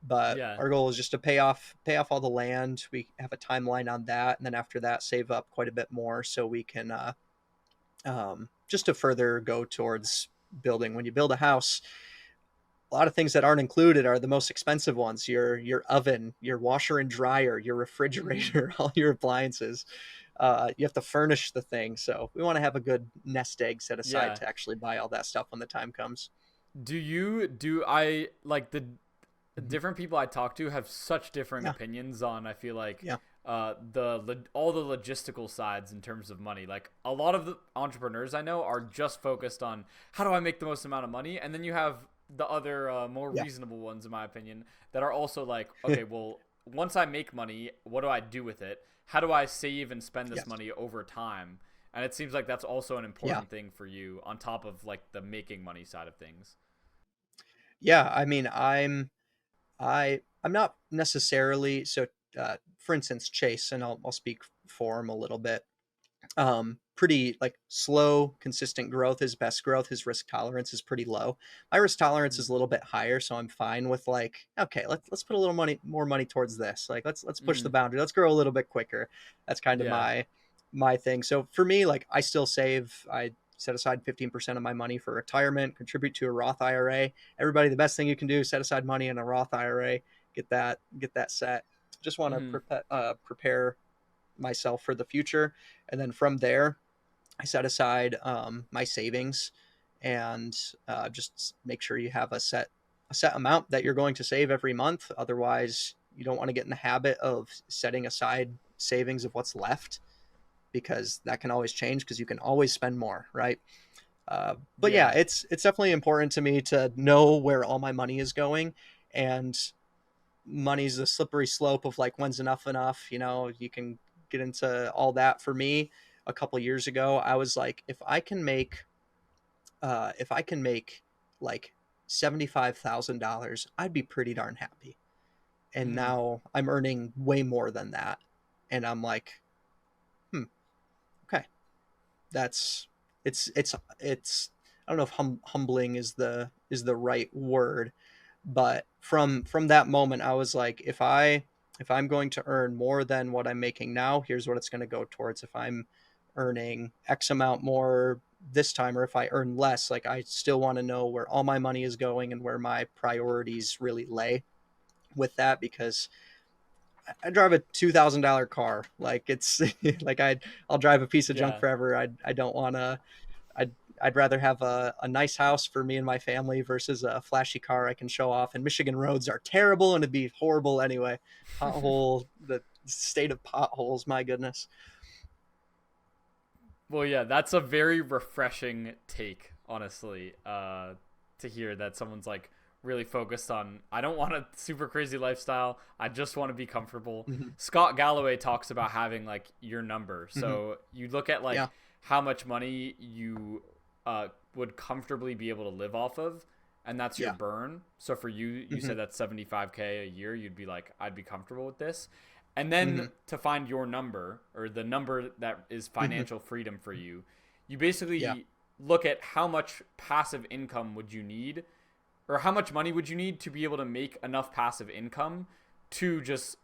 but Yeah. our goal is just to pay off all the land. We have a timeline on that, and then after that, save up quite a bit more so we can just to further go towards building. When you build a house, a lot of things that aren't included are the most expensive ones: your oven, your washer and dryer, your Hmm. refrigerator, all your appliances. You have to furnish the thing, so we want to have a good nest egg set aside Yeah. to actually buy all that stuff when the time comes. Do I like the Mhm. different people I talk to have such different Yeah, opinions on, I feel like, yeah, all the logistical sides in terms of money. Like a lot of the entrepreneurs I know are just focused on how do I make the most amount of money, and then you have the other more yeah. reasonable ones, in my opinion, that are also like, okay, well, once I make money, what do I do with it? How do I save and spend this Yes. money over time? And it seems like that's also an Yeah. important thing for you on top of like the making money side of things. Yeah, I mean, I'm not necessarily so. For instance, Chase, and I'll speak for him a little bit. Pretty like slow, consistent growth. His best growth. His risk tolerance is pretty low. My risk tolerance is a little bit higher, so I'm fine with like, okay, let's put a little more money towards this. Like let's push the Mm-hmm. boundary. Let's grow a little bit quicker. That's kind of Yeah. my thing. So for me, like I still save. I set aside 15% of my money for retirement, contribute to a Roth IRA. Everybody, the best thing you can do is set aside money in a Roth IRA. Get that set. Just want to Mm-hmm. prepare myself for the future, and then from there, I set aside my savings, and just make sure you have a set amount that you're going to save every month. Otherwise, you don't want to get in the habit of setting aside savings of what's left, because that can always change because you can always spend more, right? But yeah, Yeah. it's definitely important to me to know where all my money is going, and money's a slippery slope of like when's enough. You can get into all that. For me, a couple years ago, I was like, if I can make like $75,000, I'd be pretty darn happy. And Mm. now I'm earning way more than that. And I'm like, okay, that's it's I don't know if humbling is the right word, but from that moment I was like, if I'm going to earn more than what I'm making now, here's what it's going to go towards. If I'm earning X amount more this time, or if I earn less, like I still want to know where all my money is going and where my priorities really lay with that, because I drive a $2,000 car. Like it's like I'll drive a piece of junk Yeah. forever. I don't want to. I'd rather have a nice house for me and my family versus a flashy car I can show off. And Michigan roads are terrible, and it'd be horrible anyway. The state of potholes, my goodness. Well, yeah, that's a very refreshing take, honestly, to hear that someone's like really focused on, I don't want a super crazy lifestyle. I just want to be comfortable. Mm-hmm. Scott Galloway talks about having like your number. Mm-hmm. So you look at like Yeah. how much money you would comfortably be able to live off of, and that's your Yeah. burn. So for you, you Mm-hmm. said that's 75K a year. You'd be like, I'd be comfortable with this. And Mm-hmm. then to find your number, or the number that is Mm-hmm. financial freedom for you Yeah. basically look at how much passive income would you need, or how much money would you need to be able to make enough passive income to just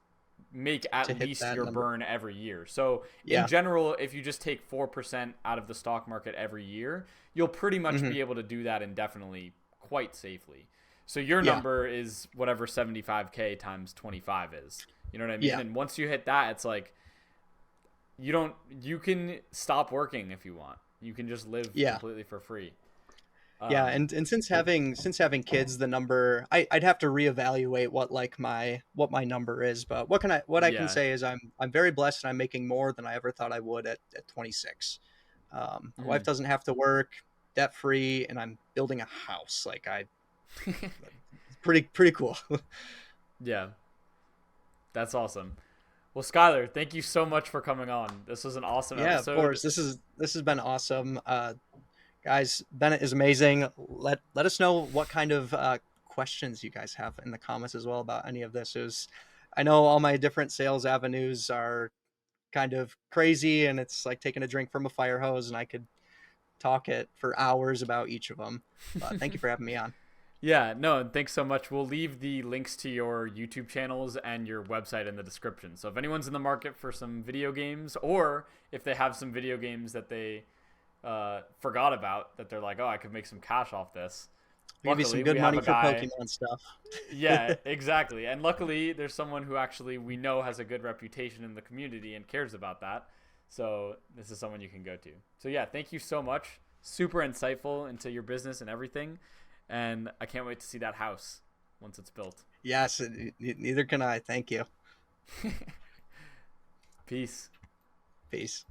make To at hit least that your number. burn every year. So in Yeah. general, if you just take 4% out of the stock market every year, you'll pretty much Mm-hmm. be able to do that indefinitely quite safely. So your Yeah. number is whatever 75K times 25 is. You know what I mean? Yeah. And once you hit that, it's like you can stop working if you want. You can just live Yeah. completely for free. Yeah, Um, and since having kids, the number I'd have to reevaluate what my number is. But what I can yeah. say is I'm very blessed, and I'm making more than I ever thought I would at 26. My wife Mhm. doesn't have to work, debt free, and I'm building a house. Like I pretty cool. Yeah. That's awesome. Well, Skylar, thank you so much for coming on. This was an awesome Yeah, of episode. course. This has been awesome. Guys, Bennett is amazing. Let us know what kind of questions you guys have in the comments as well about any of this. I know all my different sales avenues are kind of crazy, and it's like taking a drink from a fire hose, and I could talk it for hours about each of them. But thank you for having me on. Yeah, no, and thanks so much. We'll leave the links to your YouTube channels and your website in the description. So if anyone's in the market for some video games, or if they have some video games that they forgot about, that they're like, oh, I could make some cash off this. I'll give you some Luckily, good we have money a for guy. Pokemon stuff. Yeah, exactly. And luckily, there's someone who actually we know has a good reputation in the community and cares about that. So this is someone you can go to. So yeah, thank you so much. Super insightful into your business and everything. And I can't wait to see that house once it's built. Yes, neither can I. Thank you. Peace. Peace.